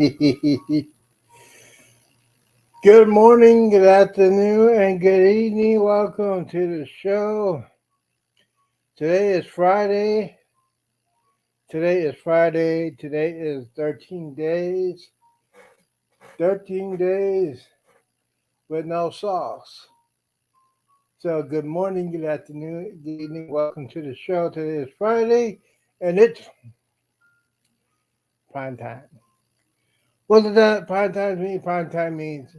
Good morning, good afternoon, and good evening. Welcome to the show. Today is Friday. Today is Friday. Today is 13 days. 13 days with no sauce. So, good morning, good afternoon, good evening. Welcome to the show. Today is Friday, and it's prime time. What does that prime time mean? Prime time means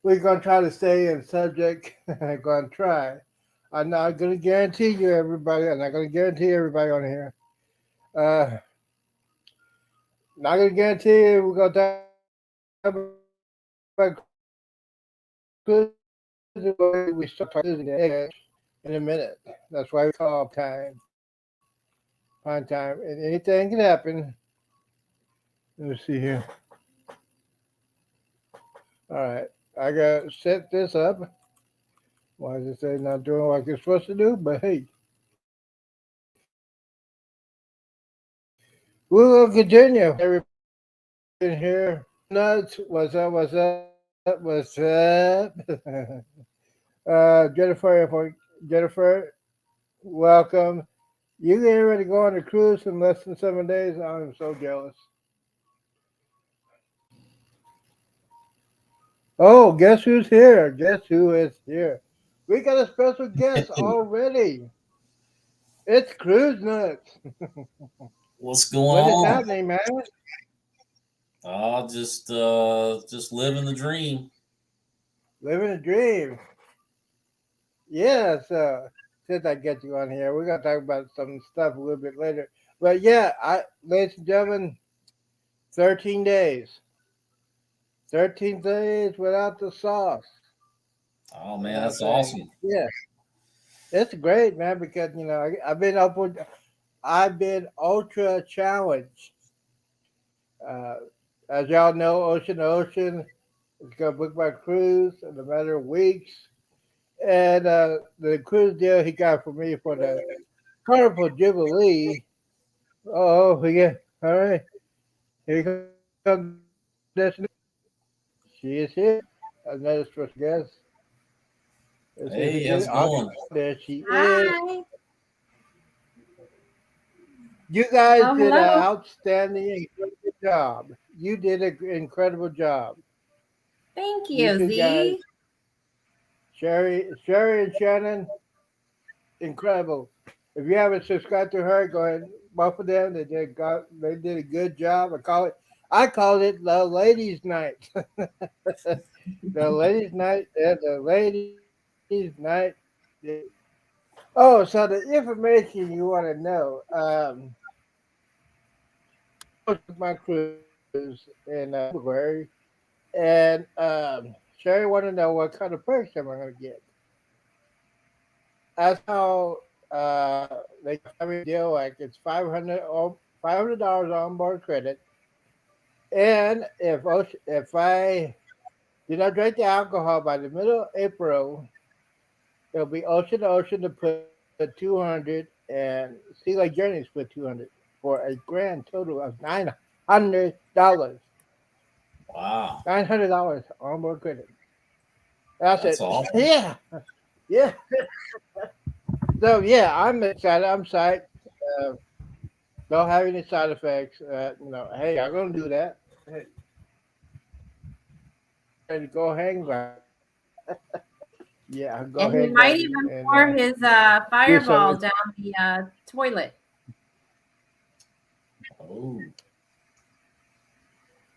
we're going to try to stay in subject. Going to try. I'm not going to guarantee you everybody. I'm not going to guarantee everybody on here. Uh, not going to guarantee you we're going to talk about cruising. We start talking cruising in a minute. That's why we call time. Prime time. And anything can happen. Let me see here. All right. I got to set this up. Why does it say not doing what it's supposed to do? But hey, we'll continue. Everybody in here. Nuts. What's up? What's up? What's up? Jennifer, welcome. You getting ready to go on a cruise in less than 7 days? I'm so jealous. Oh, guess who's here? Guess who is here? We got a special guest already. It's Cruise Nuts. What's going What is on? happening, man? Just living the dream. Living a dream. Yeah, so since I get you on here, we're gonna talk about some stuff a little bit later. But yeah, ladies and gentlemen, 13 days. 13 days without the sauce. Oh You man, know what I'm that's saying? awesome. Yeah, it's great, man, because I've been up with, I've been ultra challenged. Uh, as y'all know, Ocean to Ocean is gonna book my cruise in a matter of weeks, and the cruise deal he got for me for the Carnival Jubilee. Oh yeah, all right. Here comes Destiny. She is here. Another special guest. Let's see if we Hey, get how's it. it Oh, going? there she is. Hi. You guys Oh, did an hello. outstanding, incredible job. You did an incredible job. Thank You you, two guys, Z. Sherry and Shannon, incredible. If you haven't subscribed to her, go ahead. Both of them, they did a good job. I called it the ladies' night. The ladies' night. Yeah, the ladies' night. Yeah. Oh, so the information you want to know. My cruise in February, and Sherry wanted to know what kind of perks am I going to get. That's how they got a family deal. Like it's $500 on board credit, and if I do not drink the alcohol by the middle of April, it'll be ocean to ocean to put 200 and Sea Lake Journeys put 200 for a grand total of $900. Wow, $900 on board credit. That's that's it. awesome. Yeah, yeah. So yeah, I'm excited. I'm psyched. Uh, don't have any side effects. Hey, I'm gonna do that. Hey, ready to go hang glide. Yeah, I'll go And he hang might gliding even and pour his do some. fireball down the toilet. Oh,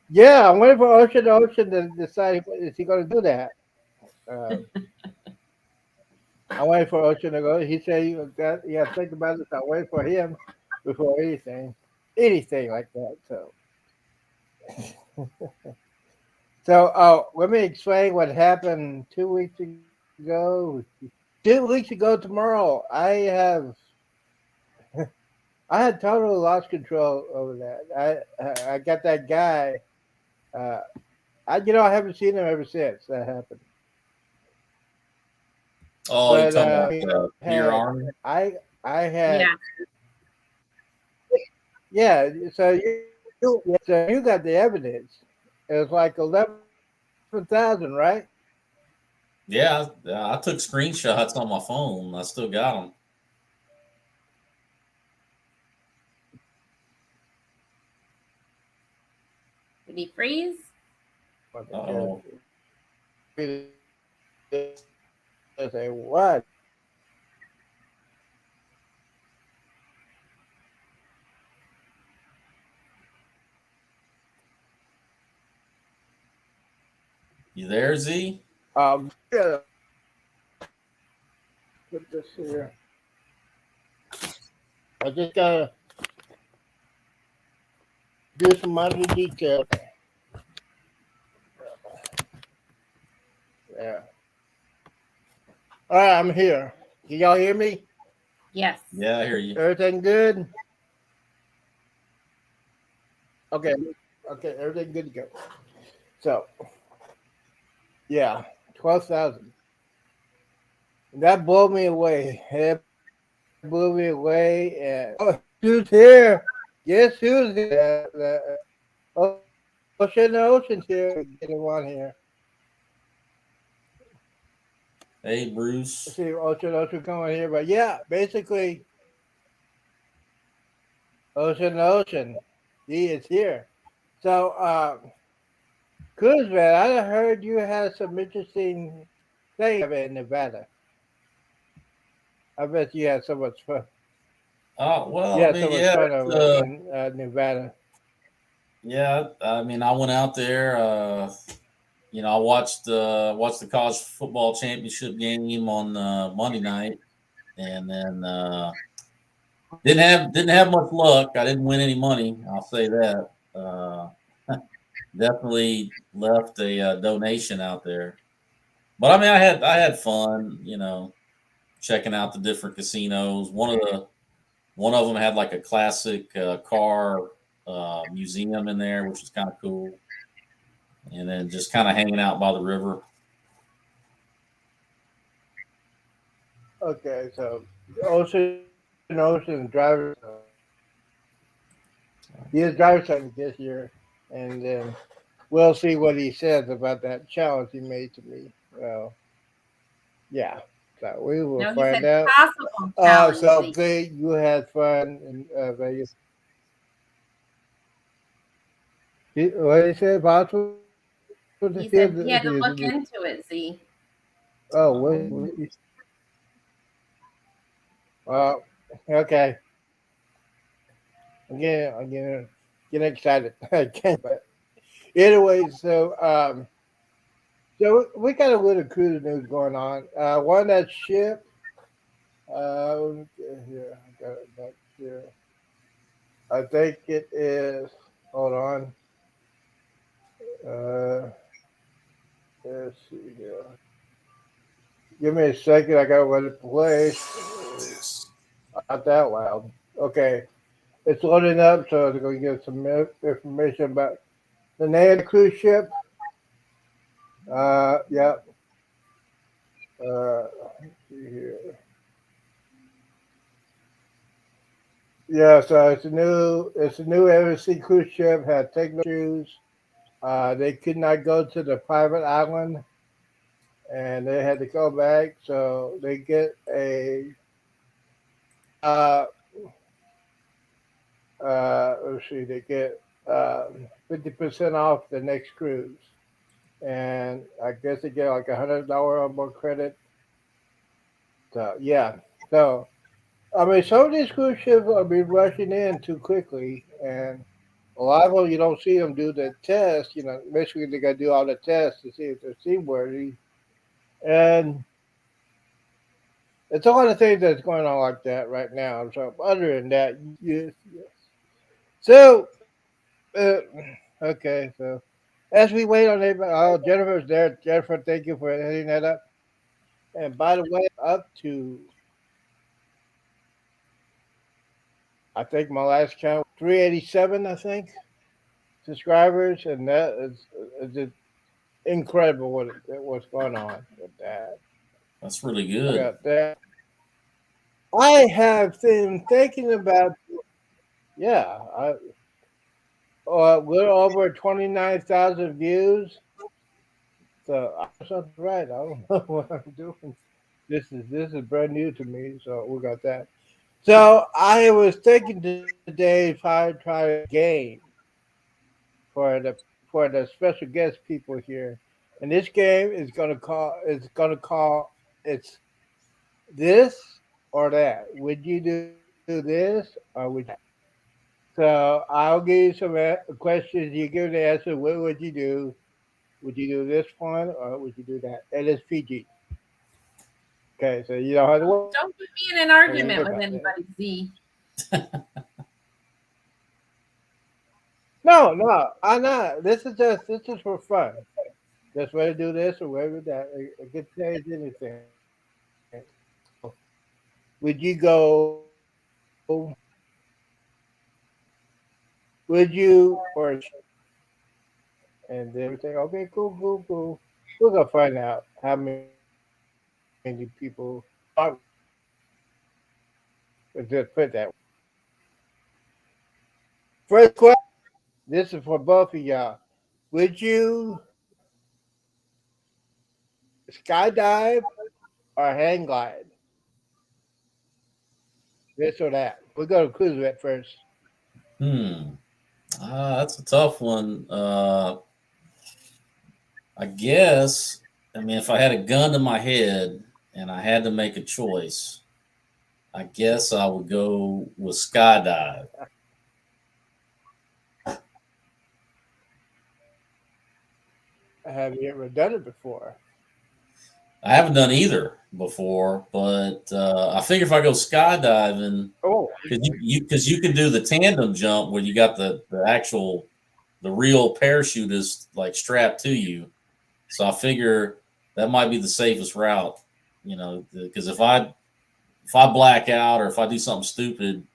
Yeah, I'm waiting for Ocean to Ocean to decide is he gonna do that. Um, I'm waiting for Ocean to go. He said he got to think about it. So I'm waiting for him before anything like that. So let me explain what happened 2 weeks ago. 2 weeks ago tomorrow, I had totally lost control over that. I got that guy. Uh, I haven't seen him ever since that happened. oh, you But talking about Deer had Army? I Yeah. had yeah. So yeah. So you got the evidence. It's like 11,000, right? Yeah, I took screenshots on my phone. I still got them. Did he freeze? Uh-oh. Say what? You there, Z? Yeah. Put this here. I just gotta do some other details. Yeah. All right, I'm here. Can y'all hear me? Yes. Yeah, I hear you. Everything good? Okay. Okay, everything good to go. So, yeah, 12,000. That blew me away. It blew me away. And who's here? Guess who's here? Ocean's here. Getting one here. Hey, Bruce. Let's see, Ocean coming here. But yeah, basically, Ocean, he is here. So, Kuzman, I heard you had some interesting things in Nevada. I bet you had so much fun. Well, You I had so mean, much yeah, fun over in Nevada. yeah. I mean, I went out there. I watched the college football championship game on Monday night, and then didn't have much luck. I didn't win any money. I'll say that. Definitely left a donation out there. But I mean, I had fun. Checking out the different casinos. One of them had like a classic car museum in there, which was kind of cool. And then just kind of hanging out by the river. Okay, so Ocean driver. He is driver's license this year, and then we'll see what he says about that challenge he made to me. Well, yeah, so we will No, he find said out. possible challenge. So Zeke, you had fun in Vegas. What did he say? Possible? He said he had to look into it, Z. Oh, wait. Well, okay. Again, getting excited. I can't. But anyway, so we got a little cruise news going on. One that ship. Let me get here. I got it back here. I think it is. Hold on. Let's see here. Give me a second. I got to let it play. Not that loud. Okay. It's loading up, so they're going to give some information about the name of the cruise ship. Yeah. Let's see here. Yeah, so it's a new MSC cruise ship. Had technical issues. They could not go to the private island, and they had to go back. So they get a uh, let's see, they get 50% off the next cruise, and I guess they get like $100 on board credit. So yeah, so I mean, some of these cruise ships are being rushing in too quickly, and a lot of them you don't see them do the test. Basically they got to do all the tests to see if they're seaworthy, and it's a lot of things that's going on like that right now. So other than that, yes, yes. So uh, okay, so as we wait on everybody, Jennifer's there. Jennifer, thank you for heading that up. And by the way, up to I think my last count 387. I think subscribers, and that is just incredible what's going on with that. That's really good. Got that. I have been thinking about, yeah, we're over 29,000 views. So I did something right. I don't know what I'm doing. This is brand new to me, so we got that. So I was thinking today if I try a game for the special guest people here, and this game is gonna call it's this or that. Would you do this or would you do that? So I'll give you some questions. You give the answer. What would you do? Would you do this one or would you do that? And it's PG. Okay, so you don't have to worry about Don't that. put me in an argument with anybody, Z. No, no, I'm not. This is for fun. Just way to do this or way to do that. It could change anything. So, would you go? Would you or and then we say, okay, cool, cool, cool. We're gonna find out how many people are with you. Let's just put it that way. First question. This is for both of y'all. Would you skydive or hang glide? This or that. We're going to cruise it first. Hmm. That's a tough one. I guess. I mean, if I had a gun to my head and I had to make a choice, I guess I would go with skydive. Have you ever done it before? I haven't done either before, but I figure if I go skydiving, Oh, because you can do the tandem jump where you got the real parachute is like strapped to you. So I figure that might be the safest route, because if I black out or if I do something stupid,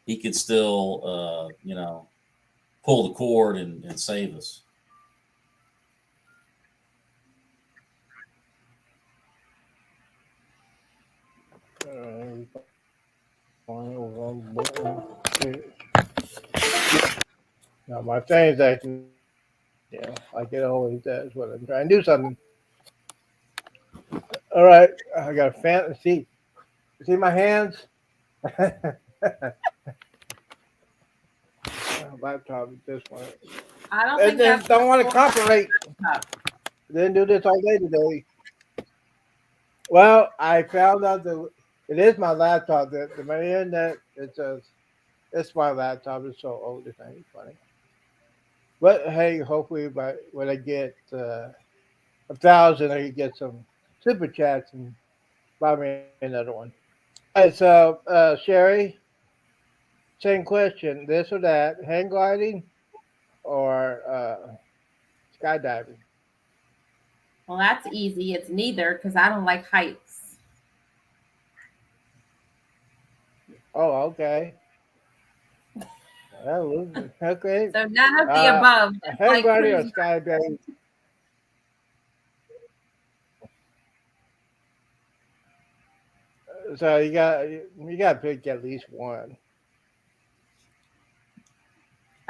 he could still pull the cord and save us. now my thing's acting, like it always does when I'm trying to do something. All right, I got a fan. See my hands? Laptop is this one. I don't And think then that's don't want to possible. cooperate. Didn't do this all day today. Well, I found out that it is my laptop. The my internet, it's my laptop. It's so old. It's ain't funny. But hey, hopefully by when I get 1,000, I can get some super chats and buy me another one. All right, so Sherry, same question. This or that, hang gliding or skydiving? Well, that's easy. It's neither because I don't like heights. Oh, okay. Okay. So none of the Uh, above. It's hang like gliding or cruising. skydiving? So you got to pick at least one.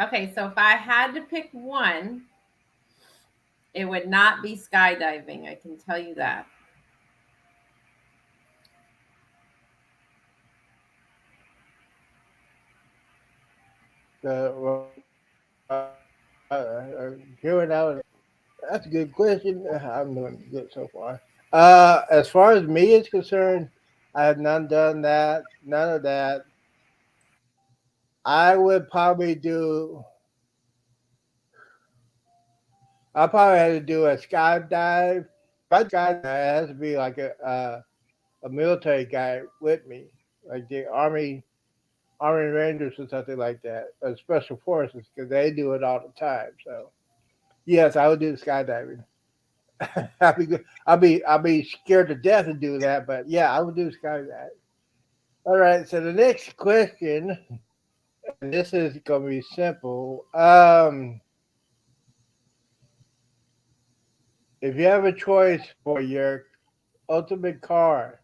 Okay, so if I had to pick one, it would not be skydiving. I can tell you that. Hearing out, that's a good question. I'm doing good so far. As far as me is concerned, I have none done that, none of that. I would probably do. I probably had to do a skydive. If I skydive, it has to be like a military guy with me, like the Army Rangers or something like that, or Special Forces, because they do it all the time. So yes, I would do skydiving. I'll be scared to death to do that, but yeah, I would do skydiving. All right, so the next question, and this is gonna be simple. If you have a choice for your ultimate car,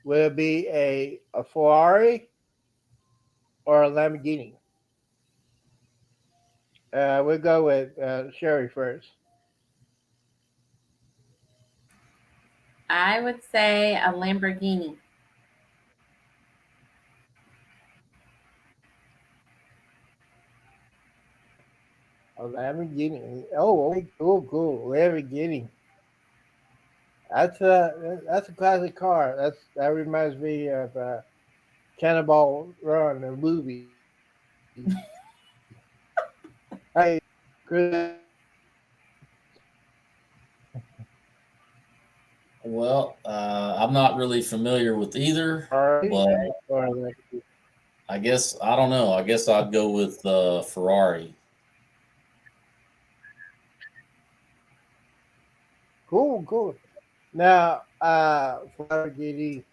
will it be a Ferrari or a Lamborghini? We'll go with Sherry first. I would say a Lamborghini. A Lamborghini. Oh, okay, cool. Lamborghini. That's a classic car. That reminds me of Cannonball Run, the movie. Hey, Chris, Well, I'm not really familiar with either, Ferrari but or Lamborghini? I guess I don't know. I guess I'd go with Ferrari. Cool. Now, for Lamborghini,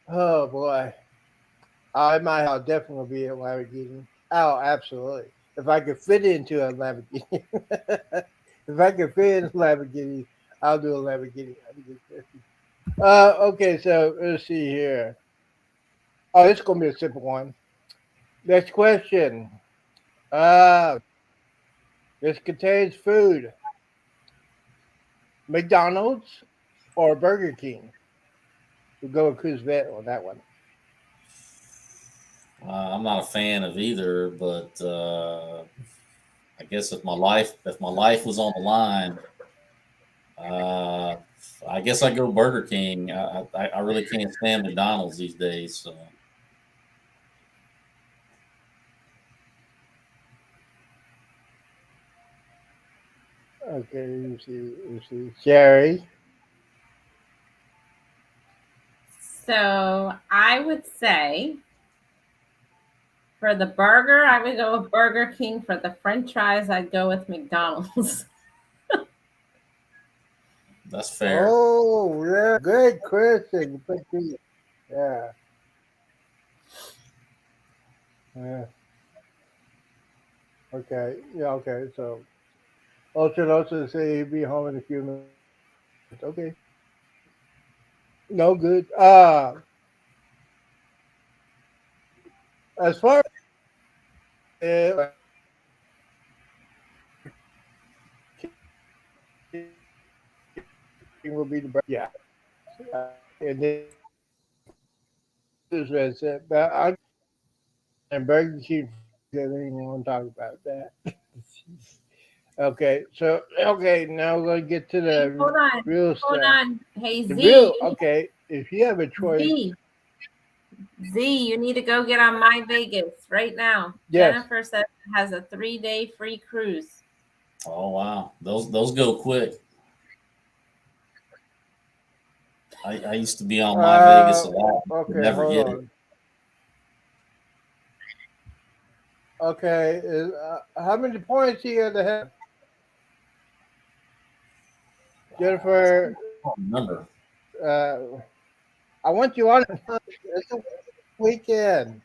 oh boy, in my house definitely be a Lamborghini. Oh, absolutely. If I could fit into a Lamborghini, if I could fit in a Lamborghini, I'll do a Lamborghini. Okay, so let's see here. Oh, it's gonna be a simple one. Next question. Uh, this contains food. McDonald's or Burger King? We'll go with Chris Vet on that one. I'm not a fan of either, but I guess if my life was on the line, uh, I guess I go Burger King. I really can't stand McDonald's these days. So Okay, you see. Sherry. So I would say for the burger, I would go with Burger King. For the French fries, I'd go with McDonald's. that's fair. Oh, yeah, good question. Yeah, yeah. Okay, yeah, okay. So, Ultra also say he'll be home in a few minutes. Okay, no good. As far as will be the yeah, and then this is but I and Burger King. I don't even want to talk about that. Okay, now we're gonna get to Hey, the real hold stuff. on. Hey The Z, real okay. If you have a choice, Z, Z, you need to go get on My Vegas right now. yes. Jennifer says it has a 3-day free cruise. Oh wow, those go quick. I used to be on My Vegas a lot. Could Okay, never hold get it. on. Okay, how many points he had to have? Jennifer, I don't remember. uh, I want you on. It's a weekend.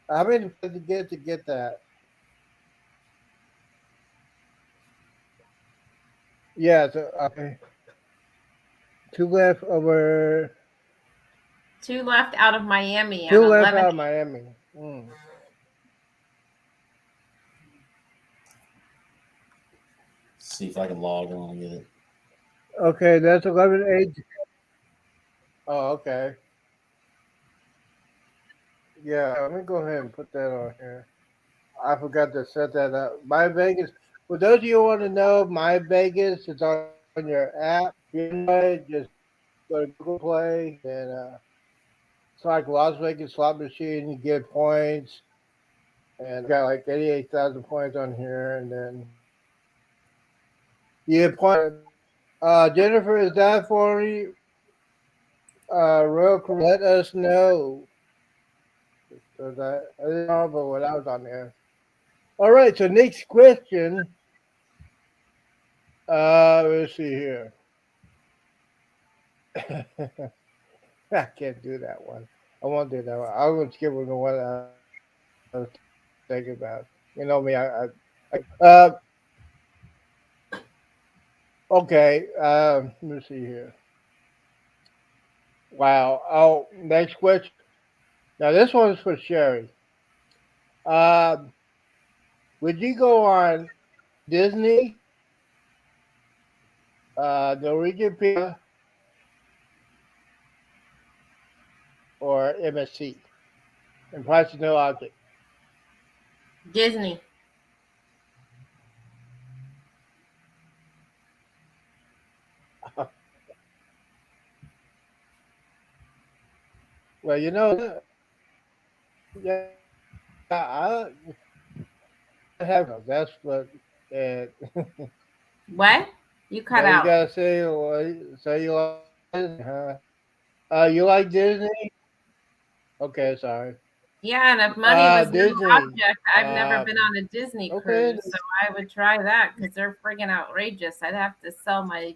How many points did you get to get that? Yeah, so, okay. Two left over. Two left out of Miami and Two left 11. out of Miami. See if I can log on and get it. Okay, that's 11-8. Oh, okay. Yeah, let me go ahead and put that on here. I forgot to set that up. My Vegas. For those of you who want to know, My Vegas is on your app. If you Android, just go to Google Play and it's like Las Vegas slot machine. You get points, and got like 88,000 points on here, and then you get points. Jennifer, is that for you? Real quick, let us know. Cause I didn't know but what I was on there. All right, so next question. Let's see here. I can't do that one. I won't do that one. I'm gonna skip with the one I was thinking about. You know me. Okay. Let me see here. Wow. Oh, next question. Now this one's for Sherry. Um, Would you go on Disney, Norwegian Pizza, or MSC? And price is no object. Disney. Well, yeah, I have that's what. Uh, What? You cut so you out. gotta say, well, so you like Disney, huh? You like Disney? Okay, sorry. Yeah, and if money was no Disney. object, I've never been on a Disney Okay. cruise, so I would try that because they're friggin' outrageous. I'd have to sell my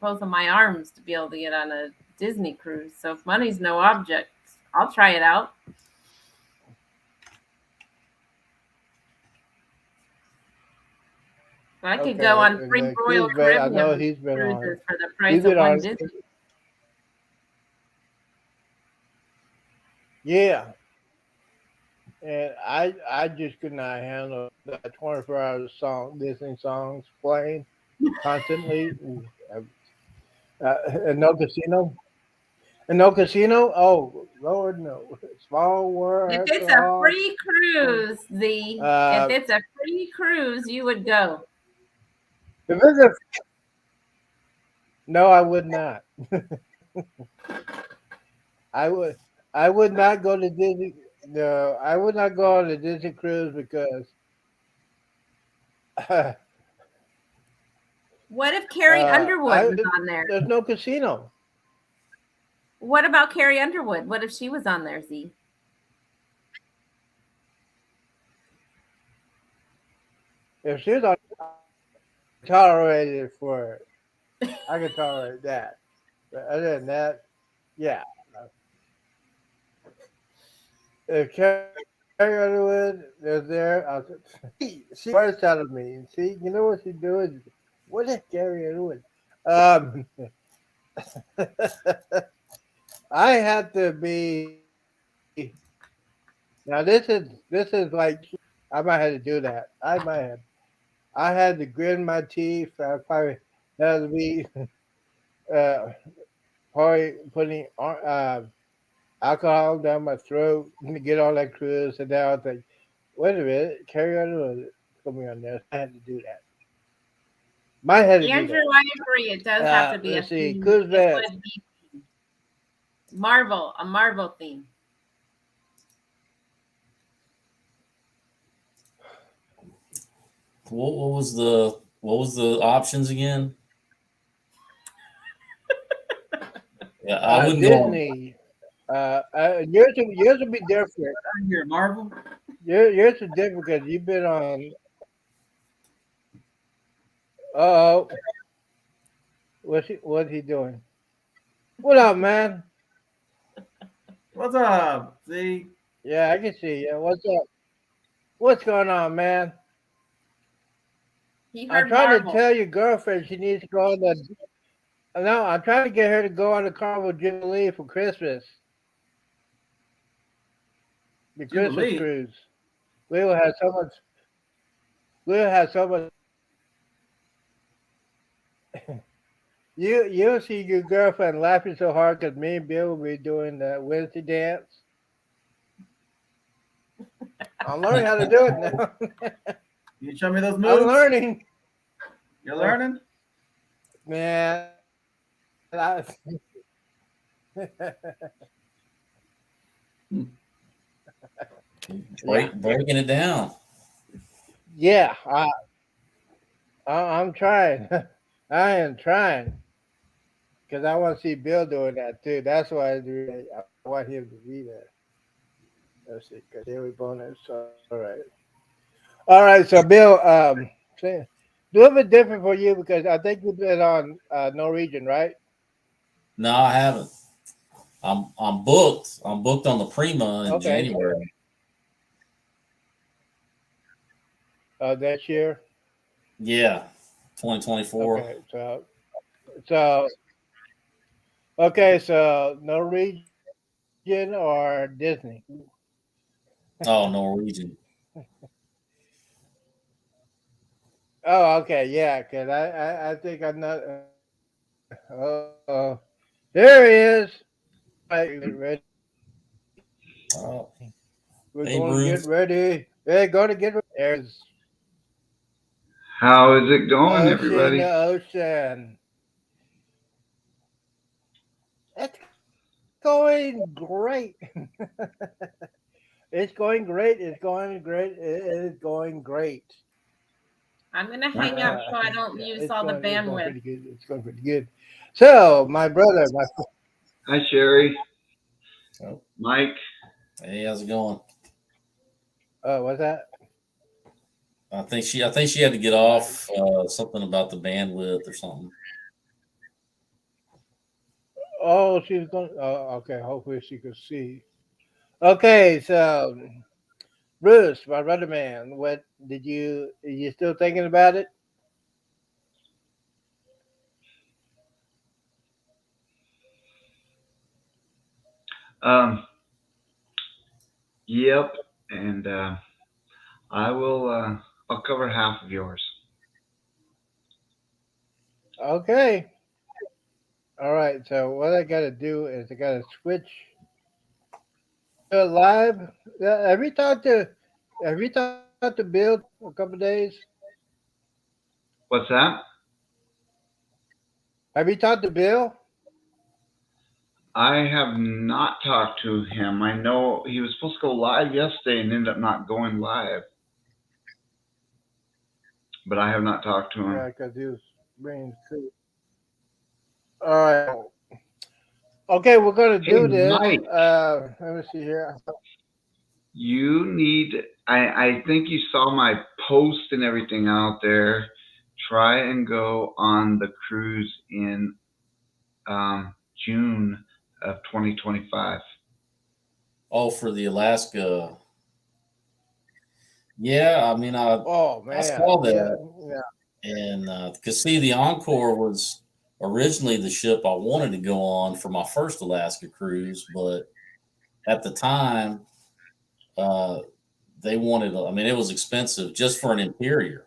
both of my arms to be able to get on a Disney cruise. So if money's no object, I'll try it out. I could go Okay, on and 3 then Royal Chris Bay, I know Caribbean he's been on. cruises for the He's price of been one on. Disney. Yeah, and I just could not handle that 24 hours Disney songs playing constantly. And no casino. And no casino. Oh Lord, no. Small world If after it's a all. free cruise, if it's a free cruise, you would go. If it's a, no, I would not. I would. I would not go to Disney. No, I would not go on a Disney cruise because What if Carrie Underwood was on there? there's no casino. What about Carrie Underwood? What if she was on there, Z? If she's on, tolerate it for it. I can tolerate that. But other than that, yeah. If Carrie Underwood is there, I'll she bursts out of me. See, you know what she's doing? What is Carrie Underwood? Um, I have to be. Now this is like I might have to do that. I might have. I had to grin my teeth. I probably had to be uh, probably putting alcohol down my throat to get on that cruise. And now I was like, wait a minute, Carrie Underwood put me on there. I had to do that. Might have to do Andrew, that. I agree. It does have to be a Let's see, theme. cruise It that. would be Marvel, a Marvel theme. What was the options again? Yeah, I wouldn't go on. Disney. Yours will be different. I hear Marvel. Yours is different because you've been on. Oh, what's he doing? What up, man? What's up? See, Yeah, I can see you. What's up? What's going on, man? He I'm heard trying Marvel. to tell your girlfriend she needs to go on the. No, I'm trying to get her to go on the Carnival Jubilee for Christmas. The Christmas Jubilee? cruise. We will have so much. We'll have so much. You'll see your girlfriend laughing so hard because me and Bill will be doing the Wednesday dance. I'm learning how to do it now. You show me those I'm moves. learning, You're learning. man. I- Breaking it down. yeah, I'm trying. I am trying because I want to see Bill doing that too. That's why I want him to be there. Let's see, because daily bonus. All right. So Bill, say- do a bit different for you because I think you've been on Norwegian, right? No, I haven't. I'm booked. I'm booked on the Prima in Okay. January. This year. Yeah, 2024. Okay. So okay. So Norwegian or Disney? Oh, Norwegian. Oh, okay, yeah, because I think I'm not. There he is. Right, get ready. Oh, We're hey, going to get Bruce. ready. We're going to get ready. There's How is it going, ocean everybody? to ocean. It's going great. It's going great. It's going great. It is going great. I'm gonna hang up so I don't Yeah, use it's all the going. It's going bandwidth. pretty good. It's going pretty good. So, my brother, Hi, Sherry, Oh, Mike. hey, how's it going? what's that? I think she had to get off something about the bandwidth or something. Oh, she's going. Oh, okay. Hopefully, she can see. Okay, so Bruce, my brother man, what did you? Are you still thinking about it? Um, yep, and I will. I'll cover half of yours. Okay. All right. So what I got to do is I got to switch to live. Have you talked to? Have you talked to Bill a couple days? What's that? Have you talked to Bill? I have not talked to him. I know he was supposed to go live yesterday and ended up not going live, but I have not talked to him. Yeah, because he was bringing food. All right. Okay, we're gonna Hey, do this. Mike. Let me see here. You need. I think you saw my post and everything out there. Try and go on the cruise in June of 2025. Oh, for the Alaska. Yeah, I mean, Oh I man, saw yeah, that, yeah. and because see, the Encore was originally the ship I wanted to go on for my first Alaska cruise, but at the time, uh, they wanted. I mean, it was expensive just for an interior,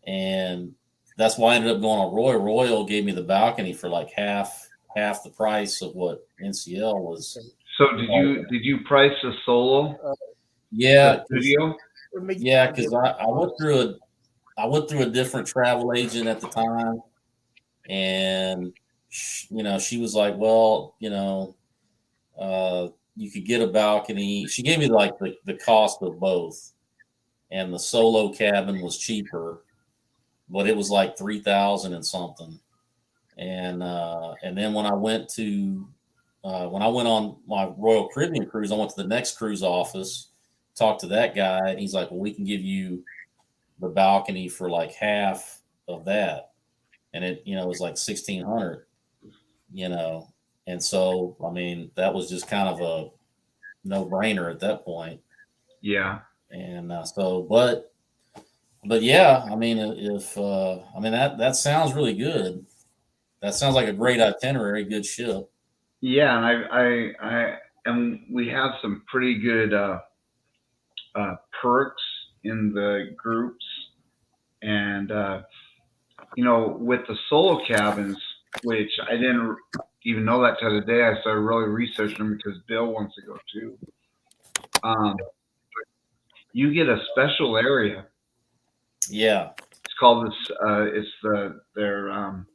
and that's why I ended up going on Royal. Royal gave me the balcony for like half the price of what NCL was. So did you price the solo, Yeah, the studio? yeah, because I went through a different travel agent at the time, and she was like, well, you could get a balcony. She gave me like the cost of both, and the solo cabin was cheaper, but it was like 3,000 and something. And then when I went on my Royal Caribbean cruise, I went to the next cruise office, talked to that guy, and he's like, well, we can give you the balcony for like half of that, and it was like 1,600, and so I mean that was just kind of a no brainer at that point. Yeah. And but yeah, I mean, if I mean that sounds really good. That sounds like a great itinerary, good ship. Yeah, and and we have some pretty good perks in the groups, and with the solo cabins, which I didn't even know that till today. I started really researching them because Bill wants to go too. You get a special area. Yeah, It's called this. It's their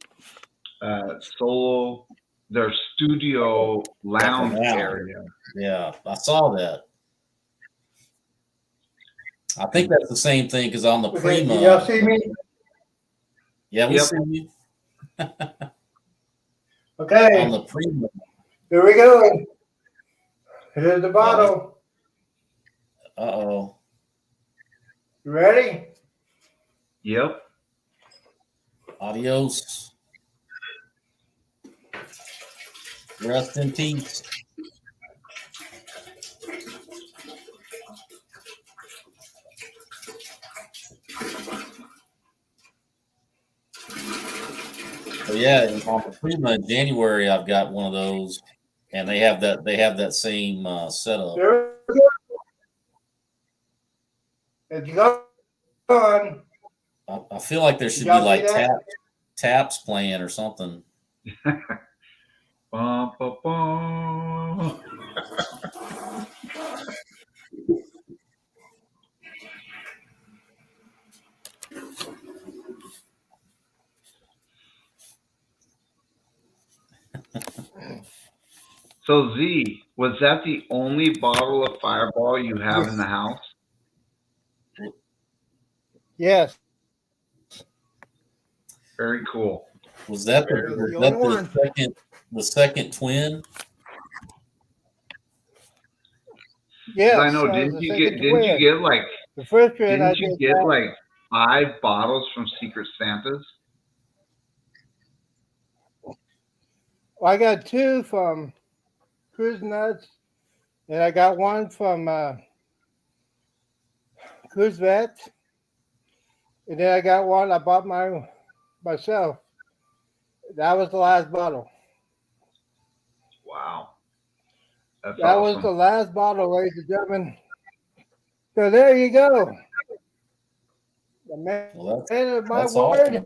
solo, their studio lounge area. Yeah, I saw that. I think that's the same thing because on the Okay, Prima. can y'all see me? Yeah, we Yep. see you. Okay, On the Prima. here we go. Here's the bottle. Uh-oh. You ready? Yep. Adios. Rest in peace. So yeah, on the Prima in January, I've got one of those, and they have that same setup. There we go. It's gone. I feel like there should be Y'all see like that? taps playing or something. Bum, bum, bum. So Z, was that the only bottle of Fireball you have in the house? Yes. Very cool. Was that That's the was only that one. the second twin? Yes. I know. that was Didn't the you second get? Didn't you twin. get like? The first twin I Didn't you just get got. like 5 bottles from Secret Santas? I got 2 from Cruise Nuts, and I got 1 from Cruise Vet, and then I got 1 I bought myself. That was the last bottle. Wow, that's That was awesome. the last bottle, ladies and gentlemen. So there you go. The man Well, of my that's word. awesome.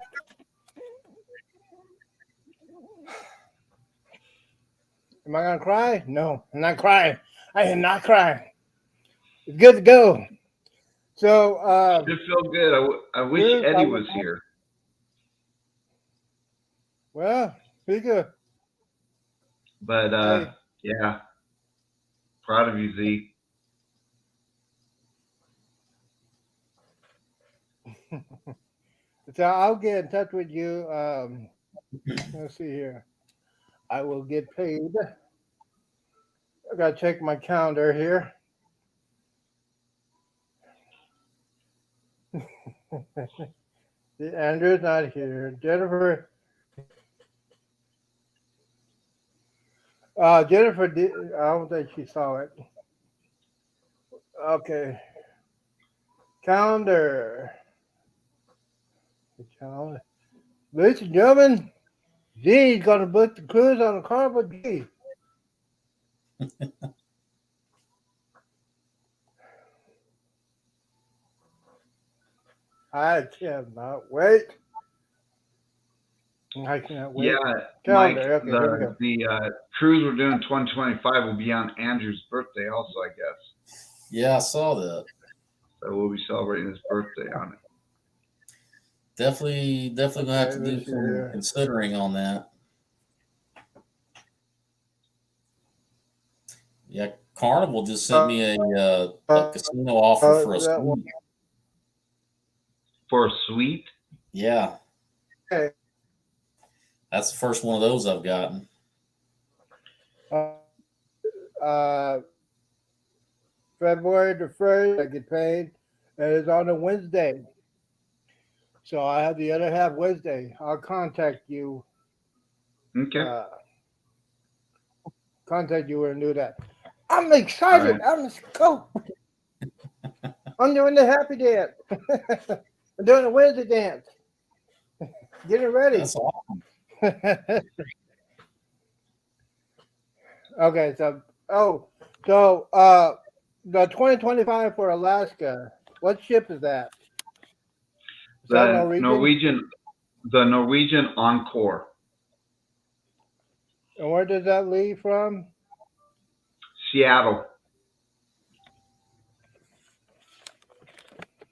Am I gonna cry? No, I'm not crying. I am not crying. It's good to go. So Should feel good. I wish Bruce, Eddie was here. well, be good. But Hey. yeah, proud of you, Z. So I'll get in touch with you. Let's see here. I will get paid. I gotta check my calendar here. Andrew's not here. Jennifer. Jennifer did. I don't think she saw it. Okay. Calendar. Ladies and gentlemen, G's gonna book the cruise on the Carnival G. I cannot wait. I can't wait. Yeah, Calendar. Mike. Okay, here we go. The cruise we're doing 2025 will be on Andrew's birthday, also, I guess. Yeah, I saw that. So we'll be celebrating his birthday on it. Definitely gonna have to Okay, do let's see some here. considering on that. Yeah, Carnival just sent me a casino offer for a that one. suite. For a suite? Yeah, Okay. that's the first one of those I've gotten. February the 1st, I get paid, and it's on a Wednesday. So I have the other half Wednesday. I'll contact you. Okay. Contact you and do that. I'm excited. All I'm go. I'm doing the happy dance. I'm doing the Wednesday dance. Getting ready. That's awesome. Okay, so the 2025 for Alaska. What ship is that? Is that Norwegian? The Norwegian Encore. And where does that leave from? Seattle.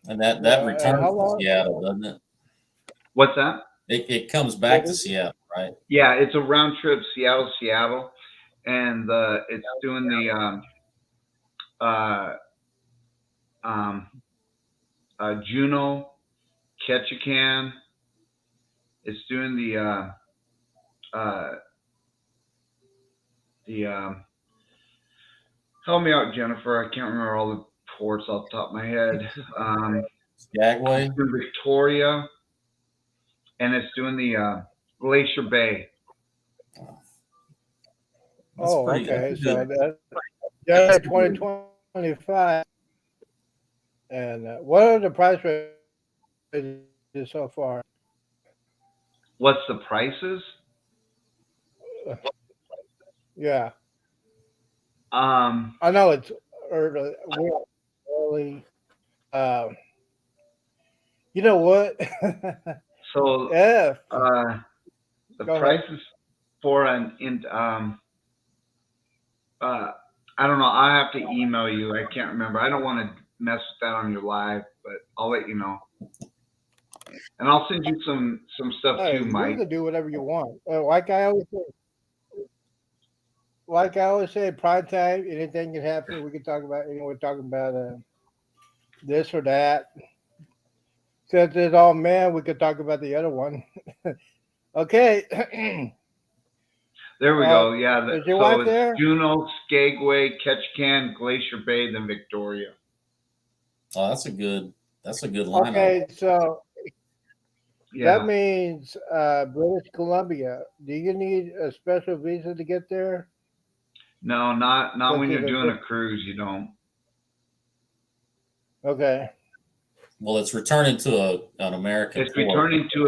And that Yeah, returns how to long- Seattle, doesn't it? What's that? It comes back to Seattle, right? Yeah, it's a round trip, Seattle, and it's doing the Juneau, Ketchikan. It's doing the help me out, Jennifer. I can't remember all the ports off the top of my head. Skagway. It's doing Victoria, and it's doing the Glacier Bay. That's pretty okay. that's So good. that's 2025. And what are the price ranges so far? What's the prices? Yeah, Um, I know it's early. You know what? So If the go ahead. prices for I don't know. I have to email you. I can't remember. I don't want to mess with that on your live, but I'll let you know. And I'll send you some stuff Hey, too, you Mike. can do whatever you want. Like I always say, prime time. Anything can happen. We can talk about. We're talking about this or that. Since it's all men, we could talk about the other one. Okay. There we uh, go. Yeah. is your So wife it's there? Juneau, Skagway, Ketchikan, Glacier Bay, then Victoria. Oh, that's a good lineup. Okay, so that Yeah. means British Columbia. Do you need a special visa to get there? No, not Since when it's you're a doing diff- a cruise. You don't. okay, Well, it's returning to an American It's port. returning to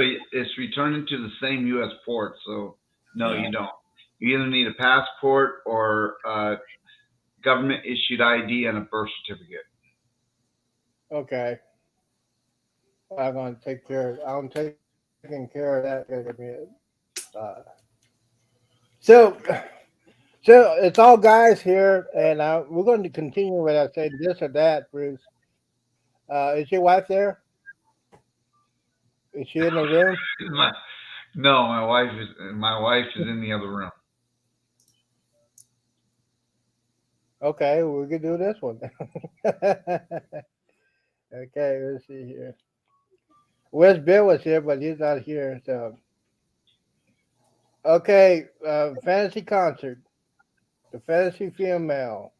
the same U.S. port. So no, Yeah. you don't. You either need a passport or government issued ID and a birth certificate. okay. I'm gonna take care. I'm taking care of that. Uh, so, so it's all guys here, and we're going to continue with I say this or that. Bruce, is your wife there? Is she in the room? My, no, my wife is in the other room. Okay, we can do this one. Okay, let's see here. Wes Bill was here, but he's not here. So, okay, fantasy concert, the fantasy female.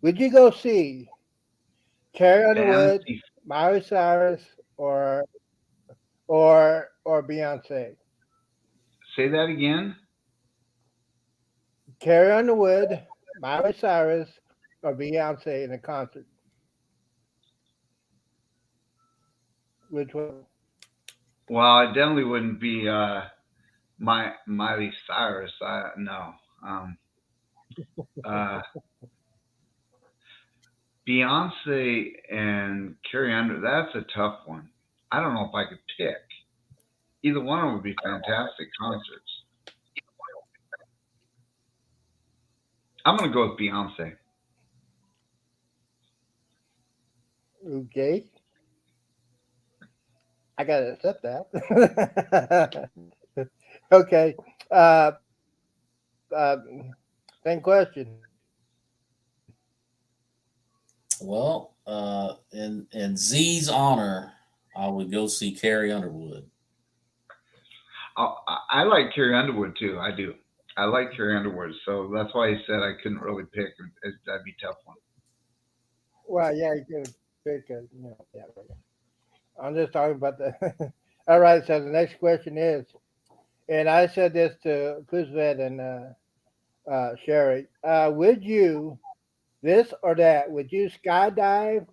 Would you go see Carrie Underwood, Fancy. Miley Cyrus, or Beyonce? Say that again. Carrie Underwood, Miley Cyrus, or Beyonce in a concert? Which one? Well, it definitely wouldn't be Miley Cyrus. No. Um, uh, Beyonce and Carrie Underwood. That's a tough one. I don't know if I could pick. Either one of them would be fantastic concerts. I'm gonna go with Beyonce. Okay, I gotta accept that. Okay. Uh, uh, same question. Well, in Z's honor, I would go see Carrie Underwood. I like Carrie Underwood too. I do. I like Carrie Underwood, so that's why I said I couldn't really pick. That'd be a tough one. Well, yeah, you can pick a, yeah. Right. I'm just talking about the. All right. So the next question is, and I said this to Kuzvet and Sherry. Would you this or that? Would you skydive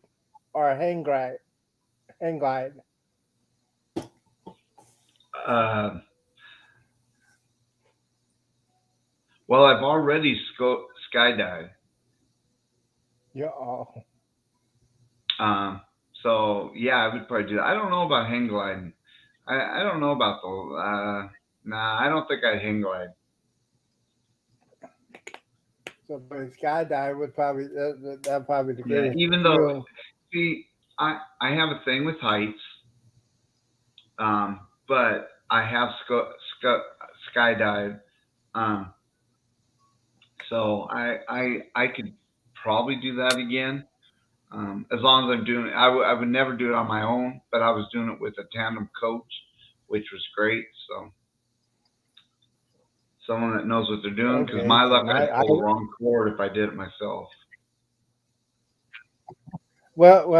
or hang glide? Hang glide. Uh, well, I've already skydived. Yeah. Oh, Um, so yeah, I would probably do that. I don't know about hang gliding. I don't know about the. Nah, I don't think I'd hang glide. so for skydive would probably that probably the Yeah, greatest even though, thrill. see, I have a thing with heights, but I have skydive. Um, so I could probably do that again. As long as I'm doing it, I would never do it on my own, but I was doing it with a tandem coach, which was great. So someone that knows what they're doing, because Okay. my So luck, I'd I pull the wrong cord if I did it myself. well,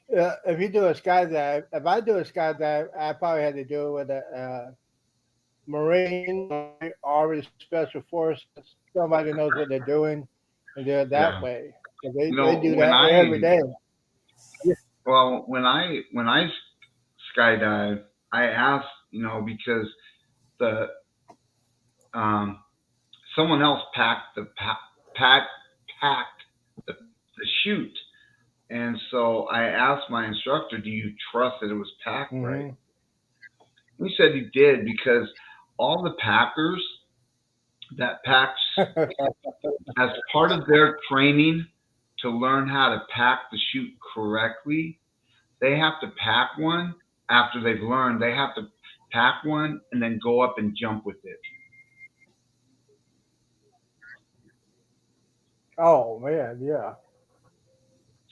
if you do a skydive, if I do a skydive, I probably had to do it with a Marine or Special Forces, somebody knows what they're doing, and do it that Yeah. way. 'Cause they do When that every day. I skydive, I asked, because the someone else packed the chute, And so I asked my instructor, "Do you trust that it was packed right?" He said he did because all the packers that pack as part of their training to learn how to pack the chute correctly, they have to pack one after they've learned. They have to pack one and then go up and jump with it. Oh man, yeah.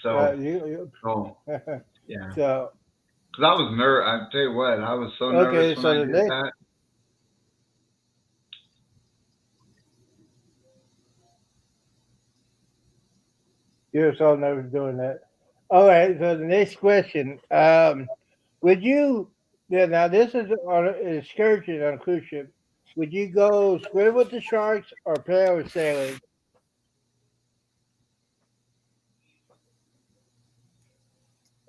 So, You, so yeah. so Because I was nervous. I tell you what, I was so okay. nervous when So I the did next, that. you're so nervous doing that. All right. So the next question. Would you? Yeah. Now this is on an excursion on a cruise ship. Would you go swim with the sharks or parasailing?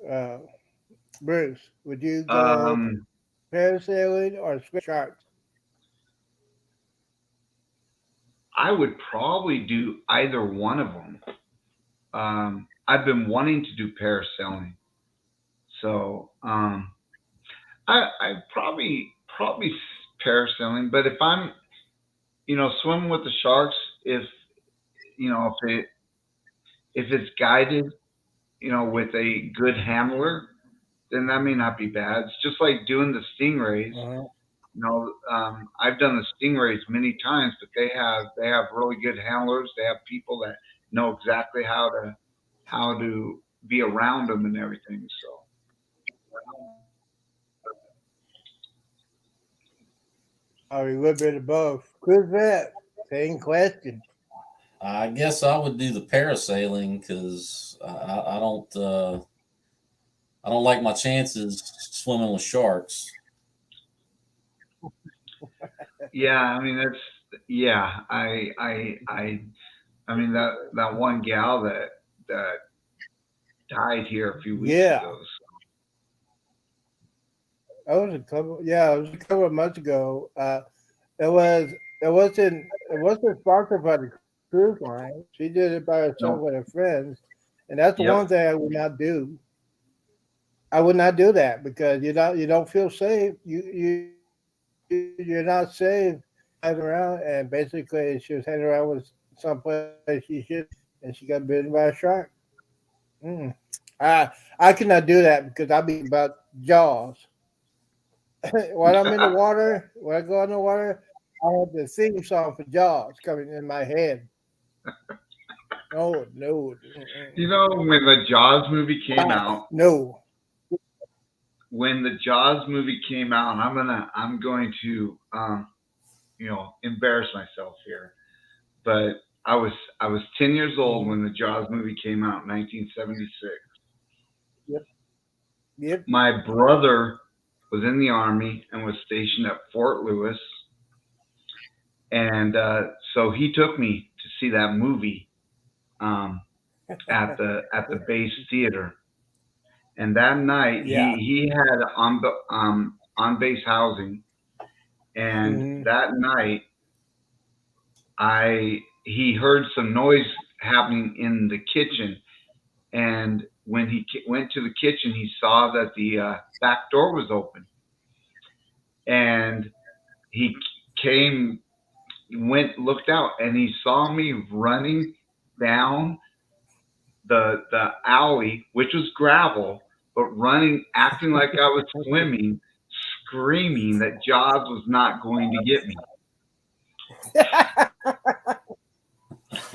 Uh, Bruce, would you go Um, parasailing or swim with sharks? I would probably do either one of them. I've been wanting to do parasailing, so I probably parasailing. But if I'm swimming with the sharks, if you know if it's guided, with a good handler, then that may not be bad. It's just like doing the stingrays. Uh-huh. I've done the stingrays many times, but they have really good handlers. They have people that know exactly how to be around them and everything. So Or a little bit of both. Who's that? Same question. I guess I would do the parasailing because I don't like my chances swimming with sharks. yeah, I mean I mean that one gal that died here a few weeks Yeah. ago. It was a couple of months ago. It was it wasn't sponsored by the cruise line. She did it by herself No, with her friends, and that's the one yep, thing I would not do. I would not do that because you don't feel safe. You're not safe driving around, and basically she was hanging around with someplace she should, and she got bitten by a shark. Mm. I cannot do that because I be about Jaws. When I'm in the water, when I go in the water, I have the theme song for Jaws coming in my head. Oh no, when the Jaws movie came out, no. I'm going to embarrass myself here, but I was 10 years old Mhm. when the Jaws movie came out in 1976. Yep, yep. My brother was in the army and was stationed at Fort Lewis, and so he took me to see that movie um, at the base theater. And that night Yeah. he had on base housing, and Hmm. that night I he heard some noise happening in the kitchen, and when he went to the kitchen, he saw that the back door was open, and he came, looked out, and he saw me running down the alley, which was gravel, but running, acting like I was swimming, screaming that Jaws was not going to get me.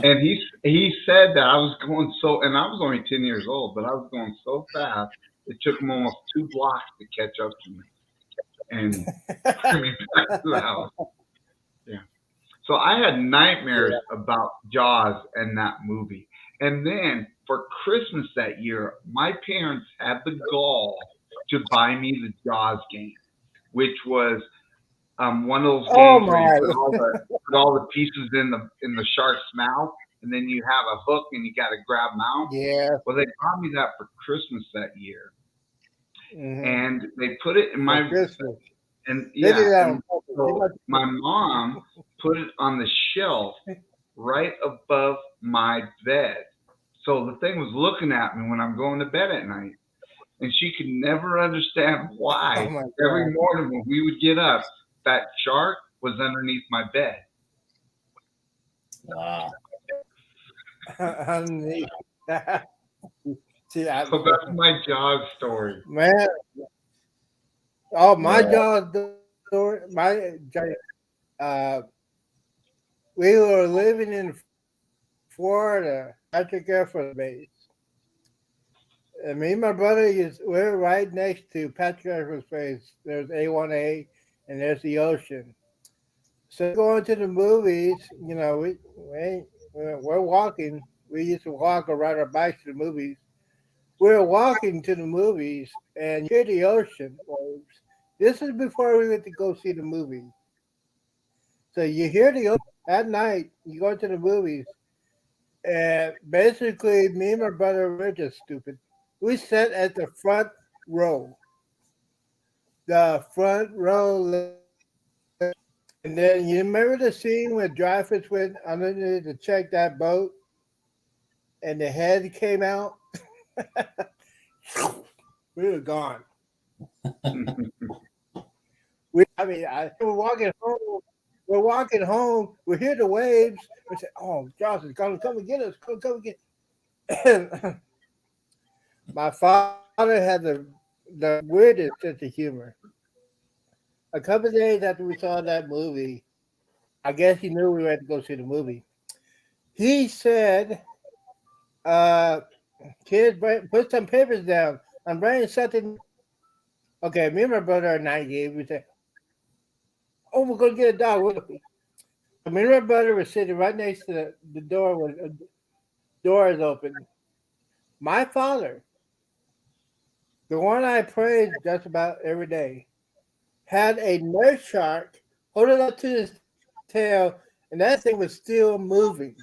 And he said that I was going so, and I was only 10 years old, but I was going so fast it took him almost 2 blocks to catch up to me and bring me back to the house. Yeah. So I had nightmares about Jaws and that movie. And then for Christmas that year, my parents had the gall to buy me the Jaws game, which was one of those Oh games where you my. put all the pieces in the shark's mouth, and then you have a hook and you got to grab them out. Yeah. Well, they bought me that for Christmas that year, Hmm. and they put it in For my Christmas. and They did yeah, that on and purpose. They so must- my mom put it on the shelf right above my bed. So the thing was looking at me when I'm going to bed at night, and she could never understand why. Oh my Every God. morning when we would get up, that shark was underneath my bed. Wow. Underneath. See, So that's my job story. man. Oh, my Yeah. job story. Uh, we were living in Florida, Patrick Air Force Base. And me and my brother we're right next to Patrick Air Force Base. There's A1A and there's the ocean. So going to the movies, you know, we're walking. We used to walk or ride our bikes to the movies. We were walking to the movies and you hear the ocean waves. This is before we went to go see the movie. So you hear the ocean at night. You go to the movies, and basically, me and my brother were just stupid. We sat at the front row, the front row. And then you remember the scene when Dreyfus went underneath to check that boat, and the head came out. We were gone. We're walking home. We're walking home. We hear the waves. We say, "Oh, Josh is coming! Come and get us! Come and get!" And my father had the weirdest sense of humor. A couple of days after we saw that movie, I guess he knew we went to go see the movie. He said, "Kids, put some papers down. I'm writing something." Okay, me and my brother are 98. We said, "Oh, we're gonna get a dog." Me and my brother were sitting right next to the door when the door is open. My father, the one I praise just about every day, had a nurse shark holding up to his tail, and that thing was still moving.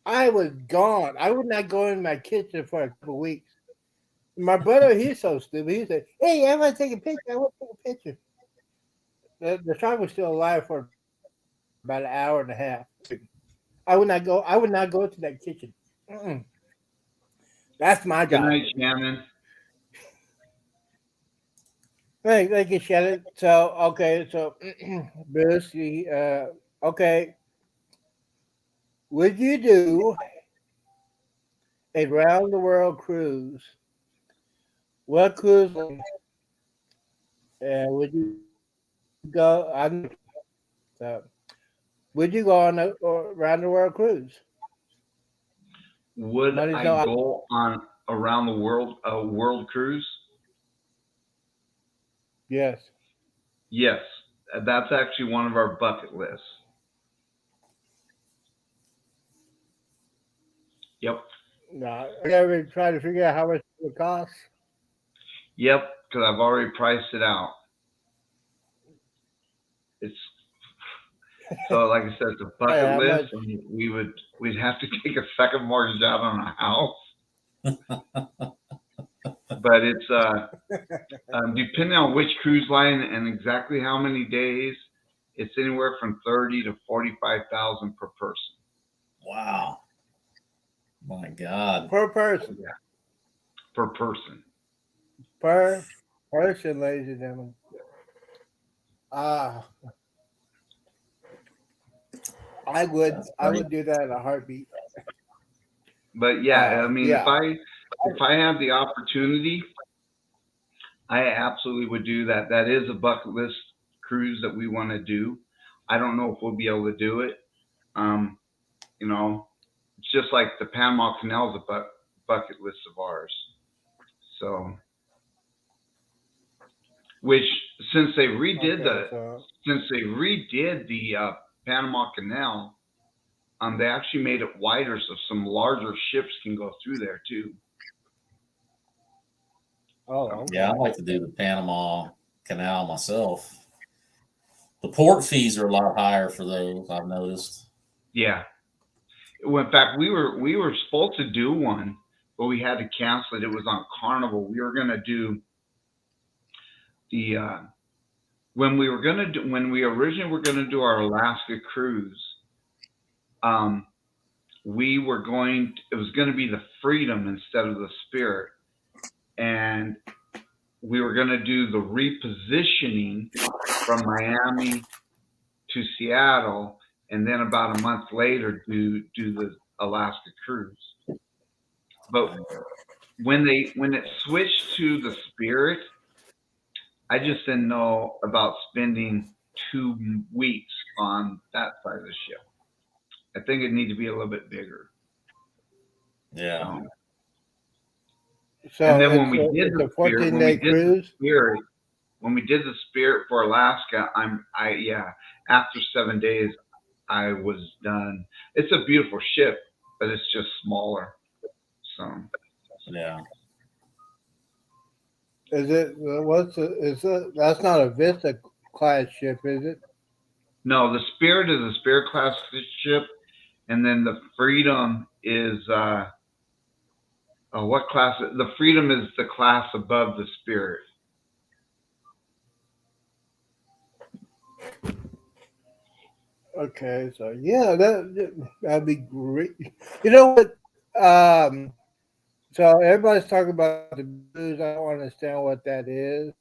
I was gone. I would not go in my kitchen for a couple of weeks. My brother, he's so stupid. He said, "Hey, I want to take a picture. I want to take a picture." The shark was still alive for about an hour and a half. I would not go. I would not go to that kitchen. Mm-mm. That's my Good job. night, Shannon. Thank you, Shannon. So okay, so Bruce, okay. Would you do a round the world cruise? What cruise? Would you go? So, would you go on a round the world cruise? Would Money's I no. go on around the world a world cruise? Yes. Yes, that's actually one of our bucket lists. Yep, No. You ever try to figure out how much it would cost? yep, because I've already priced it out. It's so, like I said, it's a bucket How list, much? and we'd have to take a second mortgage out on a house. But it's depending on which cruise line and exactly how many days, it's anywhere from 30 to 45,000 per person. Wow. My God. Per person. Yeah, per person. Per person, ladies and gentlemen. I would That's I great. would do that in a heartbeat. But yeah, I mean, Yeah. if I have the opportunity, I absolutely would do that. That is a bucket list cruise that we want to do. I don't know if we'll be able to do it. You know, it's just like the Panama Canal is a bucket list of ours. So, which since they redid the Panama Canal, they actually made it wider so some larger ships can go through there too. Okay. Yeah, I'd like to do the Panama Canal myself. The port fees are a lot higher for those, I've noticed. Yeah. Well, in fact, we were supposed to do one, but we had to cancel it. It was on Carnival. We were going to do the when we originally were going to do our Alaska cruise. we were going. It was going to be the Freedom instead of the Spirit, and we were going to do the repositioning from Miami to Seattle, and then about a month later do the Alaska cruise. But when it switched to the Spirit, I just didn't know about spending 2 weeks on that side of the ship. I think it needed to be a little bit bigger. Yeah. So And then when it's we did it's the a Spirit, 14-day cruise. When we did the Spirit for Alaska, after 7 days, I was done. It's a beautiful ship, but it's just smaller. So Yeah. Is it that's not a Vista class ship, is it? no, the Spirit is a Spirit class ship, and then the Freedom is what class? The Freedom is the class above the Spirit. Okay, so yeah, that'd be great. You know what? So everybody's talking about the booze. I don't understand what that is.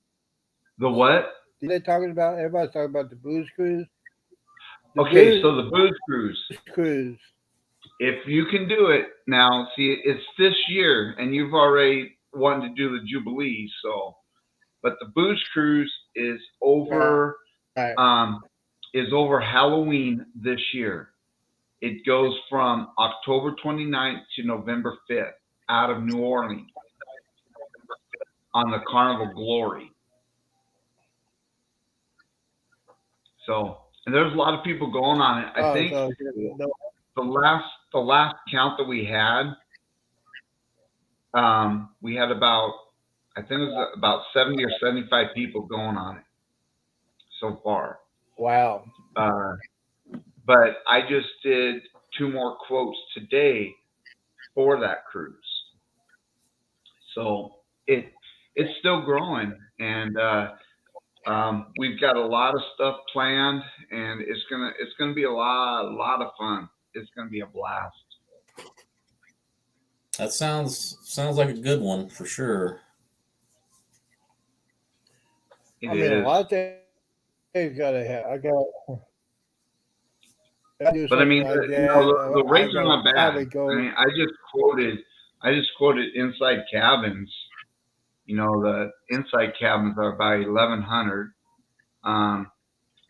The what? They talking about everybody's talking about the booze cruise. Okay, so the booze cruise. Cruise. If you can do it now, see, it's this year, and you've already wanted to do the Jubilee. So, but the booze cruise is over. Right. Is over Halloween this year. It goes from October 29th to November 5th out of New Orleans on the Carnival Glory. So, and there's a lot of people going on it. I think the last count that we had about, I think it was about 70 or 75 people going on it so far. Wow. But I just did 2 more quotes today for that cruise. So it's still growing, and we've got a lot of stuff planned, and it's gonna be a lot of fun. It's gonna be a blast. That sounds like a good one for sure. It I mean, is. a lot of things gotta have. But I mean, like the rates are not bad. Probably go. I mean, I just quoted Inside Cabins. The Inside Cabins are about 1,100.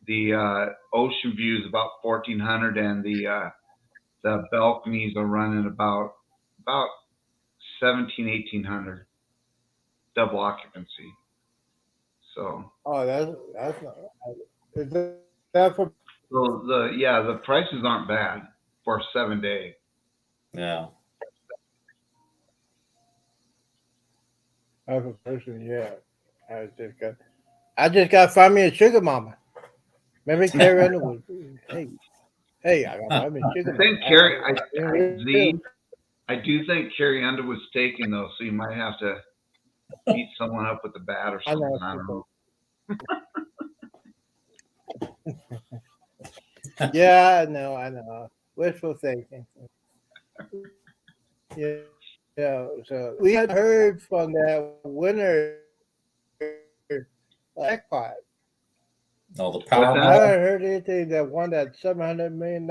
The Ocean View is about 1,400, and the balconies are running about 1,700-1,800 double occupancy. So. Oh, that's not. Is that for? So the prices aren't bad for a 7-day. Yeah. As a person, yeah. I just got to find me a sugar mama. Remember Carrie Underwood? Hey, I got to find me a sugar I think mama. I do think Carrie Underwood's taken though, so you might have to beat someone up with a bat or something. I don't know. Yeah, I know. Wishful thinking. Yeah. So we had heard from that winner jackpot. Oh, the I Powerball. haven't heard anything that won that $700 million.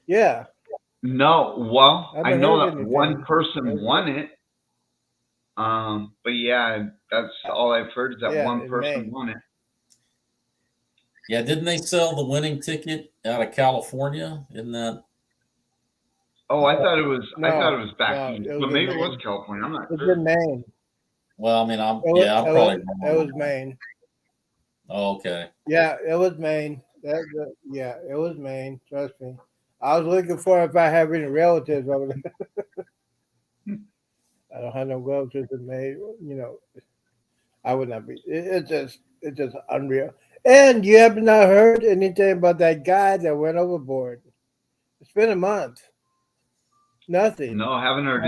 Yeah. No, well, I know that anything. one person won it. But yeah, that's all I've heard is that one person won it. Yeah, didn't they sell the winning ticket out of California? Isn't that? Oh, I thought it was back east, it was but maybe it Maine. was California. I'm not It sure. was in Maine. Well, I mean, I'm It probably. was Maine. Oh, okay. Yeah, it was Maine. It was Maine. Trust me. I was looking for if I have any relatives over there. I don't have no relatives in Maine. I would not be. It's just unreal. And you have not heard anything about that guy that went overboard. It's been a month. Nothing. No, I haven't heard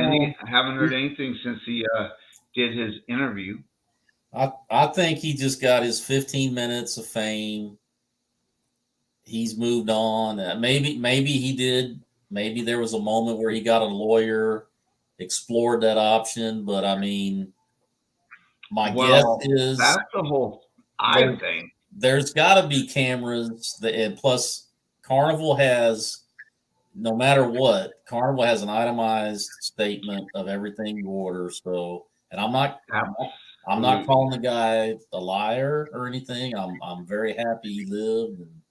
anything since he did his interview. I think he just got his 15 minutes of fame. He's moved on. Maybe he did maybe there was a moment where he got a lawyer, explored that option. But I mean, my Well, guess is that's the whole I think. there's got to be cameras that, and plus Carnival has, no matter what, Carnival has an itemized statement of everything you order. So, and I'm not Absolutely. calling the guy a liar or anything. I'm very happy he lived, and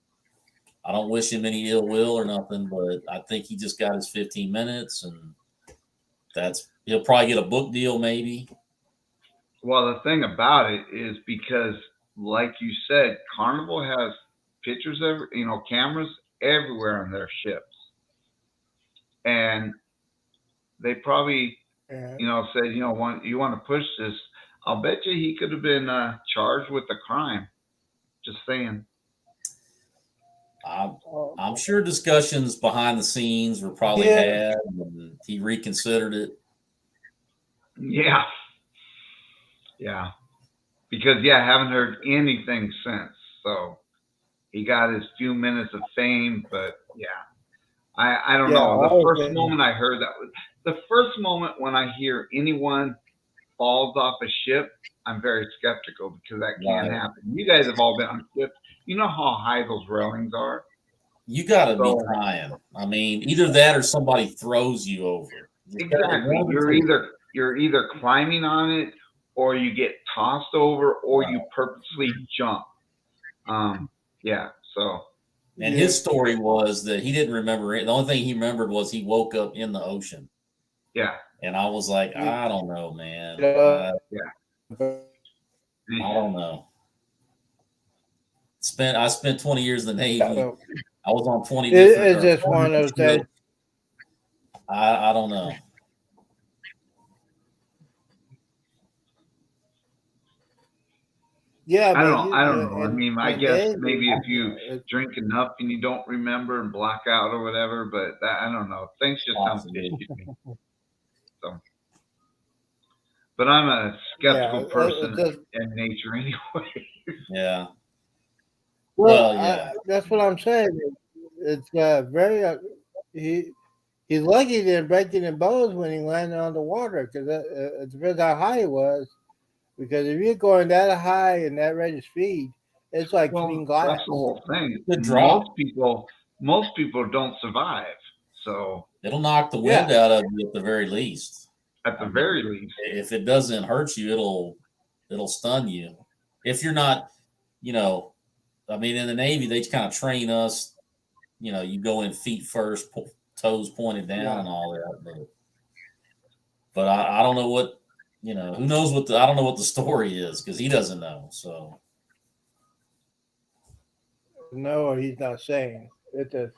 I don't wish him any ill will or nothing. But I think he just got his 15 minutes, and he'll probably get a book deal maybe. Well, the thing about it is because, like you said, Carnival has pictures cameras everywhere on their ships, and they probably, Yeah. said, you want to push this. I'll bet you he could have been charged with a crime. Just saying. I'm sure discussions behind the scenes were probably had, and he reconsidered it. Yeah. Yeah. Because I haven't heard anything since. So he got his few minutes of fame, but I don't know. The first moment I heard that was the first moment when I hear anyone falls off a ship, I'm very skeptical because that can't happen. You guys have all been on ships. You know how high those railings are. You got to be trying. I mean, either that or somebody throws you over. Exactly. You're either climbing on it, or you get tossed over, or you purposely jump. So. And his story was that he didn't remember it. The only thing he remembered was he woke up in the ocean. Yeah. And I was like, I don't know, man. Yeah. I don't know. I spent 20 years in the Navy. I was on 20 different. It's just one of those days. I don't know. Yeah, I don't know. I mean, I guess maybe if you drink enough and you don't remember and black out or whatever, but I don't know. Things just sound fishy to me. So, but I'm a skeptical person in nature anyway. Yeah. Well, that's what I'm saying. It's very. He's lucky he didn't break any bones when he landed on the water because it depends how high he was. Because if you're going that high and that rate of speed, it's like hitting glass. That's the whole thing. Most people don't survive, so it'll knock the wind out of you at the very least. At the very least, if it doesn't hurt you, it'll stun you. If you're not, I mean, in the Navy, they just kind of train us. You go in feet first, toes pointed down, and all that. But I don't know what. Who knows I don't know what the story is because he doesn't know. So, no, he's not saying it. A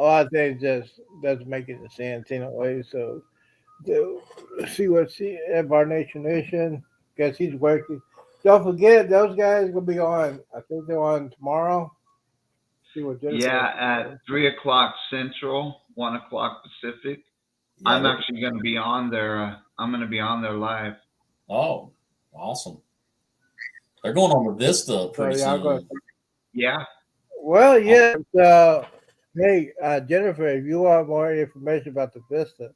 lot of things just doesn't make it sense in a way. So, see what Bar Nation, because he's working. Don't forget, those guys will be on. I think they're on tomorrow. See what at 3:00 Central, 1:00 Pacific. Yeah, I'm actually going to be on there. I'm going to be on there live. Oh, awesome! They're going on the Vista pretty soon. Yeah. Well, yeah. So, hey, Jennifer, if you want more information about the Vista,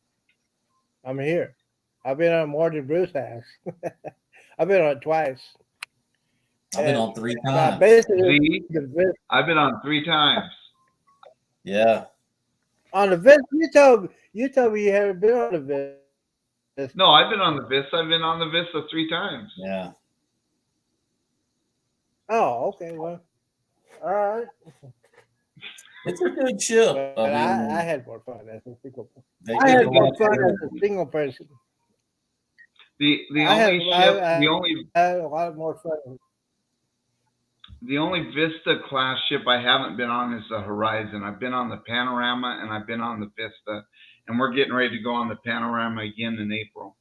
I'm here. I've been on more than Bruce has. I've been on it twice. I've been on 3 times. I've been on 3 times. Yeah. On the Vista, you told me you haven't been on the Vista. No, I've been on the Vista. I've been on the Vista 3 times. Yeah. Oh, okay. Well, all right. It's a good ship. I had more fun as a single person. I had more fun as a single person. I had a lot more fun. The only Vista class ship I haven't been on is the Horizon. I've been on the Panorama and I've been on the Vista, and we're getting ready to go on the Panorama again in April.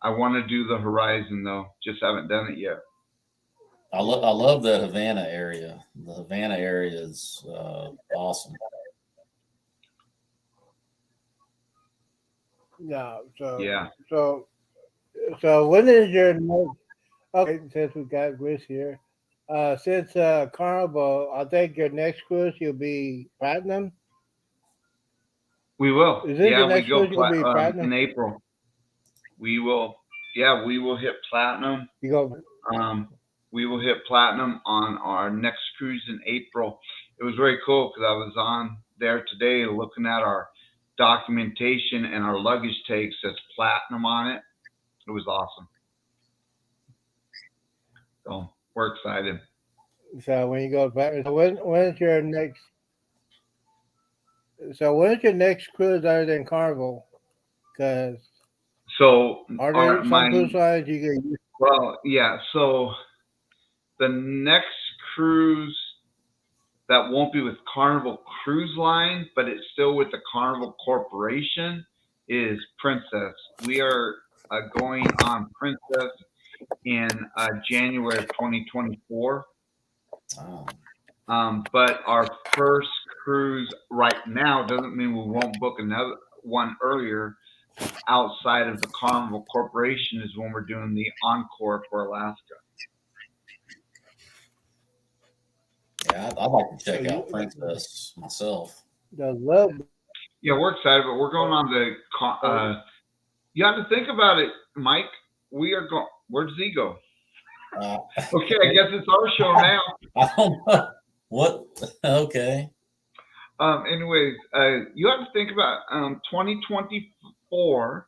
I want to do the Horizon though, just haven't done it yet. I love the Havana area. The Havana area is awesome. No, So when is your next? Okay, since we got Chris here, since Carnival, I think your next cruise you'll be platinum. We will. Is this Yeah, the we next go cruise gonna be platinum? in April. We will. Yeah, we will hit platinum. You go. We will hit platinum on our next cruise in April. It was very cool because I was on there today looking at our documentation, and our luggage tag says platinum on it. It was awesome. So we're excited. So when you go back, so when is your next? So when is your next cruise other than Carnival? Because So are there some cruise lines you can? well, yeah. So the next cruise that won't be with Carnival Cruise Line, but it's still with the Carnival Corporation, is Princess. We are going on Princess in January of 2024. Oh. But our first cruise right now doesn't mean we won't book another one earlier. Outside of the Carnival Corporation is when we're doing the Encore for Alaska. Yeah, I'd like to check out Princess myself. The love. Yeah, we're excited, but we're going on the. You have to think about it, Mike. We are going. Where'd Z go? Okay, I guess it's our show now. I don't know what. Okay. Anyways, you have to think about 2024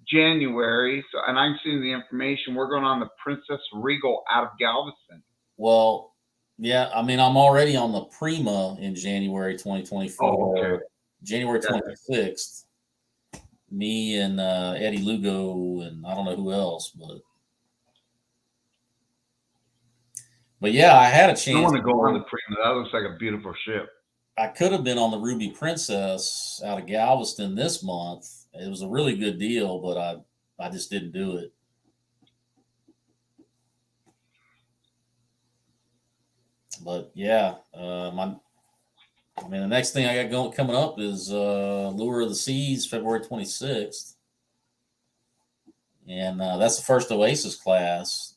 January. So, and I'm seeing the information. We're going on the Princess Regal out of Galveston. Well, yeah. I mean, I'm already on the Prima in January 2024. Oh, okay. January 26th. Me and Eddie Lugo and I don't know who else, but yeah, I had a chance. I want to go on the Prima. That looks like a beautiful ship. I could have been on the Ruby Princess out of Galveston this month. It was a really good deal, but I just didn't do it. But yeah, the next thing I got coming up is Lure of the Seas, February 26th, and that's the first Oasis class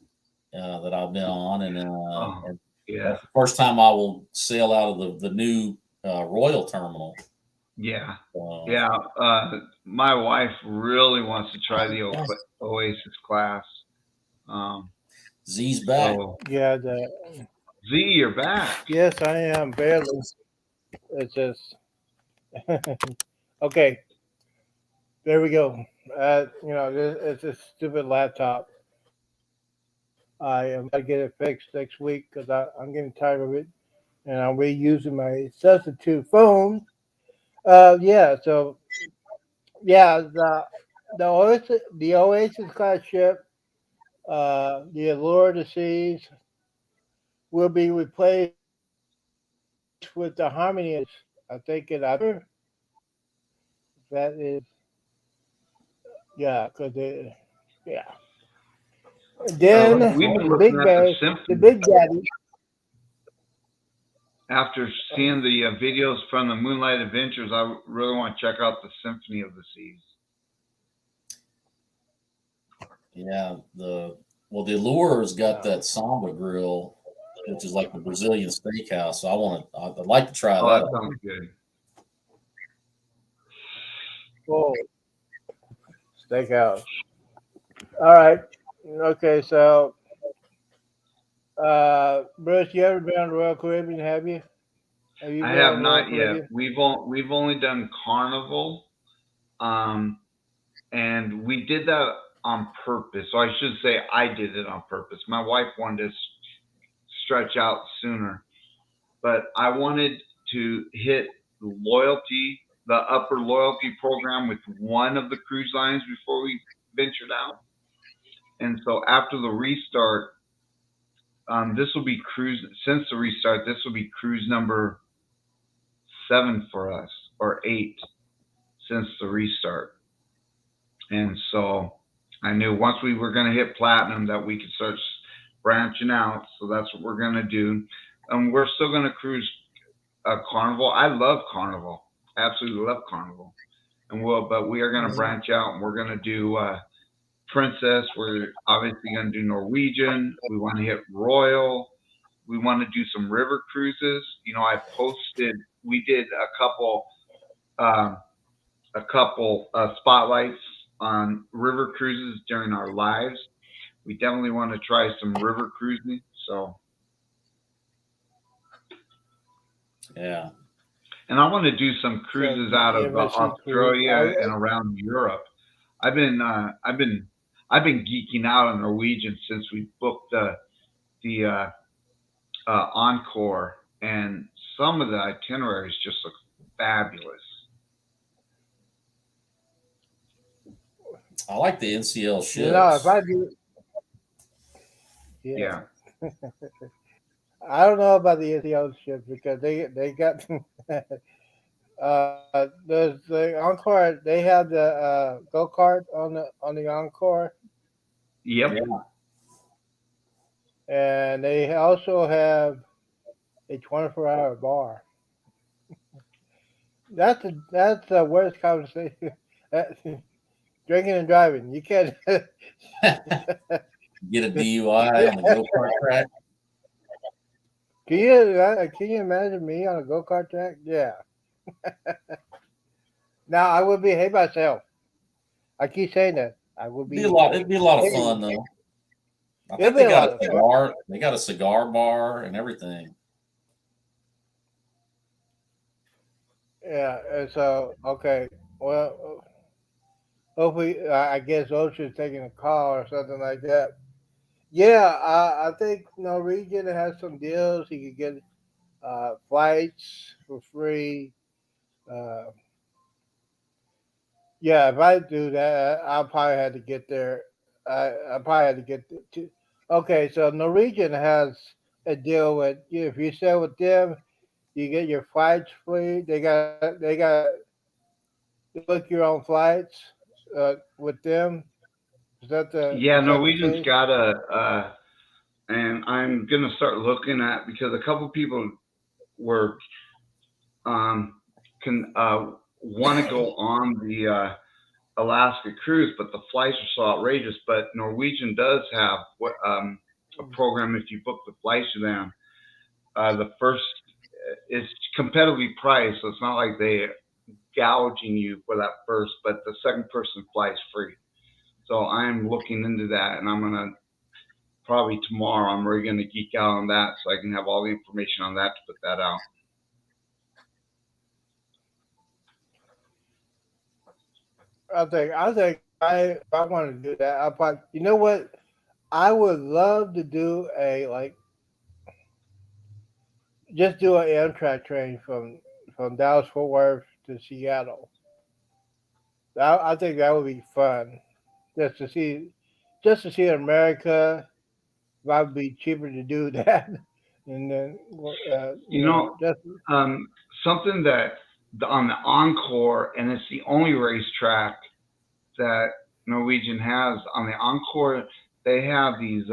that I've been on, and that's the first time I will sail out of the new Royal Terminal. Yeah, my wife really wants to try the Oasis class. Z's back. So, Yeah, Z, you're back. Yes, I am barely. It's just okay. There we go. It's a stupid laptop. I am going to get it fixed next week because I'm getting tired of it, and I'm reusing my substitute phone. The Oasis class ship, the Allure of the Seas, will be replaced with the Harmony. I think that is, because then we've been the big looking at guy, the Big Daddy. After seeing the videos from the Moonlight Adventures, I really want to check out the Symphony of the Seas. Yeah, the Allure's got that Samba grill, which is like the Brazilian steakhouse. So I'd like to try that. That sounds good. Oh, steakhouse. All right. Okay, so Bruce, you ever been on the Royal Caribbean? Have you? I have not yet. We've only done Carnival, and we did that on purpose. So I should say I did it on purpose. My wife wanted to stretch out sooner, but I wanted to hit the upper loyalty program with one of the cruise lines before we ventured out. And so after the restart, this will be since the restart, this will be cruise number 7 for us, or 8 since the restart. And so I knew once we were going to hit platinum that we could start branching out. So that's what we're going to do. We're still going to cruise Carnival. I love Carnival. Absolutely love Carnival. But we are going to branch out, and we're going to do Princess. We're obviously going to do Norwegian. We want to hit Royal. We want to do some river cruises. I posted, we did a couple a couple spotlights on river cruises during our lives. We definitely want to try some river cruising. So, Yeah. and I want to do some cruises out of MSC cruise. Australia and around Europe. I've been geeking out on Norwegian since we booked the Encore, and some of the itineraries just look fabulous. I like the NCL ships. You know, if I do, Yeah. I don't know about the NCO ships because they got there's the Encore. They have the go kart on the Encore, Yep. Yeah. and they also have a 24-hour bar. That's the worst conversation. Drinking and driving. You can't. Get a DUI on the go kart track. Can you imagine me on a go kart track? Yeah. Now I would behave myself. I keep saying that. I would be. It'd be a lot of fun though. I It'd think be they a got lot a of fun. cigar. They got a cigar bar and everything. Yeah. And so okay. Well, hopefully, I guess Ocean's taking a call or something like that. Yeah, I think Norwegian has some deals. You could get flights for free. Uh, yeah, if I do that, I'll probably have to get there. I probably had to get to. Okay, so Norwegian has a deal with you. If you stay with them, you get your flights free. They got book your own flights with them. Yeah, Is that the Norwegian's case? got and I'm gonna start looking at because a couple people were can want to go on the Alaska cruise, but the flights are so outrageous. But Norwegian does have a program if you book the flights to them. The first is competitively priced, so it's not like they gouging you for that first, but the second person flies free. So I'm looking into that, and I'm gonna probably tomorrow. I'm really gonna geek out on that, so I can have all the information on that to put that out. If I want to do that, I probably, you know what? I would love to do just do an Amtrak train from Dallas Fort Worth to Seattle. I think that would be fun just to see America. It might be cheaper to do that, and then You know, just something that on the Encore, and it's the only racetrack that Norwegian has on the Encore. They have these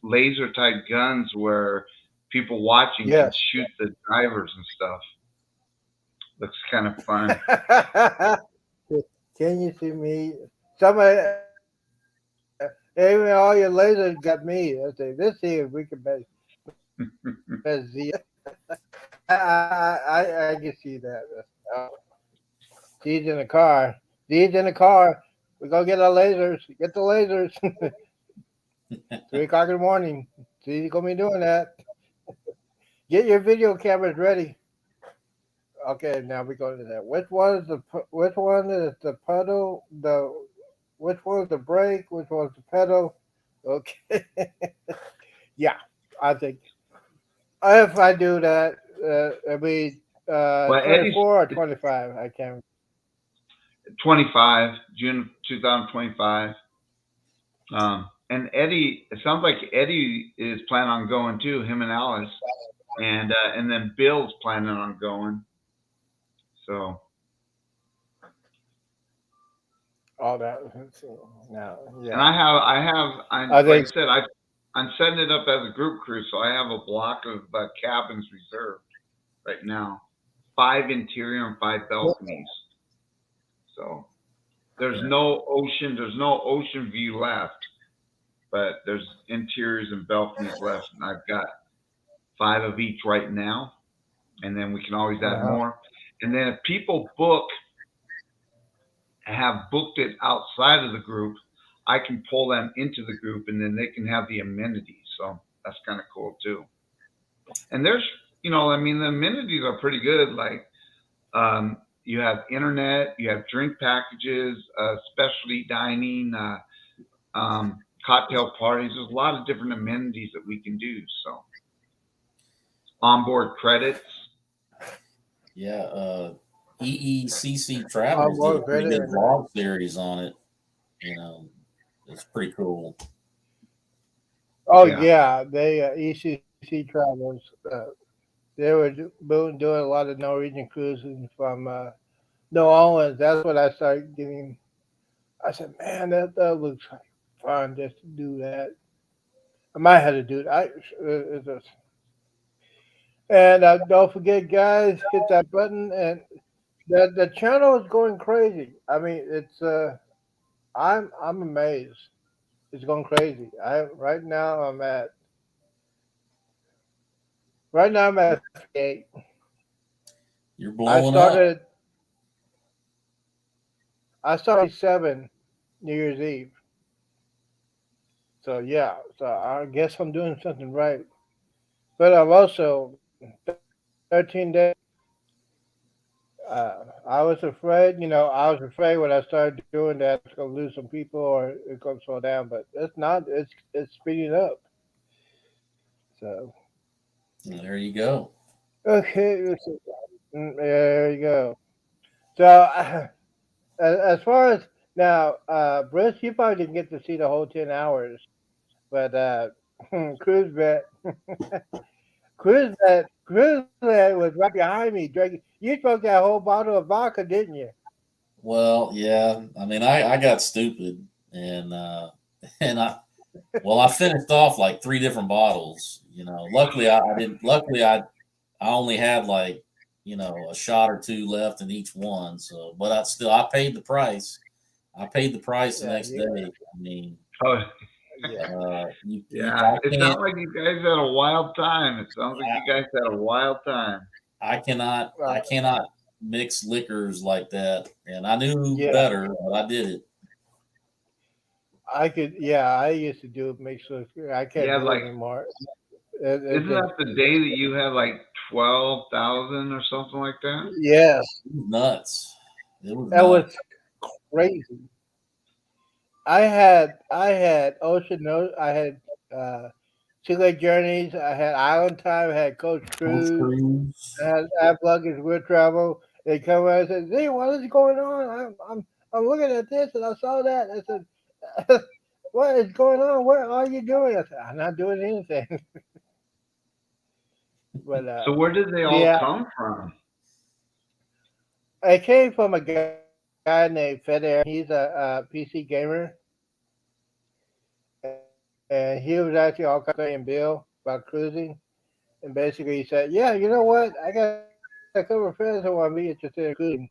laser type guns where people watching can yes. shoot the drivers and stuff. Looks kind of fun. Can you see me? Somebody, even all your lasers got me. I say, let's see if we can see. I can see that. Dee's in the car. Dee's in the car. We go get our lasers. Get the lasers. 3:00 in the morning. Dee's gonna be doing that. Get your video cameras ready. Okay, now we go to that. Which one is the pedal? Which one is the brake? Which one's the pedal? Okay. Yeah, I think if I do that, it'll be 24 or 25. I can't. 25 June 2025. And Eddie, it sounds like Eddie is planning on going too. Him and Alice, and then Bill's planning on going. So. All that. No, yeah. And like I said, I'm setting it up as a group cruise, so I have a block of cabins reserved right now, 5 interior and 5 balconies. So there's no ocean view left, but there's interiors and balconies left, and I've got 5 of each right now, and then we can always add more. And then if people book have booked it outside of the group, I can pull them into the group and then they can have the amenities. So that's kind of cool too. And there's, the amenities are pretty good. Like, you have internet, you have drink packages, specialty dining, cocktail parties. There's a lot of different amenities that we can do. So onboard credits. Yeah, EECC Travels did a Onboard pretty credit. good vlog series on it. It's pretty cool. Oh Yeah. yeah, they ECC Travels. They were doing a lot of Norwegian cruising from New Orleans. That's what I started getting. I said, man, that looks like fun just to do that. I might have to do it. And don't forget, guys, hit that button. And the channel is going crazy. I mean, it's I'm amazed. It's going crazy. Right now I'm at 8. You're I blowing up. started 7 New Year's Eve. So yeah, so I guess I'm doing something right. But I'm also 13 days. I was afraid, I was afraid when I started doing that, it's gonna lose some people or it's gonna slow down. But it's not. It's speeding up. So There you go. okay, there you go. So as far as now, Bruce, you probably didn't get to see the whole 10 hours, but Cruise Bet, Cruise Bet was right behind me drinking. You drank that whole bottle of vodka, didn't you? Well, yeah. I mean, I got stupid and I finished off like 3 different bottles. Luckily I didn't. Luckily I only had like a shot or 2 left in each one. So, but I paid the price. I paid the price the next day. I mean, Oh, Yeah. It sounds like you guys had a wild time. It sounds like you guys had a wild time. I cannot mix liquors like that, and I knew Yeah. better, but I did it. I could. Yeah, I used to do it. Make sure I can't Yeah, do like- it anymore. Isn't that the day that you had like 12,000 or something like that? Yes, It was nuts. It was that nuts. was crazy. I had Ocean Note. I had Two Lake Journeys. I had Island Time. I had Coach Cruise. Cruise. I had App Luggage Will Travel. They come out and said, "Hey, what is going on? I'm looking at this and I saw that." I said, "What is going on? What are you doing?" I said, "I'm not doing anything." But So where did they all yeah. come from? I came from a guy named Feder. He's a PC gamer, and he was actually all saying Bill about cruising. And basically, he said, "Yeah, you know what? I got a couple of friends who want to be interested in cruising.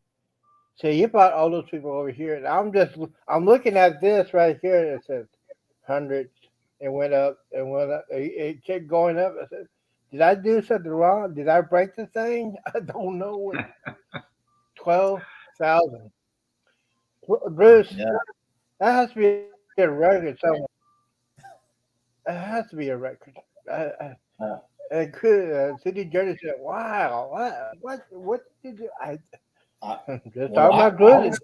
So you brought all those people over here, and I'm looking at this right here. And it says hundreds, and went up and went up. It kept going up. I said, did I do something wrong? Did I break the thing? I don't know. 12,000. Bruce, Yeah. that has to be a record somewhere. It has to be a record. And City Journey said, "Wow, what did you?" I just Well, talking about cruising.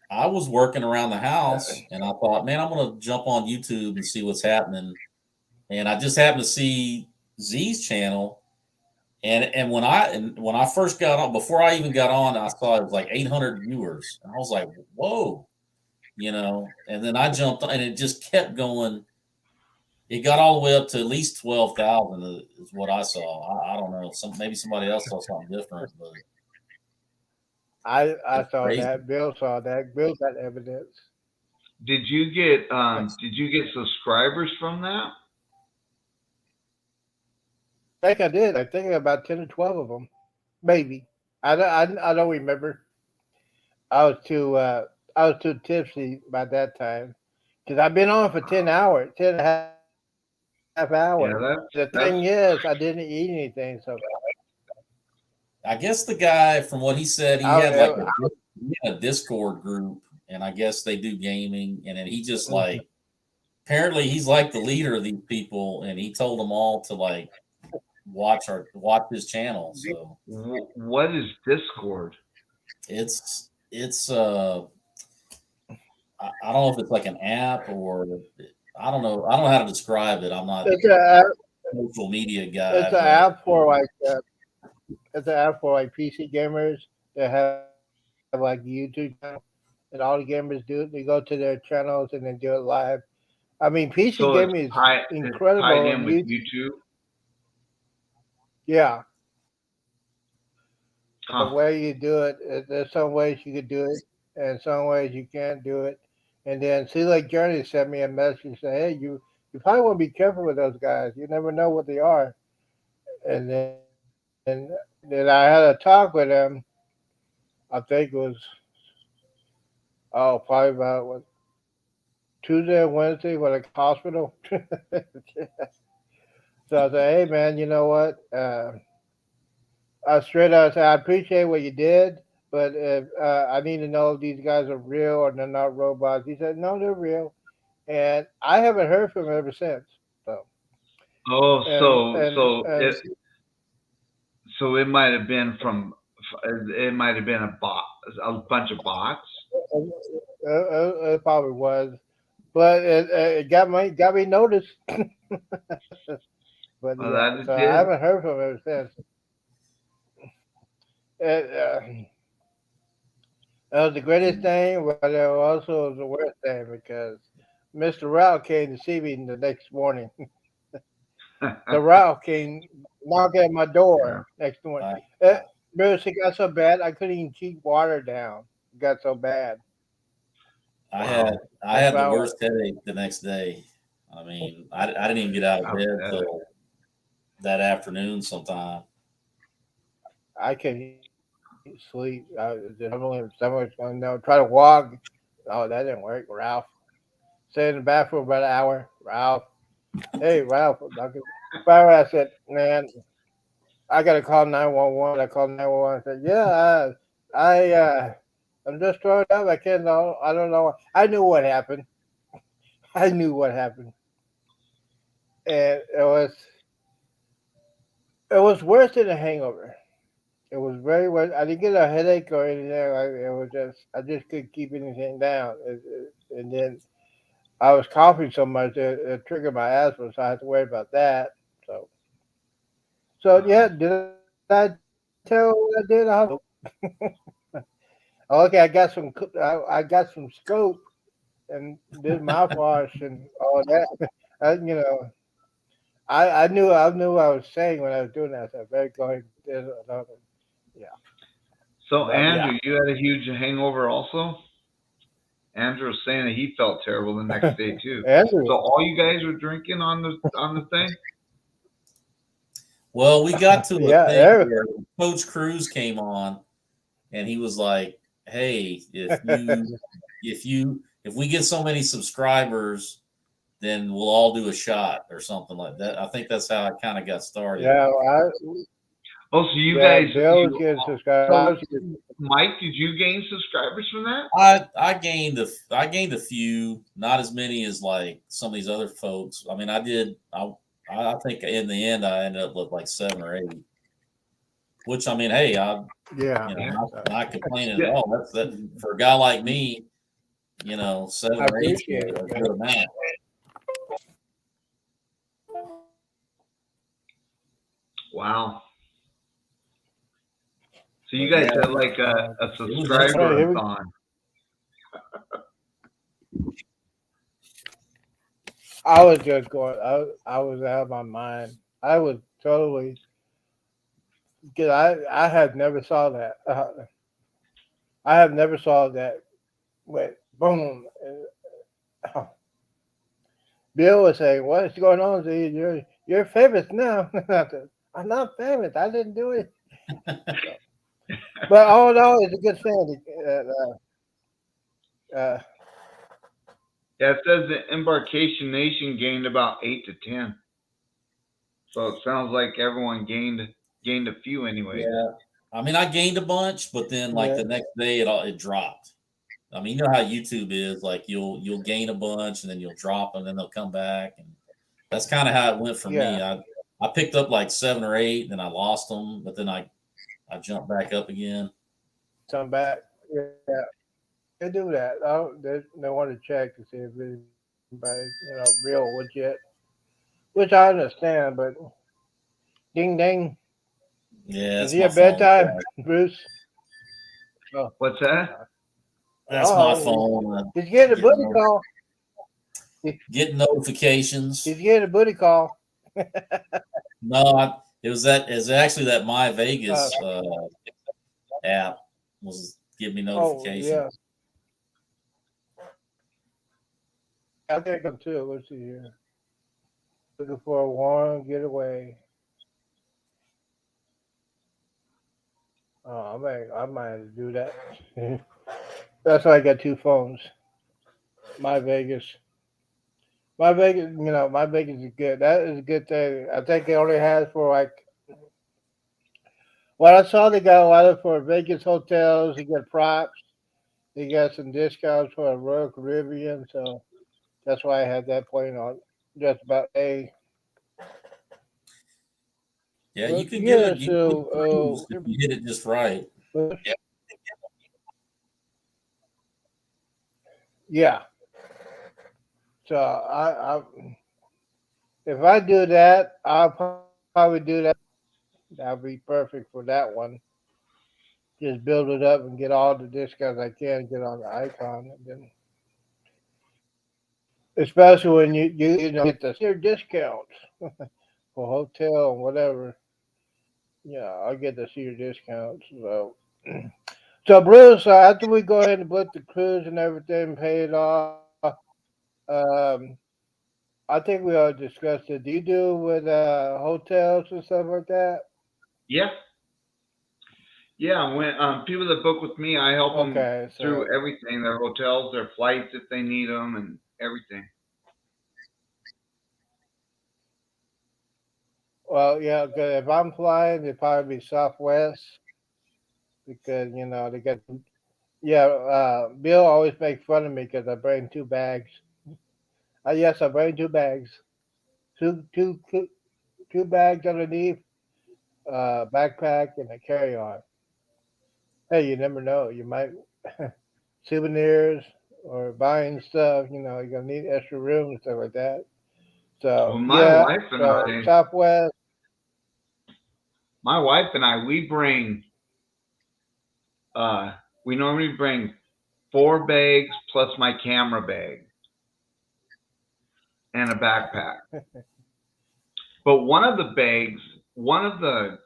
I was working around the house, and I thought, man, I'm gonna jump on YouTube and see what's happening. And I just happened to see Z's channel, and when I first got on, before I even got on, I saw it was like 800 viewers, and I was like, whoa, And then I jumped on, and it just kept going. It got all the way up to at least 12,000 is what I saw. I don't know. Maybe somebody else saw something different, but I that's saw crazy. that. Bill saw that. Bill got evidence. Did you get subscribers from that? I think I did. I think about 10 or 12 of them, maybe. I don't remember. I was too tipsy by that time because I've been on for 10 hours, 10 and a half hours. Yeah, The thing is, I didn't eat anything, so I guess the guy, from what he said, he I- had like in a Discord group, and I guess they do gaming, and then he just like apparently he's like the leader of these people, and he told them all to like watch his channel. So What is Discord? it's I don't know if it's like an app or I don't know. I don't know how to describe it. I'm not It's a social media guy. it's an app for like it's an app for like PC gamers that have like YouTube channel, and all the gamers do it. They go to their channels and then do it live. I mean, PC So gaming is it's tied incredible. in with You, YouTube. yeah, the Huh. way you do it, there's some ways you could do it, and some ways you can't do it. And then see, like Journey sent me a message saying, "Hey, you probably want to be careful with those guys. You never know what they are." And and then I had a talk with him. I think it was probably about what, Tuesday or Wednesday when I got hospital. So I said, "Hey man, you know what? I straight out said I appreciate what you did, but if, I need to know if these guys are real or they're not robots." He said, "No, they're real," and I haven't heard from him ever since. So Oh, and so it might have been it might have been a bunch of bots. it probably was, but it got me noticed. But Well, yeah, that it so I did. haven't heard from him ever since. It was the greatest thing, but it also was the worst thing because Mr. Ralph came to see me the next morning. The Ralph came knock at my door next morning. I, Bruce, it got so bad I couldn't even keep water down. It got so bad. I Wow. had I That's had the how worst headache the next day. I mean, I didn't even get out of I bed bet. till that afternoon sometime. I couldn't sleep. Someone's going to try to walk. Oh, that didn't work. Ralph. Stay in the bathroom about an hour. Ralph. Hey, Ralph. Finally, I said, man, I got to call 911. I called 911. I said, yeah, I'm just throwing up. I can't know. I don't know. I knew what happened. I knew what happened. And it was worse than a hangover. It was very worse. I didn't get a headache or anything. It was I just couldn't keep anything down. And then I was coughing so much it triggered my asthma, so I had to worry about that. So, yeah, did I tell what I did? Okay, I got some scope and did mouthwash and all that. You know, I knew what I was saying when I was doing that. So I better go ahead and did another. Yeah, So but yeah. Andrew, you had a huge hangover also. Andrew was saying that he felt terrible the next day too. Andrew, So all you guys were drinking on the thing? Well, we got to a yeah, thing Eric, where Coach Cruz came on, and he was like, "Hey, if we get so many subscribers, then we'll all do a shot or something like that." I think that's how it kind of got started. yeah, Oh, so you yeah, guys, Bill was getting subscribed. Mike, did you gain subscribers from that? I gained a few, not as many as like some of these other folks. I mean, I did. I think in the end I ended up with like 7 or 8. Which I mean, hey, I'm Yeah, not complaining at all. That's that for a guy like me. 7 I or 8 appreciate is a it. good amount. Wow. So you guys had like a subscriber on. I was just going. I was out of my mind. I was totally. Cause I have never saw that. I have never saw that. Went boom. Bill was saying, "What's going on? Z? You're famous now." I said, "I'm not famous. I didn't do it." But all in all, it's a good thing. Yeah, it says the Embarkation Nation gained about 8 to 10. So it sounds like everyone gained a few anyway. Yeah, I mean, I gained a bunch, but then like Yeah. the next day it dropped. I mean, you know how YouTube is, like you'll gain a bunch and then you'll drop them, and then they'll come back, and that's kind of how it went for me. Yeah. I picked up like 7 or 8, and then I lost them, but then I jumped back up again. Come back. Yeah. They do that. They want to check to see if anybody's, real legit, which I understand, but ding ding. Yeah, Is it's he my at phone. bedtime, Bruce? What's that? That's my phone. He's getting a booty call. Getting notifications. He's getting a booty call. No, it was actually that My Vegas app was giving me notifications. Oh, yeah. I think I'm too. Let's see here. Looking for a warm getaway. Oh, I might have to do that. That's why I got 2 phones. My Vegas. My Vegas is good. That is a good thing. I think it only has for like. Well, I saw they got a lot of for Vegas hotels. You got props. They got some discounts for Royal Caribbean, so that's why I had that point on just about a. Yeah, Well, you can yeah, get so, if you hit it just right. Yeah. So I if I do that, I'll probably do that. That'll be perfect for that one. Just build it up and get all the discounts I can, get on the icon, and then especially when you get the senior discounts for hotel and whatever. Yeah, I'll get the senior discounts. So Bruce, after we go ahead and book the cruise and everything, pay it off, um, I think we all discussed it. Do you do with hotels and stuff like that? Yeah. Yeah, when people that book with me, I help them Okay, through so everything: their hotels, their flights if they need them, and everything. well, yeah, 'cause if I'm flying, it'd probably be Southwest because they got. Yeah, Bill always makes fun of me because I bring 2 bags. Yes, I bring 2 bags, two bags underneath, backpack and a carry on. Hey, you never know. You might souvenirs or buying stuff. You're gonna need extra room and stuff like that. Well, So yeah, so Southwest. my wife and I, we normally bring 4 bags plus my camera bag and a backpack. But one of the bags that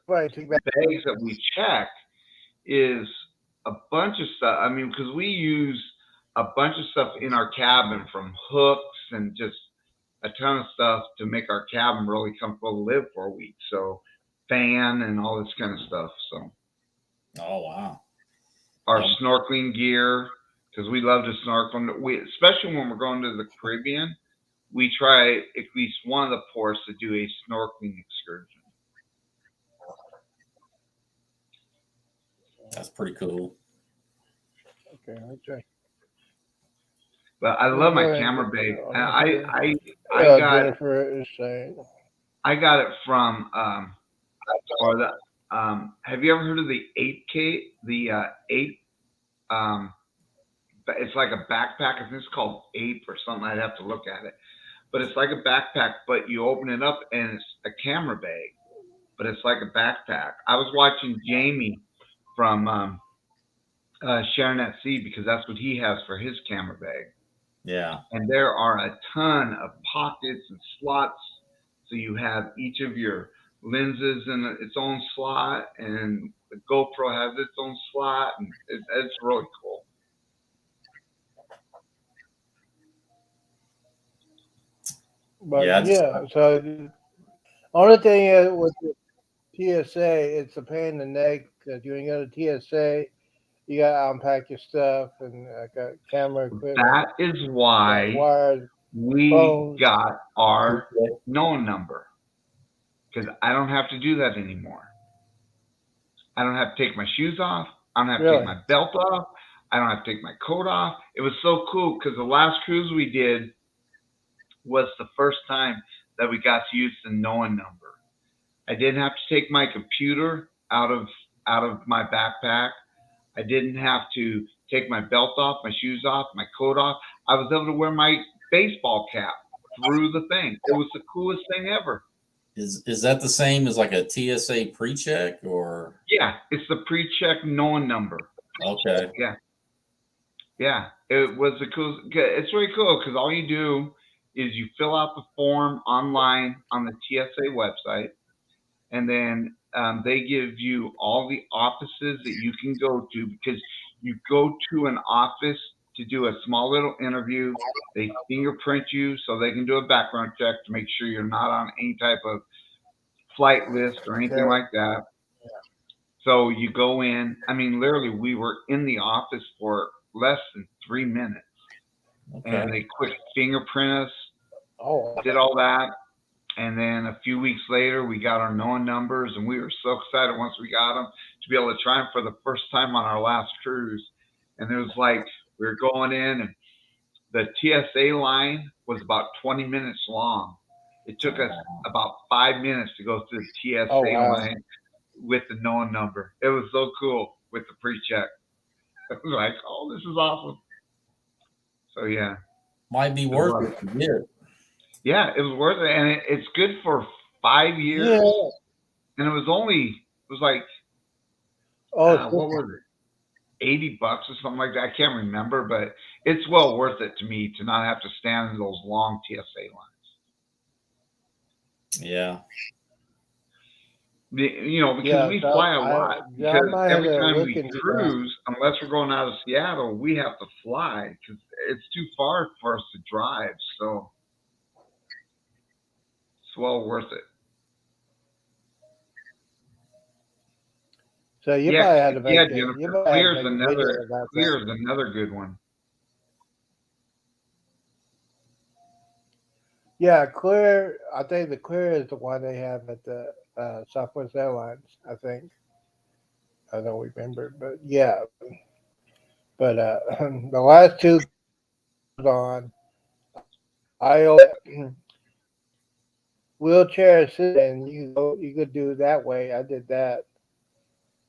we check is a bunch of stuff. I mean, because we use a bunch of stuff in our cabin, from hooks and just a ton of stuff to make our cabin really comfortable to live for a week. So fan and all this kind of stuff. So Oh wow. our snorkeling gear, because we love to snorkel. Especially when we're going to the Caribbean, we try at least one of the ports to do a snorkeling excursion. That's pretty cool. Okay, okay. But I love my camera bag. Jennifer is saying. I got it from have you ever heard of the 8K? The 8 it's like a backpack. I think it's called Ape or something. I'd have to look at it. But it's like a backpack, but you open it up and it's a camera bag. But it's like a backpack. I was watching Jamie from Sharing at Sea, because that's what he has for his camera bag. Yeah. And there are a ton of pockets and slots. So you have each of your lenses in its own slot, and the GoPro has its own slot, and it's really cool. But Yeah, so the only thing is with the TSA, it's a pain in the neck because you ain't got a TSA. You got to unpack your stuff and got camera equipment. That is why wires, we phones. got our known number, because I don't have to do that anymore. I don't have to take my shoes off. I don't have to Really? take my belt off. I don't have to take my coat off. It was so cool because the last cruise we did was the first time that we got to use the NOAA number. I didn't have to take my computer out of my backpack. I didn't have to take my belt off, my shoes off, my coat off. I was able to wear my baseball cap through the thing. It was the coolest thing ever. Is that the same as like a TSA pre-check or? Yeah, it's the pre-check NOAA number. Okay. Yeah, it was the cool. It's really cool because all you do is you fill out the form online on the TSA website, and then they give you all the offices that you can go to, because you go to an office to do a small little interview. They fingerprint you so they can do a background check to make sure you're not on any type of flight list or anything like that. So you go in. I mean, literally, we were in the office for less than 3 minutes, and Okay. they quick fingerprint us, Oh, did all that. And then a few weeks later, we got our NOAA numbers, and we were so excited once we got them to be able to try them for the first time on our last cruise. And it was like we were going in, and the TSA line was about 20 minutes long. It took us about 5 minutes to go through the TSA Oh, wow. line with the NOAA number. It was so cool with the pre-check. It was like, oh, this is awesome. So yeah. Might be worth it to get. Yeah, it was worth it, and it's good for 5 years. Yeah. And it was like, Oh, what was it, $80 or something like that? I can't remember, but it's well worth it to me to not have to stand in those long TSA lines. Yeah. Because Yeah, we so fly a I- lot. yeah, I Because might have every to time look we into that. cruise, unless we're going out of Seattle, we have to fly because it's too far for us to drive. So it's well worth it. So you Yeah, probably had to make yeah, a, you Jennifer. might have to Clear's make a video another about that. Clear's another good one. Yeah, Clear. I think the Clear is the one they have at the Southwest Airlines. I think. I don't remember, but yeah. But the last two on, I wheelchair assistant, and you could do it that way. I did that,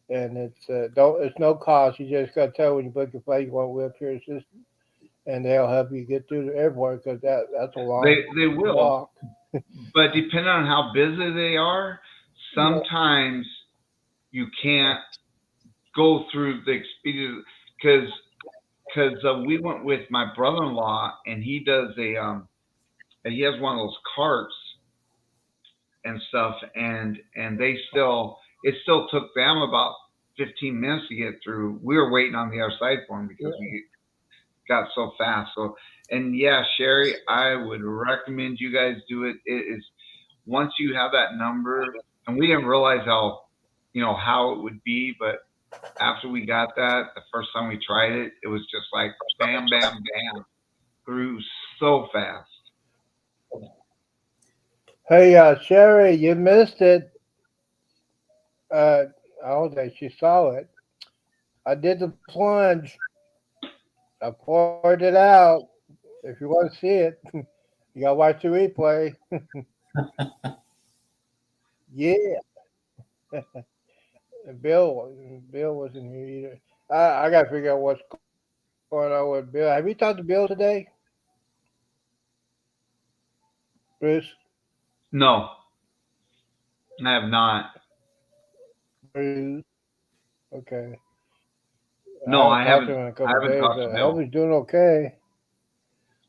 and it's no cost. You just got to tell when you book your flight you want wheelchair assistant, and they'll help you get through the airport because that's a long They will, walk. but depending on how busy they are, sometimes you can't go through the expedient because we went with my brother-in-law, and he does and he has one of those carts and stuff, and it still took them about 15 minutes to get through. We were waiting on the other side for him because we got so fast. So, and yeah, Sherry, I would recommend you guys do it. It is, once you have that number, and we didn't realize how it would be, but after we got that, the first time we tried it, it was just like bam, bam, bam, through so fast. Hey, Sherry, you missed it. I don't think she saw it. I did the plunge. I poured it out. If you want to see it, you gotta watch the replay. Yeah. Bill wasn't here either. I gotta figure out what's going on with Bill. Have you talked to Bill today, Bruce? No, I have not. Bruce. Okay. No, I talked to haven't. him in a I couple haven't days. talked to I Bill. hope he's doing okay.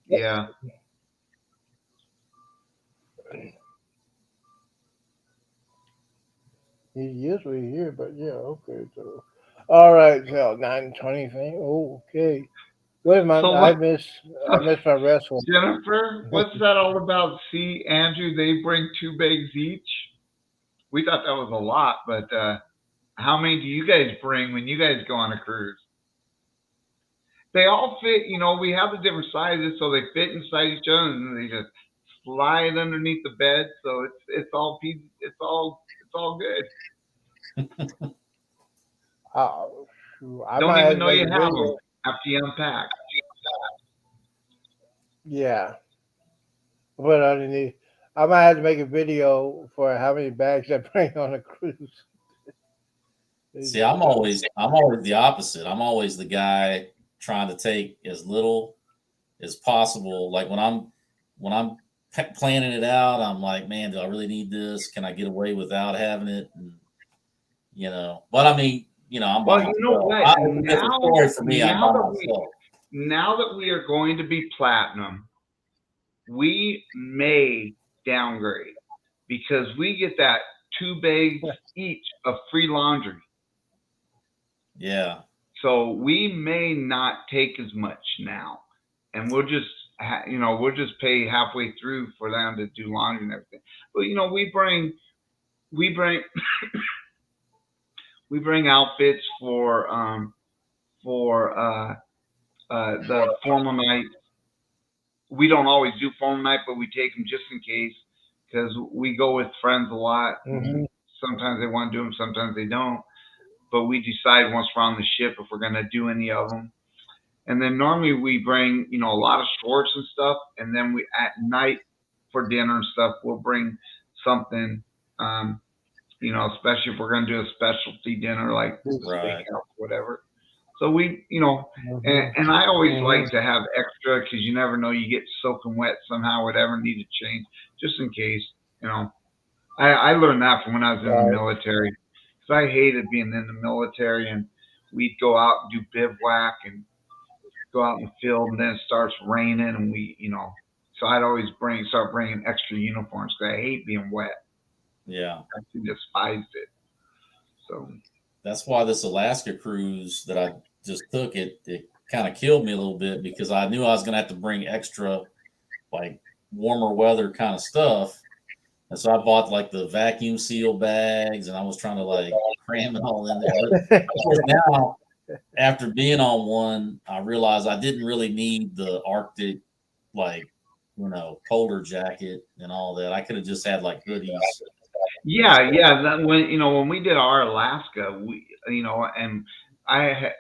Yeah. He's usually here, but yeah, okay. So, all right, so 9:20 thing. Oh, okay. Wait a minute, So I missed my wrestling. Jennifer, what's that all about? See, Andrew, they bring 2 bags each. We thought that was a lot, but how many do you guys bring when you guys go on a cruise? They all fit, we have the different sizes, so they fit inside each other, and they just slide underneath the bed, so it's all good. Oh, shoot. I Don't might have even to know make you a have video. them after you unpack. Yeah, but underneath, I might have to make a video for how many bags I bring on a cruise. See, I'm always the opposite. I'm always the guy trying to take as little as possible. Like when I'm planning it out, I'm like, man, do I really need this? Can I get away without having it? And, but I mean, I'm by Well, you know myself. what? It's a different story for me. I'm by myself. Now that we are going to be platinum, we may downgrade because we get that 2 bags each of free laundry. Yeah. So we may not take as much now, and we'll just we'll just pay halfway through for them to do laundry and everything. But we bring we bring outfits for the formal night. We don't always do formal night, but we take them just in case because we go with friends a lot. Mm-hmm. Sometimes they want to do them, sometimes they don't. But we decide once we're on the ship if we're going to do any of them. And then normally we bring, a lot of shorts and stuff. And then we at night for dinner and stuff, we'll bring something, especially if we're going to do a specialty dinner like Right. steakhouse, whatever. So we, and I always like to have extra because you never know, you get soaking wet somehow, whatever, need to change just in case, I learned that from when I was in the military because I hated being in the military and we'd go out and do bivouac and go out in the field and then it starts raining and so I'd always start bringing extra uniforms because I hate being wet. Yeah. I despised it. So that's why this Alaska cruise that I just took, it kind of killed me a little bit because I knew I was going to have to bring extra, like, warmer weather kind of stuff. And so I bought like the vacuum seal bags and I was trying to like cram it all in there. But of course now, after being on one, I realized I didn't really need the Arctic, like, polar jacket and all that. I could have just had like hoodies. Yeah. That when we did our Alaska, we and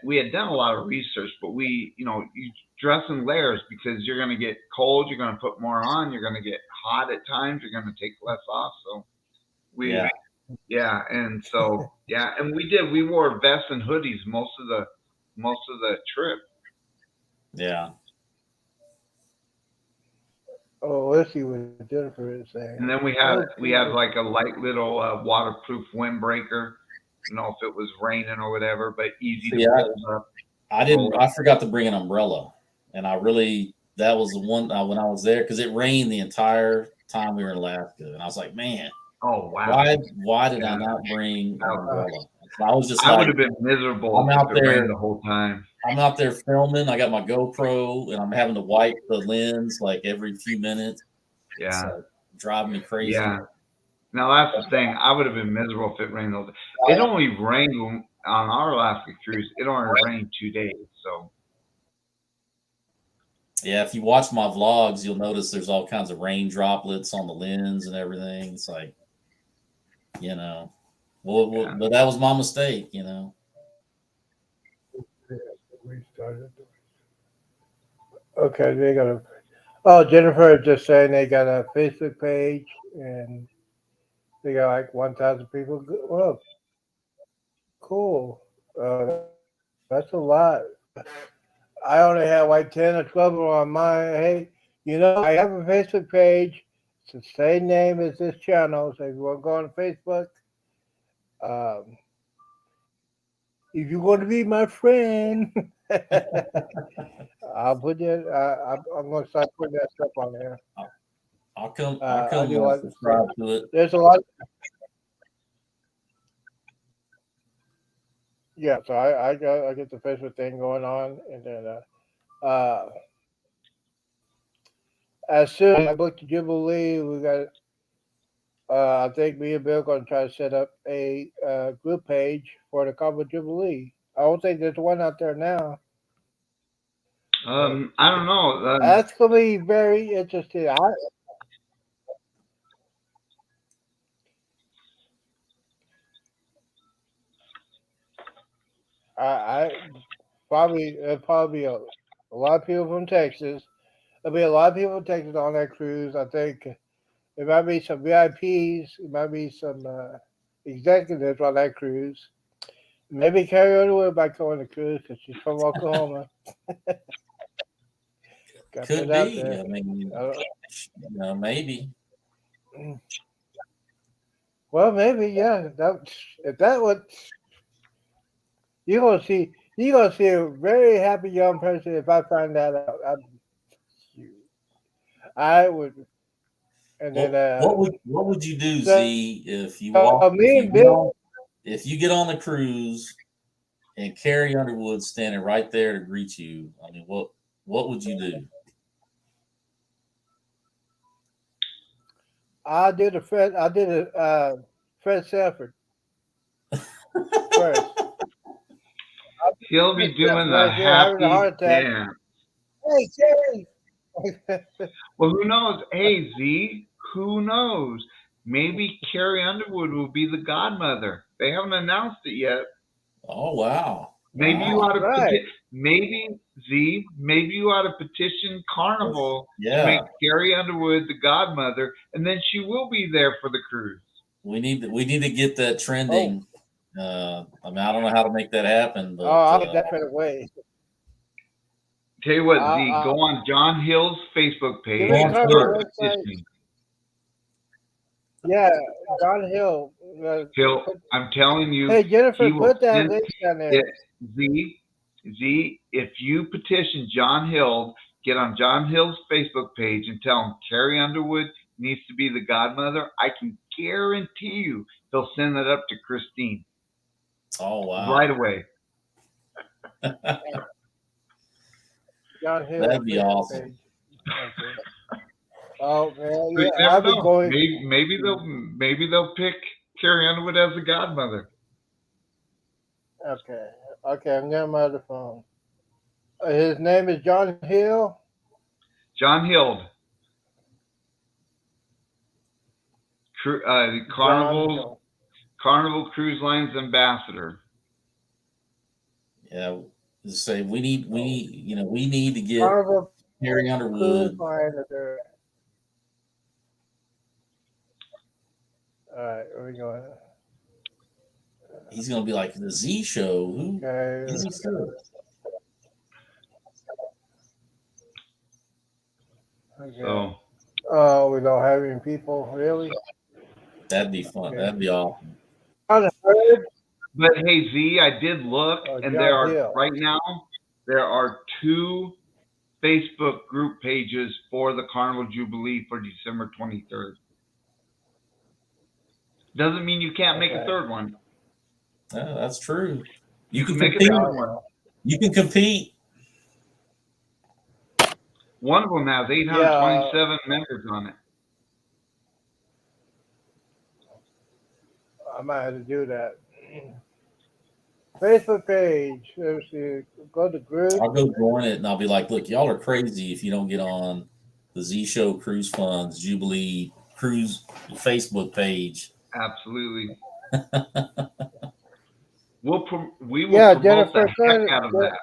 we had done a lot of research, but we you dress in layers because you're going to get cold, you're going to put more on, you're going to get hot at times, you're going to take less off. So and so and we wore vests and hoodies most of the trip. Yeah. Oh, let's see what Jennifer is saying. And then we had like a light little waterproof windbreaker, if it was raining or whatever, but easy to hold up. I forgot to bring an umbrella, and that was the one when I was there because it rained the entire time we were in Alaska, and I was like, man, oh wow, why did I not bring an umbrella? I was just I would have been miserable. I'm out there the whole time. I'm out there filming. I got my GoPro, and I'm having to wipe the lens like every few minutes. Yeah, so driving me crazy. Yeah. Now that's the thing. I would have been miserable if it rained all day. It only rained on our Alaska cruise. It only rained 2 days. So yeah, if you watch my vlogs, you'll notice there's all kinds of rain droplets on the lens and everything. It's like, but that was my mistake, We started. Okay, they got a. Oh, Jennifer is just saying they got a Facebook page and they got like 1,000 people. Well, cool. That's a lot. I only have like 10 or 12 on mine. Hey, I have a Facebook page. It's the same name as this channel. So if you want to go on Facebook, if you want to be my friend, I'll put it. I'm going to start putting that stuff on there. I'll come subscribe to it. There's a lot. Yeah, so I get the Facebook thing going on, and then as soon as I book the Jubilee, we got. I think me and Bill are going to try to set up a group page for the Cabo Jubilee. I don't think there's one out there now. I don't know. That's going to be very interesting. I probably a lot of people from Texas. There'll be a lot of people from Texas on that cruise. I think there might be some VIPs. There might be some executives on that cruise. Maybe Carrie Underwood might go on the cruise because she's from Oklahoma. Got Could that out be. there. I mean, Uh, maybe. Well, maybe, yeah. If that would, you're gonna see a very happy young person if I find that out. I would, and then What would you do, so, Z, if you walk me and Bill. if you get on the cruise and Carrie Underwood's standing right there to greet you? I mean, what would you do? I did a Fred Sanford first. He'll be doing the Right there, having a heart happy attack. dance. Hey, Carrie. Well, who knows? Hey, Z, who knows? Maybe Carrie Underwood will be the godmother. They haven't announced it yet. Oh wow! Maybe you Wow. ought to Right. maybe Z, maybe you ought to petition Carnival to Yeah, make Carrie Underwood the godmother, and then she will be there for the cruise. we need to get that trending. I mean, I don't know how to make that happen, but I'll get that right away. Tell you what, Z, Uh, go on John Hill's Facebook page Give me and Go on start Carnival website. petitioning. Yeah, John Hill. Hill, I'm telling you, Hey, Jennifer, he will put that send link down there. it. Z, if you petition John Hill, get on John Hill's Facebook page and tell him Carrie Underwood needs to be the godmother, I can guarantee you he'll send that up to Christine oh wow, right away. John Hill. That'd be Facebook awesome. page. Okay. Oh man, So you yeah, never I'll be know. going. Maybe they'll pick Carrie Underwood as the godmother. Okay, I'm getting my other phone. His name is John Hill. John Hill, John Carnival Hill. Carnival Cruise Lines ambassador. Yeah, say we need to get Carnival Carrie Cruise Underwood. Line. All right, where we going? He's gonna be like the Z Show. Who? Okay. Is he still? Okay. So Oh, we don't have any people really. That'd be fun. Okay. That'd be awesome. Unheard. but hey Z, I did look and John there are Hill. right now there are 2 Facebook group pages for the Carnival Jubilee for December 23rd. Doesn't mean you can't make a Okay. third one. Yeah, that's true. You can make a compete. third one. You can compete. One of them has 827 members on it. I might have to do that. Facebook page. Let's see. Go to group. I'll go join it and I'll be like, look, y'all are crazy if you don't get on the Z Show Cruise Funds Jubilee Cruise Facebook page. Absolutely. we will Yeah, promote Jennifer, the heck out of that.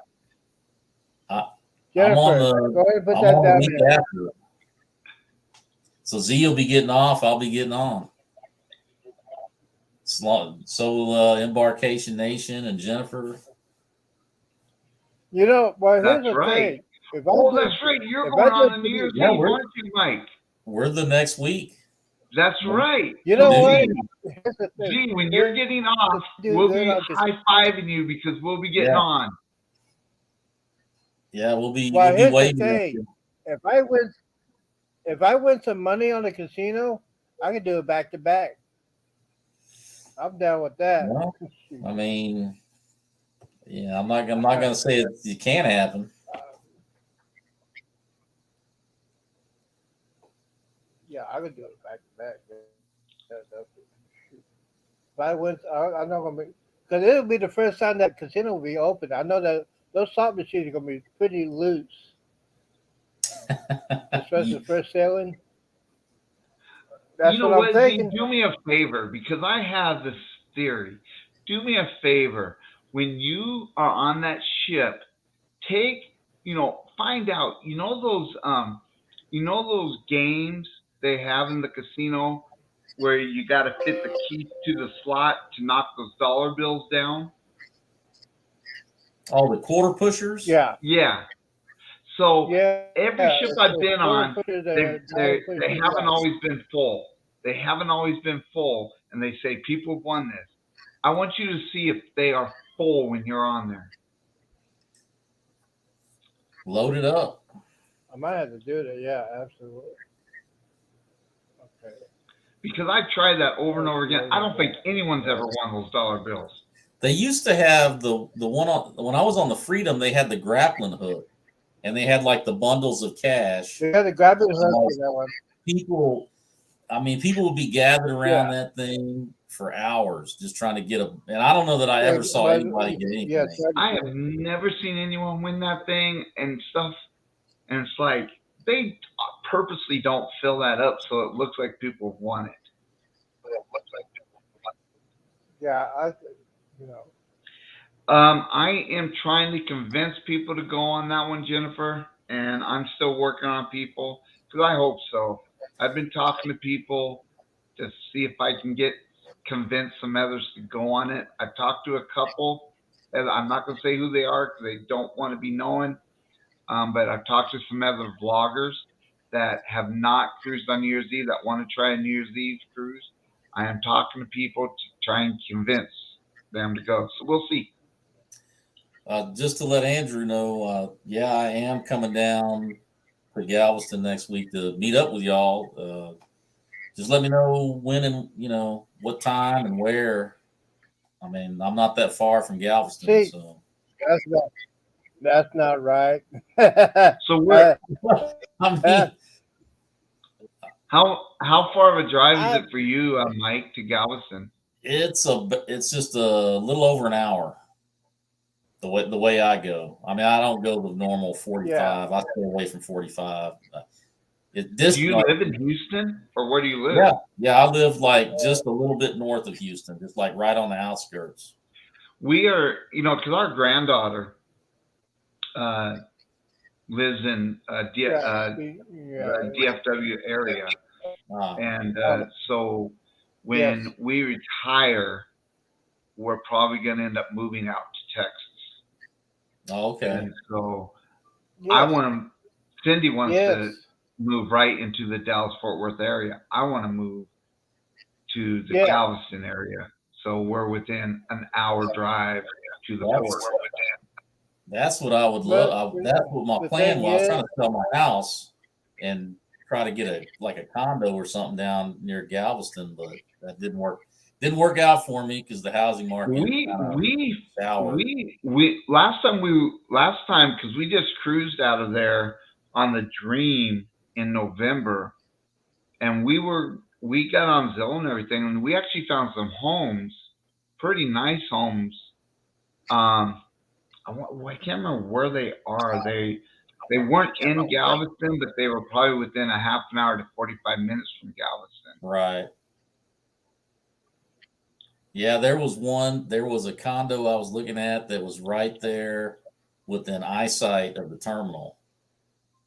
Jennifer, I'm on the- go ahead and put I'm that on down the week there. after. So Z will be getting off. I'll be getting on. So Embarkation Nation and Jennifer. You know, well, here's That's the right. thing. If I Oh, do- that's right. You're if going I on just- the New Year's Yeah, Eve, we're- aren't you, Mike? We're the next week. That's right. You know Dude. what? Here's the thing. Gee, when you're getting off, Dude, we'll they're be not just- high-fiving you because we'll be getting Yeah. on. Yeah, we'll be Well, here's the waiting. thing. If I win some money on the casino, I can do it back to back. I'm down with that. Well, I mean, yeah, I'm not gonna say it can't happen. Yeah, I could do it back to back. If I win, I'm not gonna be because it'll be the first time that casino will be open. I know that those slot machines are gonna be pretty loose, especially the first sailing. That's You know what I'm what, Z? thinking. Do me a favor because I have this theory. Do me a favor. when you are on that ship, find out, those games they have in the casino where you got to fit the key to the slot to knock those dollar bills down. Oh, the quarter pushers. Yeah. Yeah. So Yeah. every ship it's I've a been quarter on, pusher, they dollar pusher, they haven't yeah. always been full. They haven't always been full, and they say people have won this. I want you to see if they are full when you're on there. Load it up. I might have to do that. Yeah, absolutely. Okay. Because I've tried that over and over again. I don't think anyone's ever won those dollar bills. They used to have the one on when I was on the Freedom. They had the grappling hook, and they had like the bundles of cash. You had to grab it hook in that one. People would be gathered around that thing for hours just trying to get a. And I don't know that I ever saw anybody get anything. Yeah, I have never seen anyone win that thing and stuff. And it's like they purposely don't fill that up so it looks like people have won it. Yeah, I am trying to convince people to go on that one, Jennifer, and I'm still working on people because I hope so. I've been talking to people to see if I can convince some others to go on it. I've talked to a couple, and I'm not going to say who they are because they don't want to be known. But I've talked to some other vloggers that have not cruised on New Year's Eve that want to try a New Year's Eve cruise. I am talking to people to try and convince them to go. So we'll see. Just to let Andrew know, I am coming down to Galveston next week to meet up with y'all. Just let me know when and what time and where. I mean, I'm not that far from Galveston, so that's not right. So where? I mean, how far of a drive is it for you, Mike, to Galveston? It's just a little over an hour. The way I go. I mean, I don't go the normal 45. Yeah. I stay away from 45. Do you live in Houston, or where do you live? Yeah. I live like just a little bit north of Houston, just like right on the outskirts. We are, because our granddaughter lives in the DFW area, and so when we retire, we're probably going to end up moving out to Texas. Oh, okay. And so Cindy wants to move right into the Dallas-Fort Worth area. I want to move to the Galveston area. So we're within an hour drive to the port. That's what I would love. That's what my plan was. I was trying to sell my house and try to get a condo or something down near Galveston, but that didn't work. Didn't work out for me because the housing market. We last time because we just cruised out of there on the Dream in November, and we got on Zillow and everything, and we actually found some homes, pretty nice homes. I can't remember where they are. They weren't in Galveston, but they were probably within a half an hour to 45 minutes from Galveston. Right. Yeah, there was a condo I was looking at that was right there within eyesight of the terminal.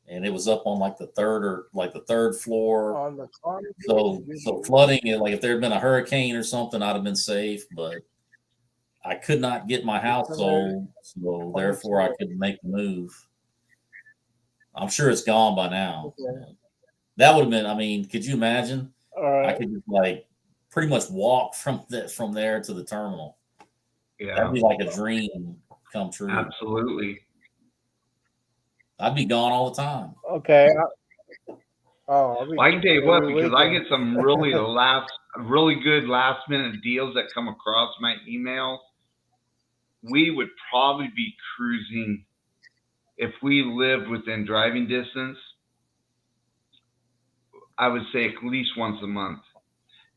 And it was up on like the third floor. On the car. So flooding, like if there had been a hurricane or something, I'd have been safe, but I could not get my house sold, so therefore I couldn't make the move. I'm sure it's gone by now. Okay. That would have been, I mean, could you imagine? I could just pretty much walk from there to the terminal. Yeah. That'd be like a dream come true. Absolutely. I'd be gone all the time. Okay. I can tell you what, because I get some really good last minute deals that come across my emails. We would probably be cruising if we lived within driving distance. I would say at least once a month,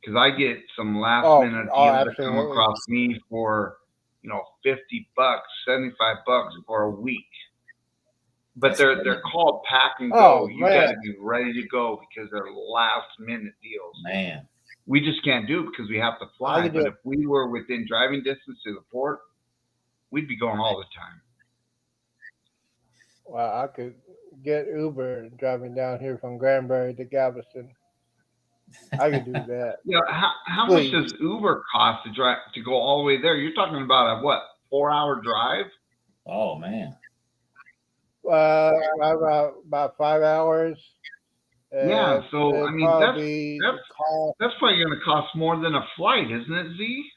because I get some last minute deals that come across me for $50, $75 for a week. But they're called pack and go. You got to be ready to go because they're last minute deals. Man, we just can't do it because we have to fly. But if we were within driving distance to the port, we'd be going all the time. Well, I could get Uber and drive me down here from Granbury to Galveston. I could do that. Yeah, how much Please. does Uber cost to go all the way there? You're talking about a what, 4-hour drive? Oh man. About 5 hours. Yeah, so I it'd mean probably that's cost. that's probably going to cost more than a flight, isn't it, Z?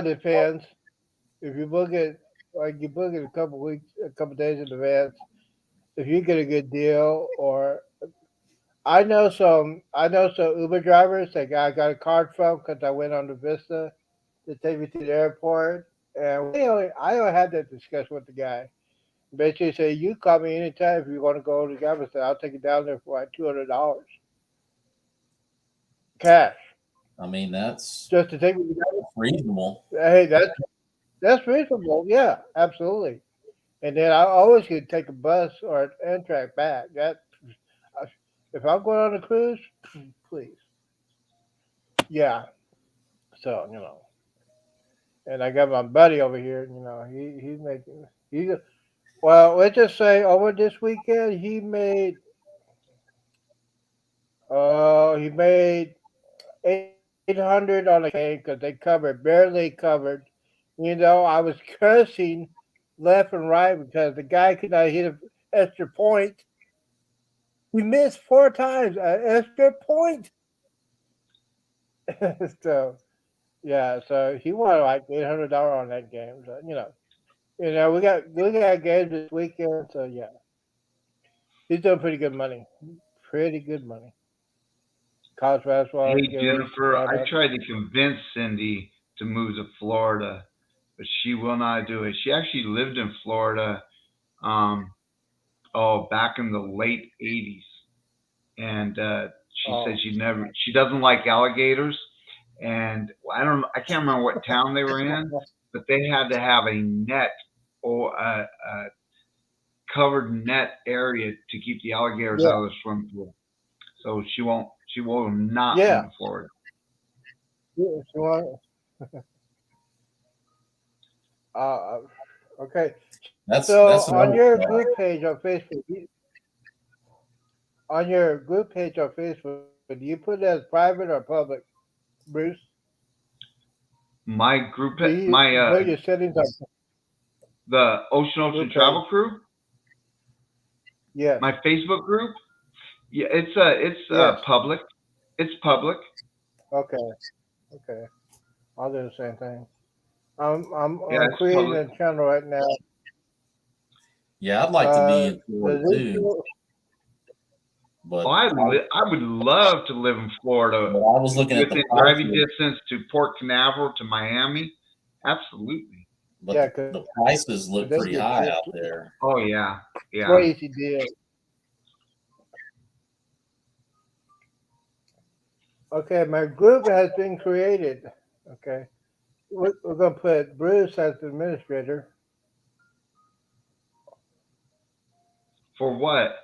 Depends. If you book it, like you book it a couple days in advance, if you get a good deal, or I know some Uber drivers that I got a card from because I went on the Vista to take me to the airport, and I only had that discussion with the guy. Basically, say you call me anytime if you want to go to Galveston, I'll take you down there for like $200 cash I mean, that's just to take me to Galveston. reasonable. Hey, that's reasonable. Yeah, absolutely. And then I always could take a bus or an Amtrak back. If I'm going on a cruise, please. Yeah. So and I got my buddy over here. He's making well. Let's just say over this weekend he made 800 on the game because they barely covered. I was cursing left and right because the guy could not hit an extra point. He missed 4 times an extra point. So yeah, so he won like $800 on that game. So we got games this weekend. So yeah, he's doing pretty good money. Pretty good money. College basketball. Hey Jennifer, I tried to convince Cindy to move to Florida, but she will not do it. She actually lived in Florida, back in the late '80s, and she said she doesn't like alligators, and I can't remember what town they were in, but they had to have a net or a covered net area to keep the alligators out of the swimming pool. So she will not move to Florida. Yeah, she won't. Okay. That's on your group page on Facebook. Do you put it as private or public, Bruce? My group, put your settings on the Ocean Travel Crew. Yeah. My Facebook group. Yeah, it's public. It's public. Okay. I'll do the same thing. I'm creating a channel right now. Yeah, I'd like to be in Florida too. But I would love to live in Florida. I was looking at the driving distance to Port Canaveral to Miami. Absolutely. But the prices look pretty high out there. Oh yeah. Crazy deal. Okay, my group has been created. Okay, we're gonna put Bruce as the administrator. For what?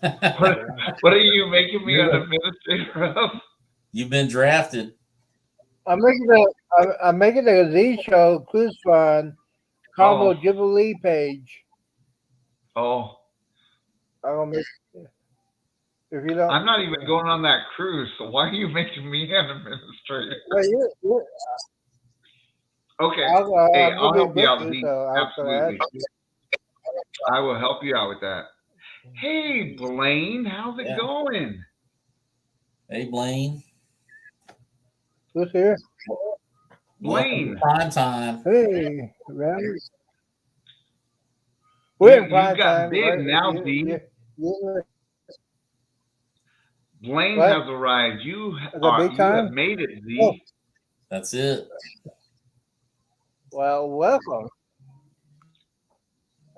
What are you making me an administrator of? You've been drafted. I'm making a Z Show Cruise Fund Combo Jubilee page. Oh. If you don't, I'm not even going on that cruise, so why are you making me an administrator? Well, okay. I'll help you out, Z. Absolutely. I will help you out with that. Hey, Blaine, how's it going? Hey, Blaine. Who's here? Blaine. Prime time. Hey, Randy. We're in prime time. You got big now, Z. Blaine has arrived. You have made it, Z. Oh. That's it. Well, welcome.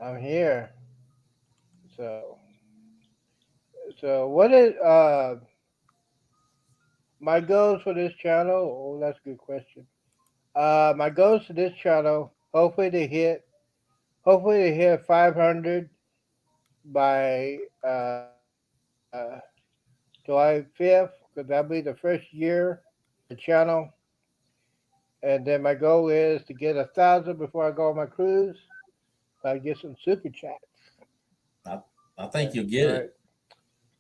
I'm here. So what is my goals for this channel? Oh, that's a good question. My goals for this channel, hopefully to hit 500 by July 5th, because that'll be the first year of the channel. and then my goal is to get 1,000 before I go on my cruise. I get some super chats. I think you'll get All it. right.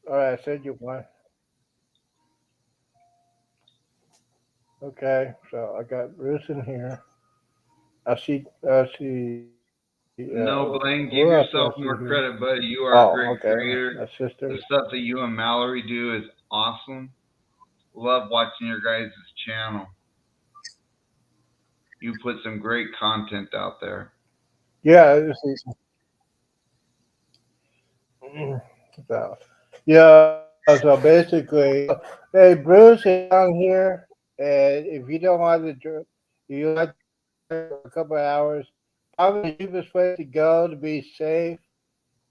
All right, I send you one. Okay, so I got Bruce in here. I see. No, Blaine, give who else do I yourself see more here? credit, buddy. You are a Oh, great okay. creator. My sister. The stuff that you and Mallory do is awesome. Love watching your guys' channel. You put some great content out there. Yeah. So, yeah. So basically, hey, Bruce is down here, and if you don't want to, you like a couple of hours, probably the cheapest place to go to be safe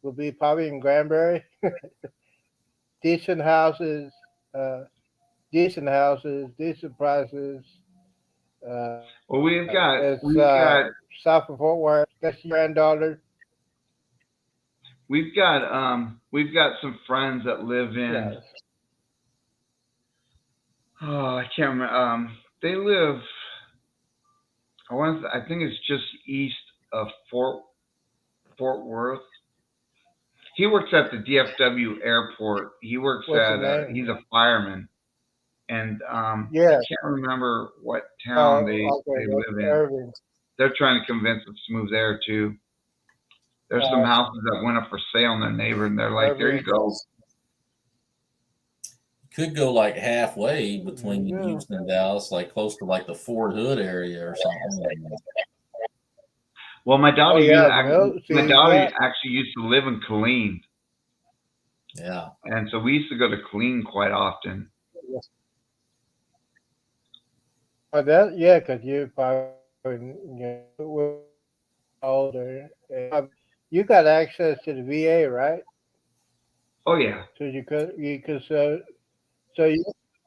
will be probably in Granbury. Decent houses, uh, decent houses, decent prices. Uh, Well, we've got it's south of Fort Worth. That's your granddaughter. we've got some friends that live in. Yes. Oh, I can't remember. They live. I think it's just east of Fort Worth. He works at the DFW airport. He works What's the at. name? He's a fireman, and I Yeah. can't remember what town they live in. Irving. They're trying to convince us to move there too. There's some houses that went up for sale in their neighbor, and they're like, "There you go." Could go like halfway between Yeah. Houston and Dallas, like close to like the Fort Hood area or something. Well, my daughter, yeah. actually used to live in Killeen, Yeah. and so we used to go to Killeen quite often. That yeah, because you probably were older. You got access to the VA, right? Oh yeah. So you could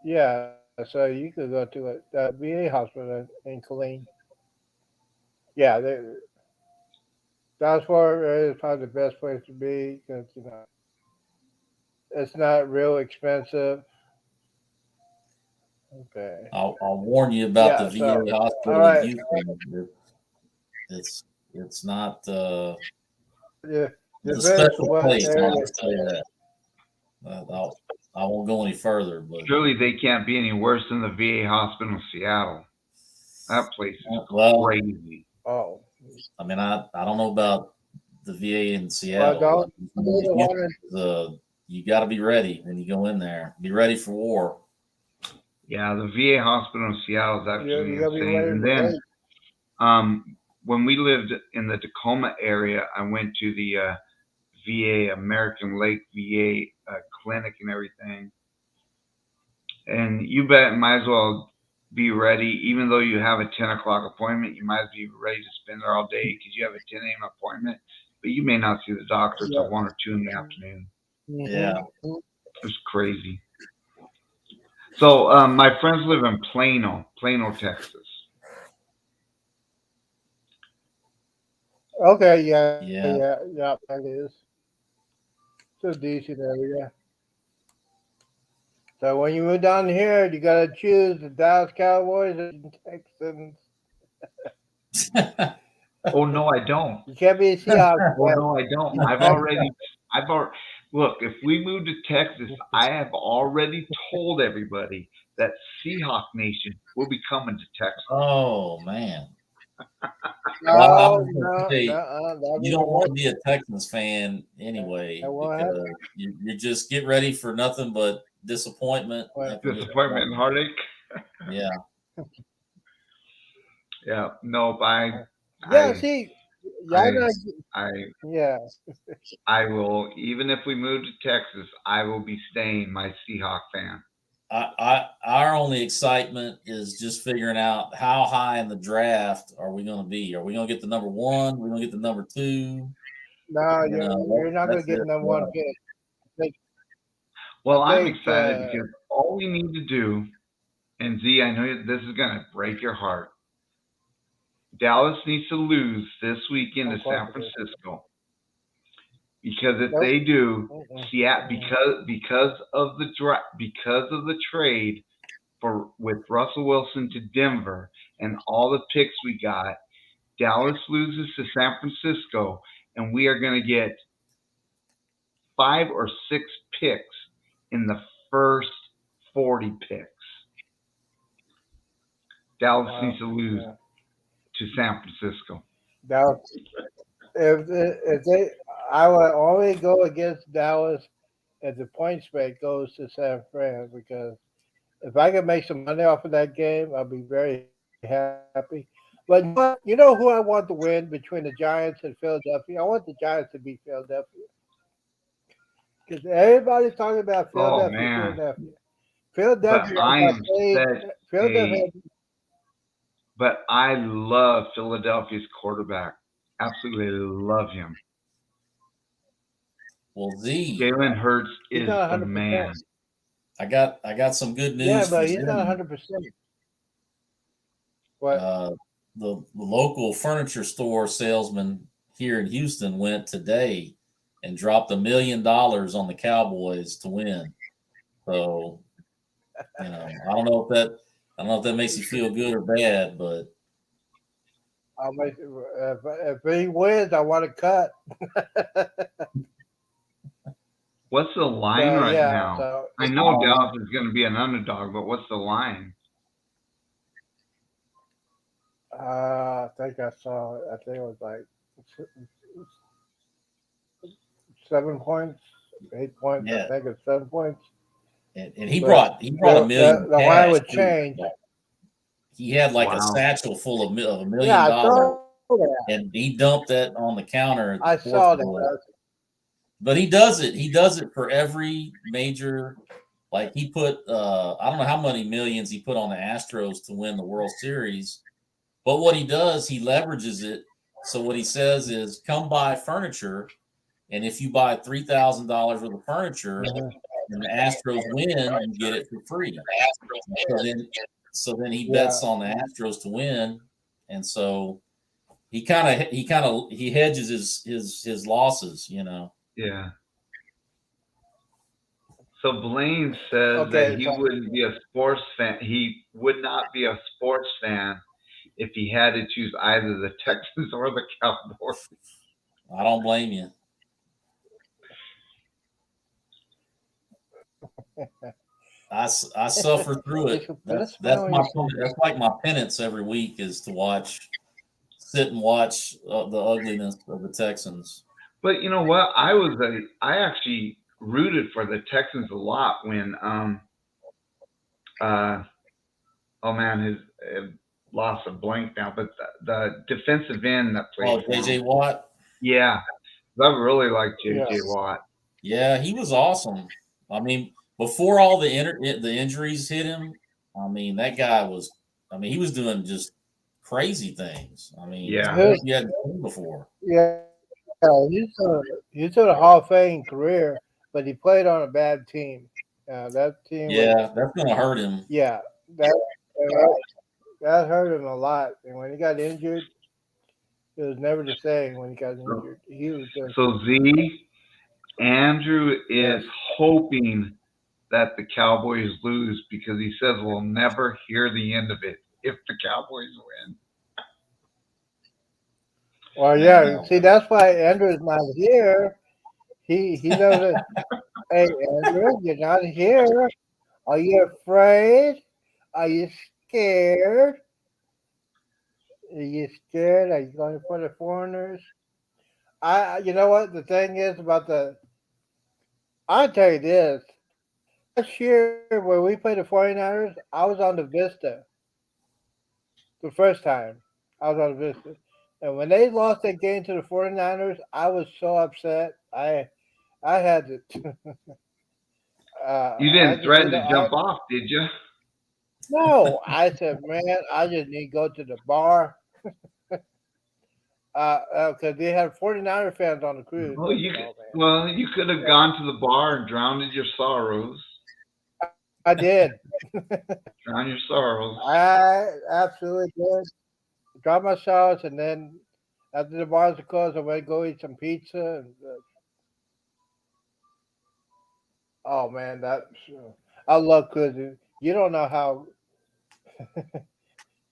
yeah, so you could go to a VA hospital in Killeen. Yeah, Dallas Fort Worth is probably the best place to be because it's not real expensive. Okay. I'll warn you about the VA hospital in Houston. It's not yeah. It's a special place. I'll just tell you that. I won't go any further, but surely they can't be any worse than the VA hospital in Seattle. That place is crazy. Oh, I mean, I don't know about the VA in Seattle. You got to be ready when you go in there. Be ready for war. Yeah, the VA hospital in Seattle is actually insane. And then, when we lived in the Tacoma area, I went to the VA, American Lake VA clinic and everything. And you bet, might as well be ready. Even though you have a 10 o'clock appointment, you might be ready to spend there all day because you have a 10 a.m. appointment, but you may not see the doctor until 1 or 2 in the afternoon. Yeah. It's crazy. So my friends live in Plano, Texas. Okay, yeah, that is. It's a decent area. So when you move down here, you gotta choose the Dallas Cowboys and Texans. Oh no, I don't. You can't be a Seahawks. Oh no, I don't. I've already. Look, if we move to Texas, I have already told everybody that Seahawk Nation will be coming to Texas. Oh man. No, you don't want to be a Texans fan anyway, because you just get ready for nothing but disappointment. Disappointment and heartache. Yeah. Yeah. Nope. I will, even if we move to Texas, I will be staying my Seahawk fan. Our only excitement is just figuring out how high in the draft are we going to be. Are we going to get the number 1? Are we going to get the number 2? No, you're not going to get the number 1 pick. Well, I'm excited because all we need to do, and Z, I know this is going to break your heart. Dallas needs to lose this weekend to San Francisco. Because if they do, Seattle, because of the trade with Russell Wilson to Denver, and all the picks we got, Dallas loses to San Francisco, and we are going to get 5 or 6 picks in the first 40 picks. Dallas needs to lose Yeah. to San Francisco. Dallas. If they, I would only go against Dallas if the point spread goes to San Fran, because if I can make some money off of that game, I'll be very happy. But you know who I want to win between the Giants and Philadelphia? I want the Giants to beat Philadelphia, because everybody's talking about Oh Philadelphia, man! Philadelphia. But I am Philadelphia. But I love Philadelphia's quarterback. Absolutely love him. Well, Z, Jalen Hurts He's is not the 100%. man. I got some good news. Yeah, for but he's Zen. not 100%. What? The local furniture store salesman here in Houston went today and dropped $1 million on the Cowboys to win. So, I don't know if that makes you feel good or bad, but I'll make if he wins, I want to cut. What's the line right yeah, now? so I know Dallas is going to be an underdog, but what's the line? I think I saw it. I think it was like 7 points, 8 points. Yeah. I think it's 7 points. and he brought $1 million. The line cash, would too. change. He had like a Wow. satchel full of $1 million, Yeah, I saw that. and he dumped that on the counter. At the I fourth saw quarter. that. But he does it. He does it for every major. Like he put, I don't know how many millions he put on the Astros to win the World Series. But what he does, he leverages it. So what he says is, come buy furniture, and if you buy $3,000 worth of furniture, and the Astros win, you get it for free. So then he bets on the Astros to win, and so he hedges his losses, Yeah. So Blaine says that he wouldn't be a sports fan. He would not be a sports fan if he had to choose either the Texans or the Cowboys. I don't blame you. I suffer through it. That's like my penance every week, is to sit and watch the ugliness of the Texans. But you know what? I actually rooted for the Texans a lot when his lost a blank now, but the defensive end that played. J.J. Watt. Yeah, I really like J.J. Watt. Yeah, he was awesome. I mean, before all the injuries hit him, I mean, that guy was. I mean, he was doing just crazy things. I mean, yeah, he hadn't seen before. Yeah, he's had a Hall of Fame career, but he played on a bad team. That team. Yeah, that's gonna hurt him. Yeah, that hurt him a lot. And when he got injured, it was never the same. When he got injured, he was just. So Andrew is hoping that the Cowboys lose, because he says we'll never hear the end of it if the Cowboys win. Well, yeah. See, that's why Andrew's not here. He doesn't. Hey, Andrew, you're not here. Are you afraid? Are you scared? Are you scared? Are you going for the foreigners? You know what the thing is about I'll tell you this. Last year, when we played the 49ers, I was on the Vista. The first time I was on the Vista. And when they lost that game to the 49ers, I was so upset. I had to. You didn't threaten to jump off, did you? No, I said, man, I just need to go to the bar. Because they had 49er fans on the cruise. Oh, you could have gone to the bar and drowned your sorrows. I did. Drown your sorrows. I absolutely did. Drop my sorrows, and then after the bars are closed, I went to go eat some pizza. And, oh man, I love cruising. You don't know how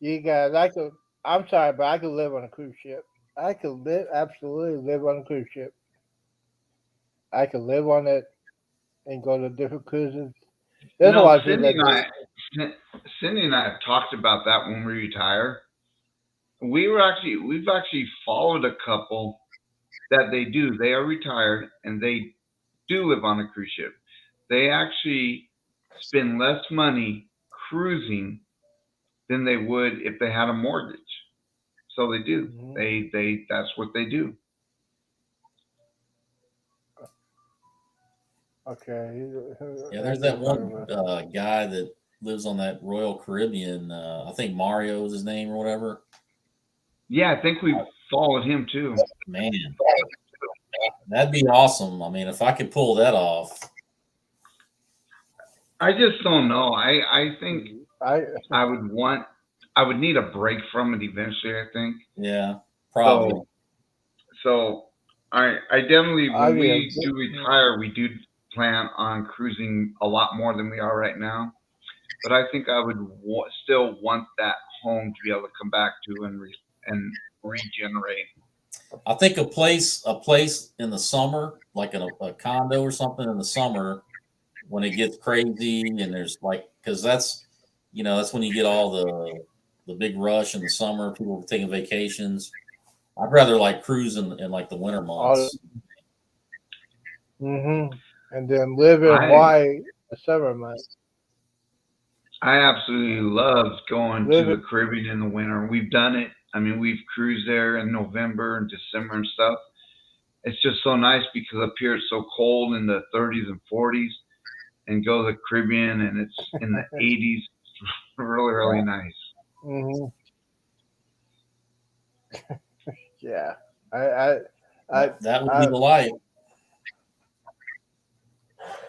You guys, I'm sorry, but I could live on a cruise ship. I could absolutely live on a cruise ship. I could live on it and go to different cruises. There's a lot of people that do. Cindy and I have talked about that when we retire. We've actually followed a couple that they do. They are retired and they do live on a cruise ship. They actually spend less money cruising than they would if they had a mortgage. So they do. Mhm. That's what they do. Okay. Yeah, there's that one guy that lives on that Royal Caribbean. I think Mario is his name or whatever. Yeah, I think we followed him too. Man, that'd be awesome. I mean, if I could pull that off. I just don't know. I think I would need a break from it eventually, I think. Yeah, probably. So I definitely, when we agree. do retire, we do plan on cruising a lot more than we are right now. But I think I would still want that home to be able to come back to and regenerate. I think a place in the summer, like a condo or something in the summer, when it gets crazy and there's like, because that's when you get all the big rush in the summer, people taking vacations. I'd rather like cruise in like the winter months. Mm-hmm. And then live in Hawaii the summer months. I absolutely love going to the Caribbean in the winter. We've done it. I mean, we've cruised there in November and December and stuff. It's just so nice because up here it's so cold in the 30s and 40s, and go to the Caribbean and it's in the 80s. It's really, really nice. Mm-hmm. Yeah, that would be the life.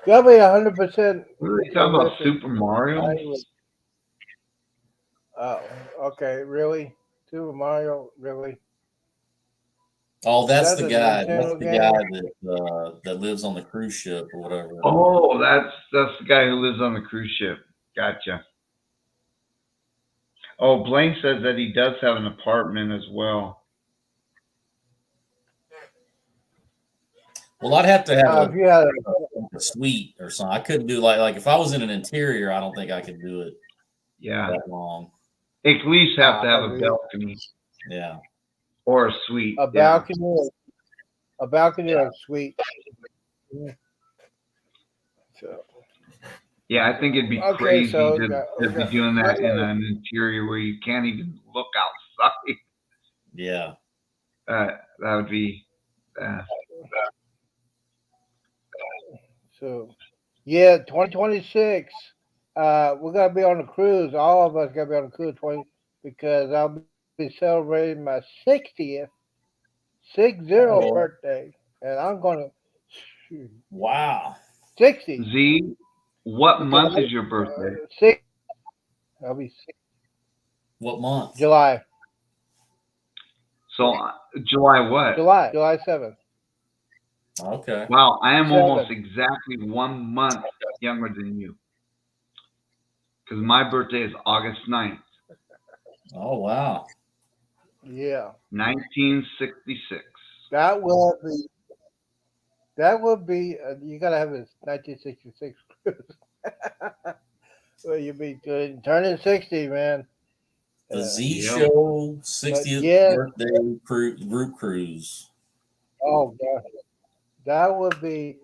That'll be 100%. What are they talking about? Super Mario? Oh, okay, really? Super Mario, really? Oh, that's the guy. That's the guy that lives on the cruise ship or whatever. Oh, that's the guy who lives on the cruise ship. Gotcha. Oh, Blaine says that he does have an apartment as well. Well, I'd have to have a suite or something. I couldn't do like if I was in an interior, I don't think I could do it. Yeah, that long. At least have to have a balcony. Yeah, or a suite. A balcony, a balcony or a suite. So. Yeah, I think it'd be crazy to be doing that in an interior where you can't even look outside. Yeah, that would be. So, yeah, 2026. We're gonna be on a cruise. All of us gonna be on a cruise because I'll be celebrating my 60th, 60 birthday, and I'm gonna. Wow. 60. Z, what month is your birthday? 6. I'll be 6. What month? July. So July what? July 7th. Okay. Wow, I am almost exactly 1 month younger than you. Because my birthday is August 9th. Oh, wow. Yeah. 1966. That will be, you got to have a 1966 cruise. Well, you'll be turning 60, man. The Z Show 60th birthday group cruise. Oh, God. That would be,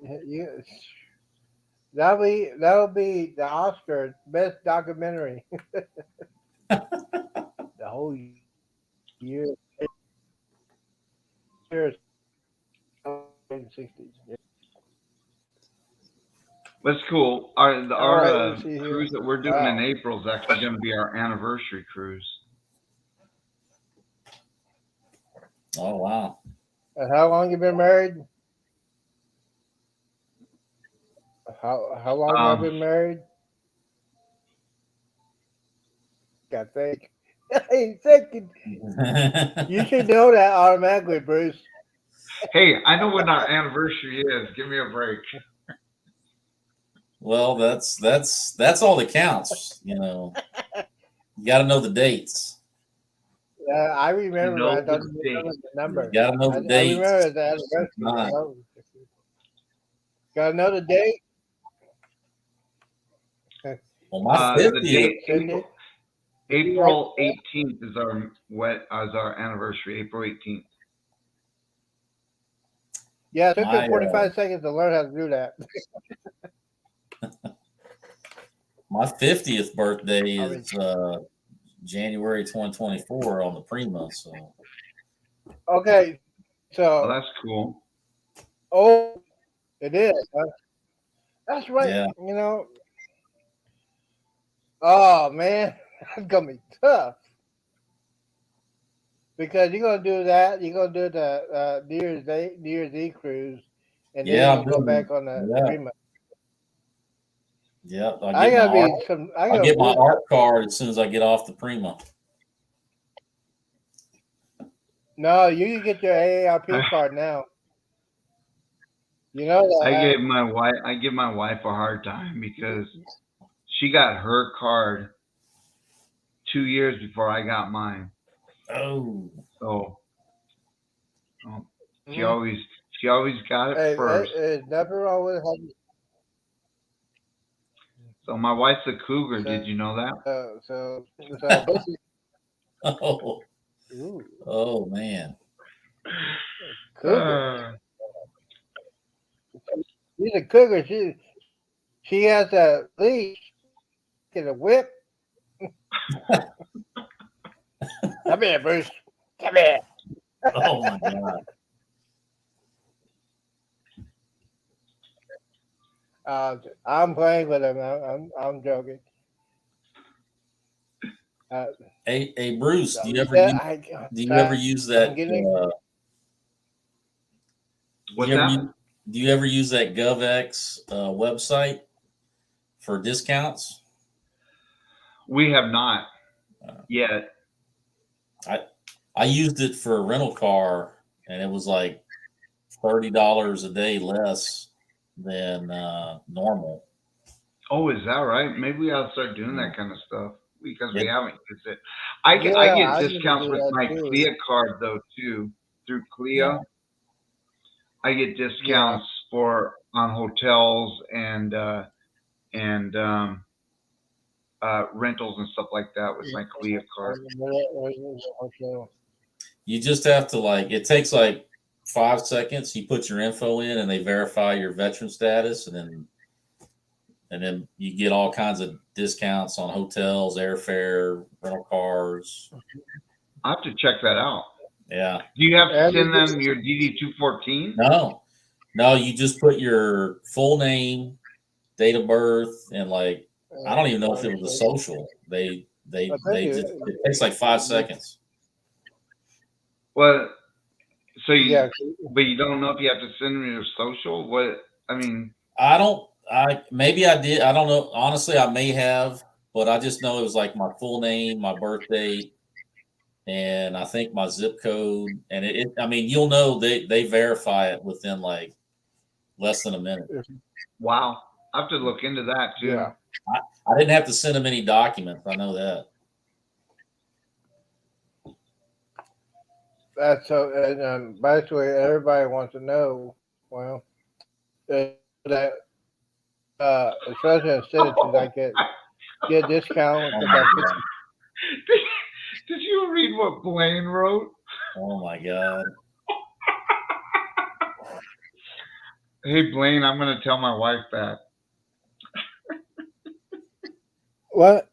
that would be the Oscar best documentary. The whole year. That's cool. Our cruise that we're doing in April is actually going to be our anniversary cruise. Oh, wow. And how long you been married? How long have you been married? Got think. Hey, thinking. You should know that automatically, Bruce. Hey, I know when our anniversary is. Give me a break. Well, that's all that counts. You got to know the dates. I remember. know I don't the remember date. the number. You gotta know the I dates. remember the anniversary. Right. Got another date? Well, my The 50th. date Cindy? April 18th is our anniversary. April 18th. Yeah, it took My, him 45 seconds to learn how to do that. My 50th birthday I mean- is January 2024 on the Prima. So Okay, Oh, so that's cool. it is. Huh? That's right. yeah, You know. Oh man, that's gonna be tough because you're gonna do that. You're gonna do the New Year's Eve cruise, and yeah, then I'm you go doing back on the yeah, Prima. yeah. I gotta be some. I I'll gotta get my work- art card as soon as I get off the Prima. No, you can get your AARP card now. You know that. I give my wife a hard time because she got her card 2 years before I got mine. Oh, So she Mhm. always got it Hey, first. there's nothing wrong with having. So my wife's a cougar. Did you know that? So oh, ooh, oh man. cougar. She's a cougar. She has a leash and a whip. Come here, Bruce. Come here. Oh my god. I'm playing with him. I'm joking. Hey, Bruce, do you ever Yeah, use that? I'm getting- What's that? Do you ever use that GovX website for discounts? We have not yet. I used it for a rental car, and it was like $30 a day less than normal. Oh, is that right? Maybe we ought to start doing that kind of stuff because we Yeah. haven't used it. I Yeah, get I need to discounts do with that my too. CLIA card though too. Through CLIA, Yeah. I get discounts on hotels and rentals and stuff like that with my CLIA card. You just have to it takes like 5 seconds. You put your info in, and they verify your veteran status, and then you get all kinds of discounts on hotels, airfare, rental cars. I have to check that out. Yeah. Do you have to And send you them your DD-214? No, you just put your full name, date of birth, and I don't even know if it was a social. They just, it takes like 5 seconds. Well, so Yeah, but you don't know if you have to send them your social? What, I mean, Maybe I did. I don't know. Honestly, I may have, but I just know it was like my full name, my birth date, and I think my zip code. And I mean, you'll know they verify it within like less than a minute. wow. I have to look into that too. yeah. I didn't have to send them any documents. I know that. That's so. And basically, everybody wants to know. Well, that especially in citizens, I get a discount. Oh About my 50. God. Did you read what Blaine wrote? Oh my God. Hey Blaine, I'm gonna tell my wife that. What?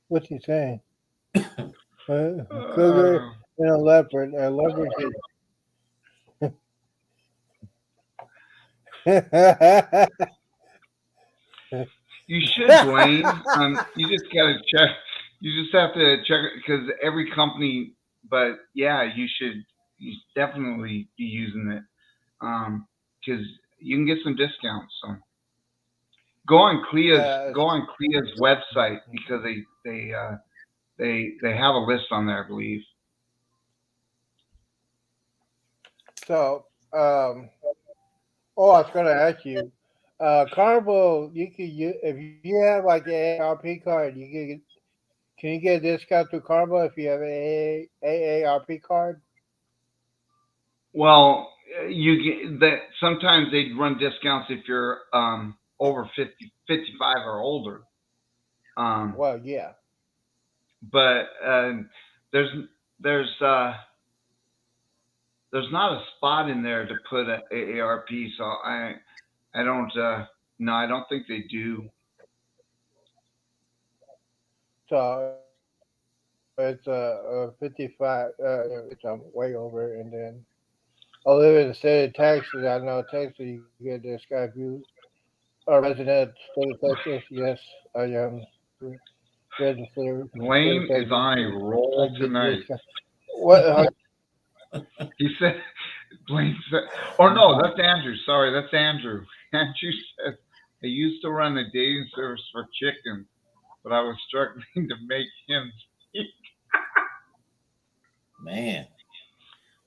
What's he saying? Cougar and a leopard. A leopard. You should, Blaine. You just gotta check. You just have to check because every company. But yeah, you should. You definitely be using it because you can get some discounts. So go on CLIA's website because they have a list on there, I believe. So, I was going to ask you, Carnival, you could use, if you have like an ARP card, you Can you get a discount through Carbo if you have a AARP card? Well, you get that sometimes they run discounts if you're over 50, 55 or older. Well, yeah. But there's there's there's not a spot in there to put a AARP, so I don't no, I don't think they do. So it's 55. Which I'm way over, and then I live in the state of Texas. I know Texas you get this guy if you are a resident of the state of Texas. Yes, I am registered. Blaine is on a roll tonight. What? He said, Blaine said, or no, that's Andrew. Sorry, that's Andrew. Andrew said, I used to run a dating service for chickens, but I was struggling to make him speak. Man.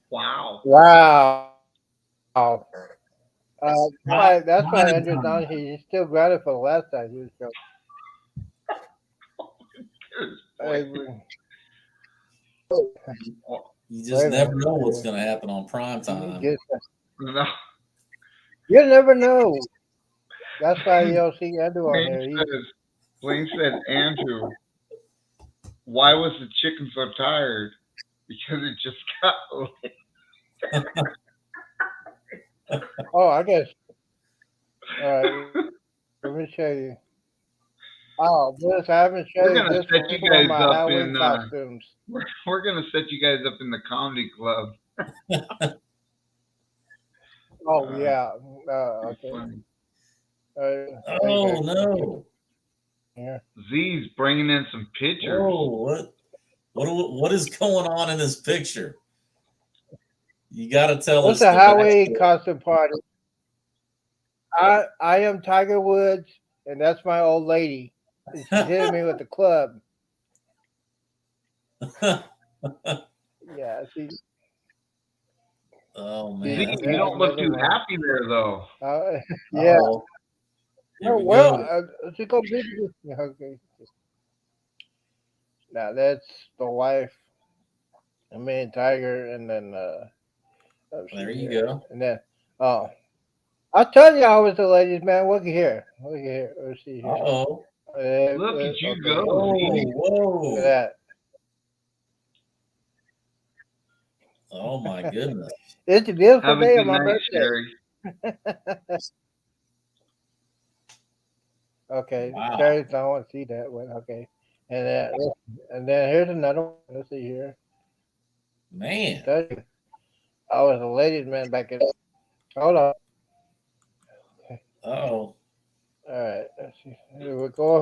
Wow. Wow. Right. That's why Right. Andrew's on. He still got it for the last time he was show. You just Wait a never minute. know what's going to happen on prime time. No, You never know. That's why you don't see Andrew on there. Blaine said, Andrew, why was the chicken so tired? Because it just got late. Oh, I guess. All right. Let me show you. Oh, this I haven't We're shown you gonna this set one. you This is one of guys my up Halloween in, costumes. We're gonna set you guys up in the comedy club. Oh yeah. Okay. Funny. Oh, no. Yeah. Z's bringing in some pictures. Whoa, what is going on in this picture? You got to tell What's us. a Halloween costume party? I am Tiger Woods, and that's my old lady. And she's hitting me with the club. Yeah, she. Oh Z, man, you don't look too happy there, though. Yeah. Uh-oh. Here we Well, go. she go big. Okay. Now that's the wife, and me and Tiger, and then There you go. And then I tell you, I was the ladies, man. Look here, look here. Let's see here. Uh-oh. Look at you go. Whoa. Look at that. Oh my goodness. It's a beautiful Have a day good on my night, birthday. Sherry. Okay, Wow. Sherry, I want to see that one. Okay, and then here's another one. Let's see here. Man. Tell you, I was a ladies' man back in. Hold on. Uh-oh. All right, let's see. Here we go.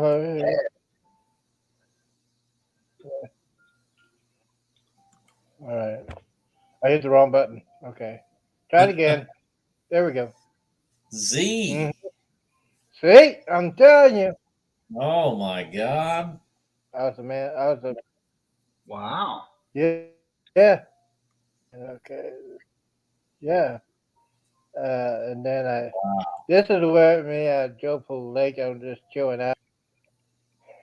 All right, I hit the wrong button. Okay, try it again. There we go. Z. Mhm. See, I'm telling you, Oh my God. I was a man. I was a Wow. yeah. Okay, yeah. And then this is where me at Joe Pool Lake. I'm just chilling out.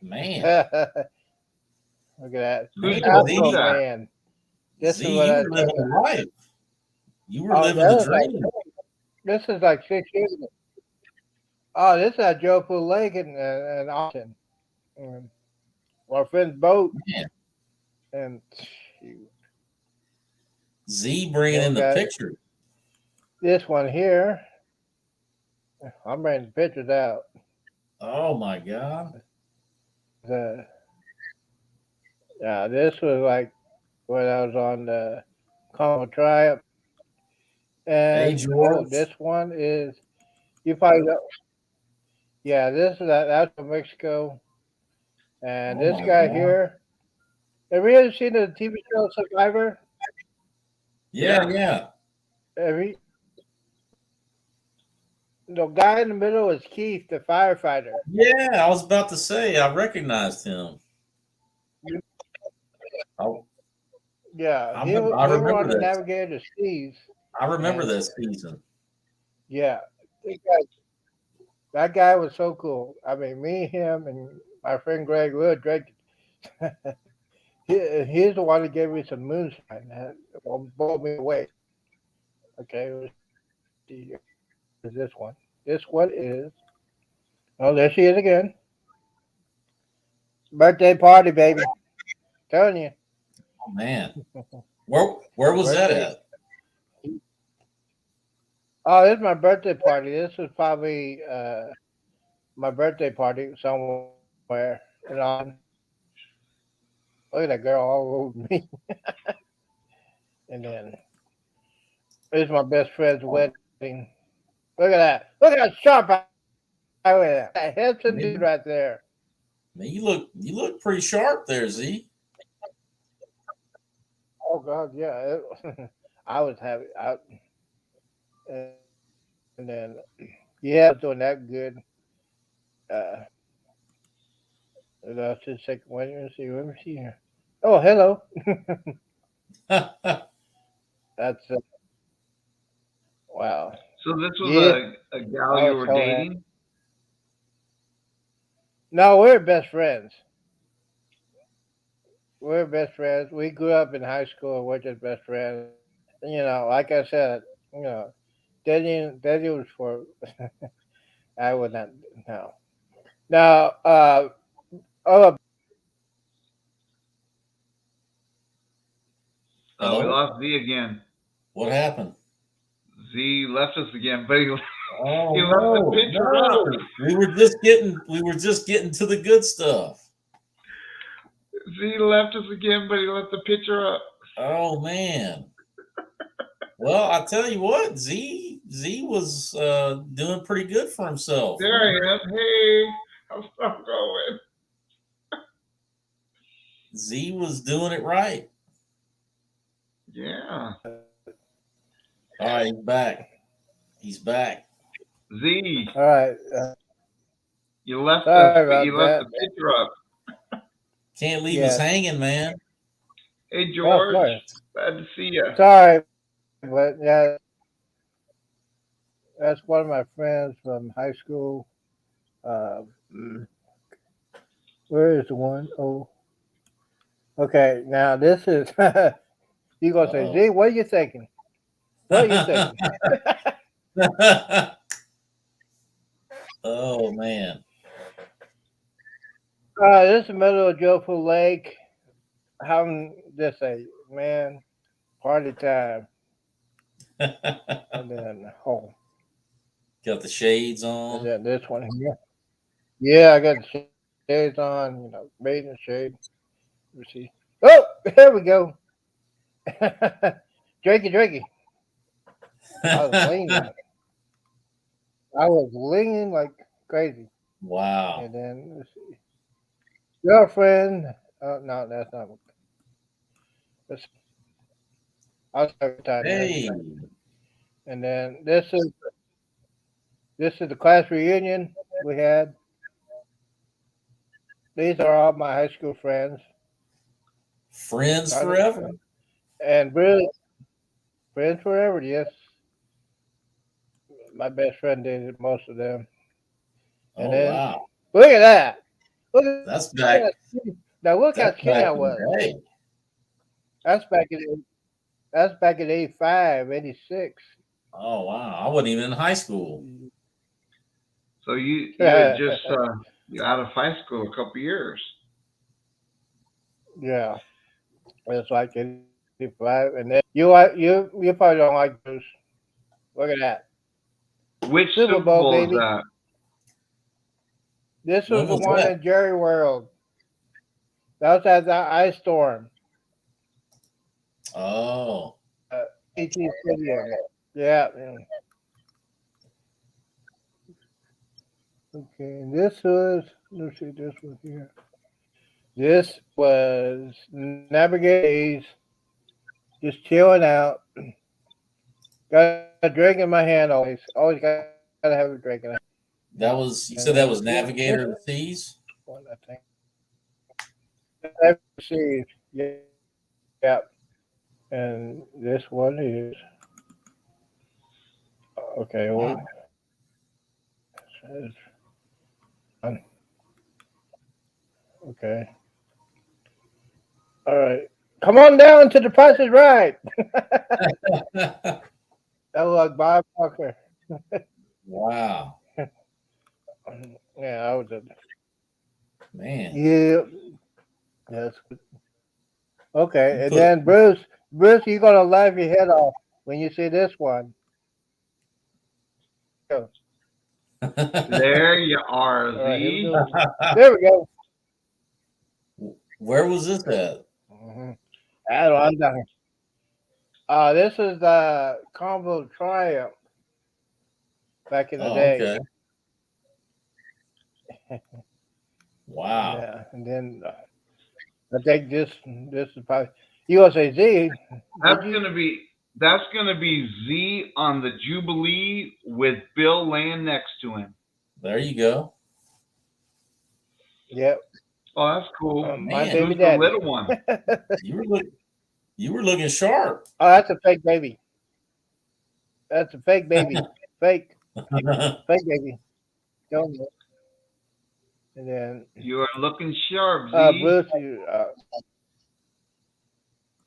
Man. Look at that. Who's Man, Z? Afro man. This Z, is what you I were living the life. You were Oh, living that the was like- dream. This is like 6 years ago. Oh, this is at Joe Pool Lake in Austin. Our friend's boat. Man. And shoot, Z bringing in the Okay. picture. this one here, I'm bringing the pictures out. Oh my God. Yeah, this was like when I was on the Congo Triumph. And Hey, George. this one is, you probably know. Yeah, that's from Mexico. And Oh this my guy God. here, have you ever seen the TV show Survivor? Yeah. The guy in the middle is Keith, the firefighter. Yeah, I was about to say, I recognized him. Oh, Yeah, I he remember- was I remember on the this. Navigator Steve's. I remember And- this season. Yeah, that guy was so cool. I mean, me, him, and my friend Greg Wood, Greg He's the one that gave me some moonshine that blew me away. Okay, let's see. Is this one? This one is. Oh, there she is again. Birthday party, baby. Telling you. Oh man, where was that Birthday. at? Oh, this is my birthday party. This was probably my birthday party somewhere. And on. Look at that girl all over me. And then this is my best friend's wedding. Look at that. Look how sharp I am. That handsome dude right there. Man, you look pretty sharp there, Z. Oh God, yeah. I was happy. And then yeah, I was doing that good. Uh, that's his second wedding. Let me see here. Oh, hello. That's wow. So this was Yeah. a gal I you was were so dating? No, we're best friends. We're best friends. We grew up in high school. We're just best friends. You know, like I said, you know, dating was for. I would not. No. Now, oh, We Hello? lost Z again. What happened? Z left us again, but he Oh He left the picture up. We were just getting to the good stuff. Z left us again, but he left the picture up. Oh man. Well, I tell you what, Z was doing pretty good for himself. There he is. Hey, how's stuff going? Z was doing it right. Yeah. All right, he's back. He's back. Z, all right. you left Sorry us, about you left that. the picture up. Can't leave Yes. us hanging, man. Hey Oh, George, sorry. glad to see you. Sorry, but yeah, that's one of my friends from high school. Uh, where is the one? Oh, okay. Now this is. You gonna say, Uh-oh. Z? What are you thinking? What are you thinking? Oh man. This is the middle of Joyful Lake. Having this a man party time, and then Got the shades and on. then this one here. Yeah, I got the shades on. You know, bathing shade. Let me see. Oh, there we go. Drakey. I was leaning. I was leaning like crazy. Wow. And then let's see. Girlfriend. No, that's not. I'll start time. Hey. And then this is the class reunion we had. These are all my high school friends. Friends forever. And really, friends forever, yes. My best friend dated most of them. Oh And then, wow. look at that. Look at That's back. that. Now look how That's skinny back I in was. the day. That's back in 85, 86. Oh wow. I wasn't even in high school. So you had just you out of high school a couple years. Yeah. It's like 85. And then you probably don't like this. Look at that. Which Super Super Bowl, Bowl is baby. that? This When was the was one that? in Jerry World. That was at the ice storm. Oh. AT Stadium. Yeah. Okay, and this was, let's see, this one here. This was Navigator, just chilling out. Got a drink in my hand always. Always got to have a drink in my That was you said that was Navigator of the Seas? one, I think. Let's see. Yeah. And this one is, okay, well, Wow. says, okay. All right. Come on down to the Price is Right. That was like Bob Parker. Wow, Yeah, I was a man. yeah. That's okay. You And put then Bruce, you're gonna laugh your head off when you see this one. Go. There you are, All right, here we Z. go. There we go. Where was this at? Mm-hmm. I'm done. This is Combo Triumph back in the Oh, day. okay. Wow. Yeah, and then I think this is probably you gonna say Z? That's you? gonna be Z on the Jubilee with Bill laying next to him. There you go. Yep. Oh, that's cool. My Man, baby Who's the daddy. little one? You were looking sharp. Oh, that's a fake baby. That's a fake baby. Fake baby. Don't. And then You are looking sharp, Z. Bruce,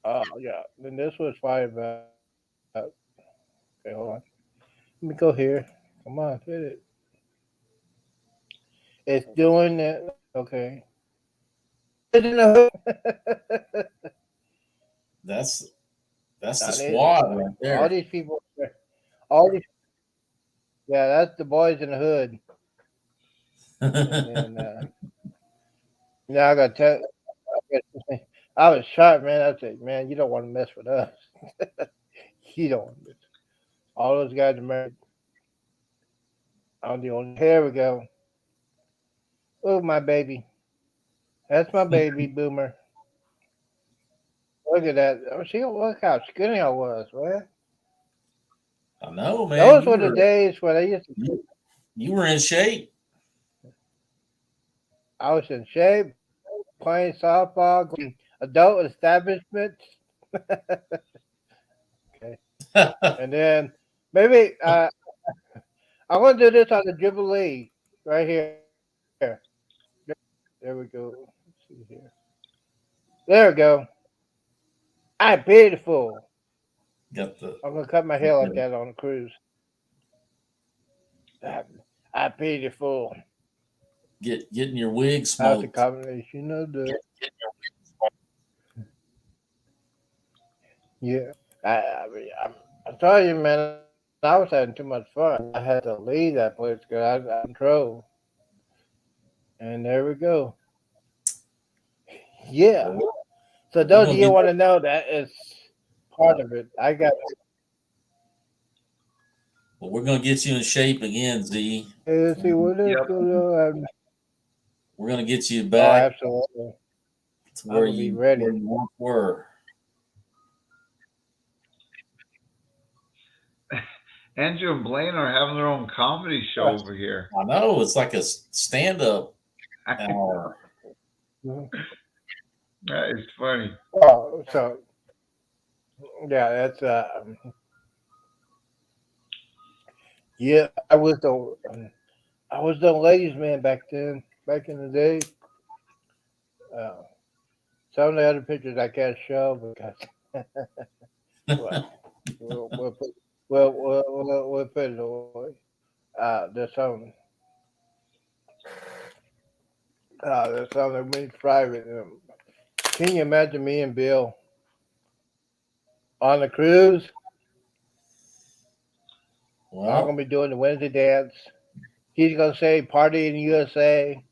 oh yeah. Then this was 5. Okay, hold on. Let me go here. Come on, hit it. It's doing it. Okay. It's in the hood. that's the Now, this- squad right all there. these people, all these. Yeah, that's the boys in the hood. And now I got to tell. I was sharp, man. I said, man, you don't want to mess with us. You don't want to mess. All those guys are married. I'm the only. Here we go. Oh, my baby. That's my baby, Boomer. Look at that. Oh, see, look how skinny I was, man. I know, man. Those were the days when You were in shape. I was in shape, playing softball, going to adult establishments. Okay. And then maybe I'm going to do this on the Jubilee right here. There we go. Let's see here. There we go. I'm beautiful. Got the I'm going to cut my hair like that on a cruise. I'm beautiful. getting your wig That's a smoked. combination of the. Yeah. I'm telling you, man, I was having too much fun. I had to leave that place because I was out of control. And there we go. Yeah. So those of you want to know that is part of it. I got. Well, we're gonna get you in shape again, Z. Let's see what is Yep. going on. We're gonna get you Oh, back absolutely. to where I will be you ready. once were. Andrew and Blaine are having their own comedy show over here. I know it's like a stand-up hour. That is funny. Oh, so yeah, that's yeah. I was the ladies' man back then, back in the day. Some of the other pictures I can't show because we'll put it away. There's some that means private. Can you imagine me and Bill on the cruise? I'm Well, gonna be doing the Wednesday dance. He's gonna say "Party in the USA."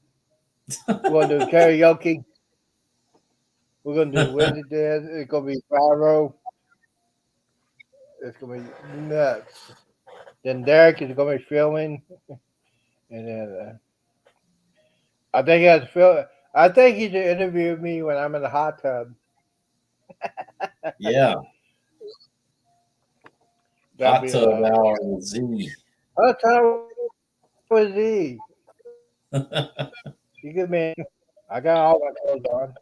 We're gonna do karaoke. We're gonna do the Wednesday dance. It's gonna be pyro. It's gonna be nuts. Then Derek is gonna be filming, and then I think he has to film. I think he should interview me when I'm in the hot tub. yeah, That'd hot be tub hour with Z. hot tub with Z. You give me. I got all my clothes on.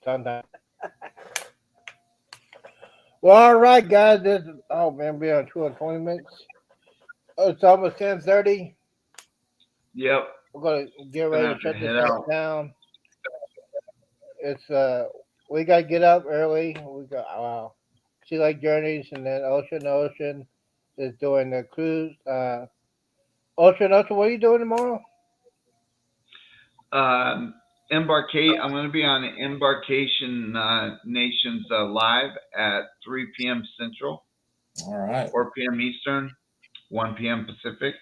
Sometimes. Well, all right, guys. This is, oh man, we're on 2 and 20 minutes. Oh, it's almost 10:30. Yep. We're gonna get ready to shut this head thing out. down. It's we got to get up early. We got Sea Lake Journeys, and then Ocean is doing the cruise. Ocean, what are you doing tomorrow? Embarkate. I'm going to be on Embarkation Nations live at 3 p.m. Central, All right. 4 p.m. Eastern, 1 p.m. Pacific.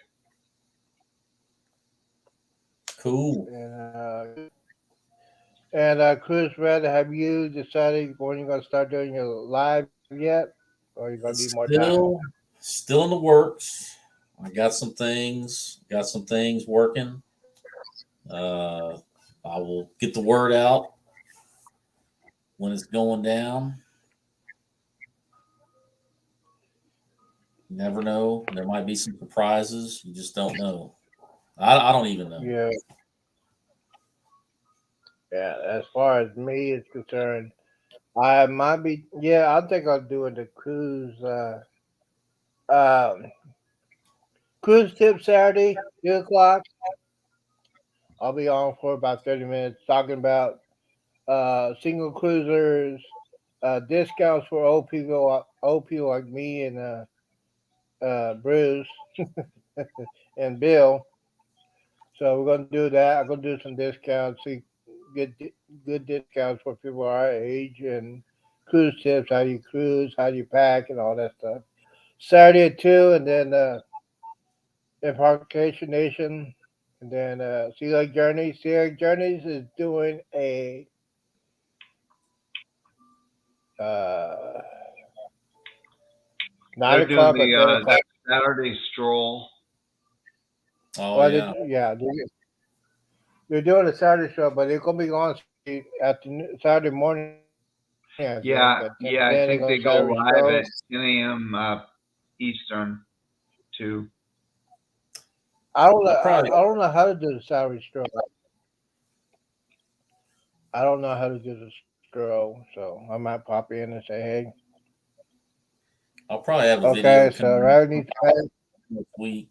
Cool. And Cruise Red, have you decided when you're going to start doing your live yet, or are you going to It's need more time? still in the works. I got some things working. I will get the word out when it's going down. You never know. There might be some surprises. You just don't know. I don't even know. Yeah. Yeah, as far as me is concerned, I might be. Yeah, I think I'm doing the cruise. Um, Cruise tip Saturday, 2 o'clock. I'll be on for about 30 minutes talking about single cruisers, discounts for old people like me and Bruce and Bill. So we're gonna do that. I'm gonna do some discounts, see good good discounts for people our age and cruise tips. How do you cruise? How do you pack and all that stuff. Saturday at 2, and then Embarkation Nation, and then Sea Lake Journeys. Sea Lake Journeys is doing a uh, nine They're doing o'clock or 10 o'clock. Saturday stroll. Oh Well, yeah. they're doing a Saturday show, but they're gonna be on afternoon, Saturday morning. I think, Yeah, at 10. yeah. I Then they think go they go Saturday live show. at 10 a.m. Eastern too. I don't know. I'll probably I don't know how to do the Saturday stroll. I don't know how to do the stroll, so I might pop in and say, "Hey, I'll probably have a okay." video So coming I need to. next week.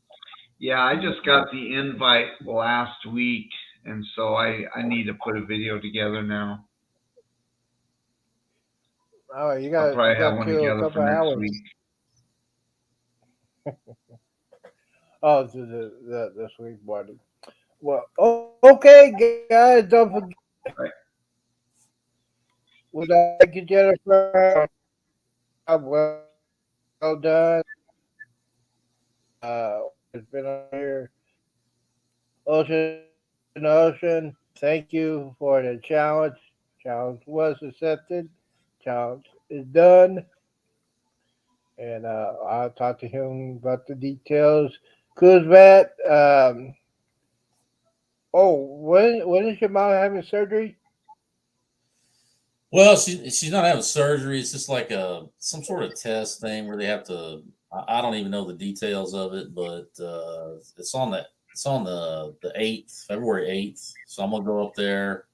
Yeah, I just got the invite last week, and so I need to put a video together now. Oh, you I'll got probably have one till a together for couple next hours. week. Oh, the sweet body. Well, okay, guys, don't forget. Right. Would like you, Jennifer. Well done. It's been on here. Ocean. Thank you for the challenge. Challenge was accepted. Challenge is done. And I'll talk to him about the details. Kuzbat, when is your mom having surgery? Well, she's not having surgery. It's just like some sort of test thing where they have to. I don't even know the details of it, but it's on the 8th, February 8th. So I'm gonna go up there,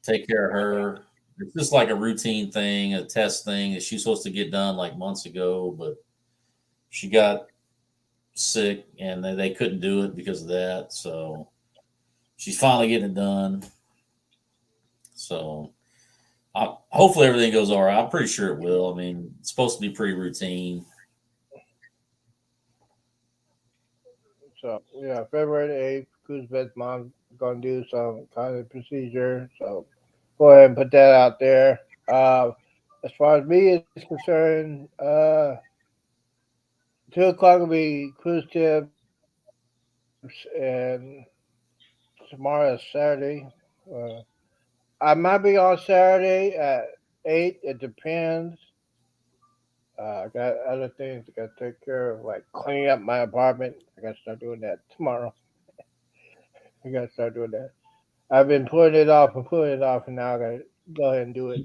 take care of her. It's just like a routine thing, a test thing that she's supposed to get done like months ago, but she got sick and they couldn't do it because of that. So she's finally getting it done. So hopefully everything goes all right. I'm pretty sure it will. I mean, it's supposed to be pretty routine. So yeah, February 8th, Kuzbat's mom's gonna do some kind of procedure. So go ahead and put that out there. As far as me is concerned, 2 o'clock will be cruise tips, and tomorrow is Saturday. Uh, I might be on Saturday at 8. It depends. I got other things I got to take care of, like cleaning up my apartment. I got to start doing that tomorrow. I got to start doing that. I've been putting it off and putting it off, and now I got to go ahead and do it.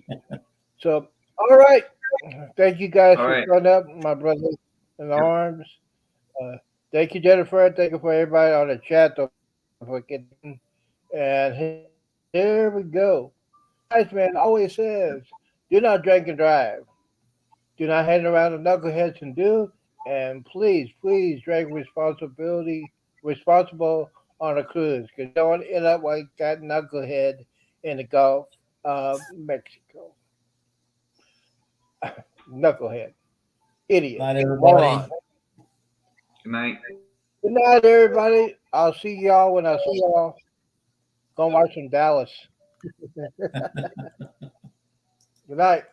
So, all right. Thank you guys All for right. showing up, my brothers in arms. Thank you, Jennifer. Thank you for everybody on the chat. Don't forget. And here we go. Guys, man always says, do not drink and drive. Do not hang around the knuckleheads and do. And please drink responsible on a cruise. Because you don't want to end up like that knucklehead in the Gulf of Mexico. Knucklehead. Idiot. Night, everybody. Moron. Good night. Good night, everybody. I'll see y'all when I see y'all. Go watch some Dallas. Good night.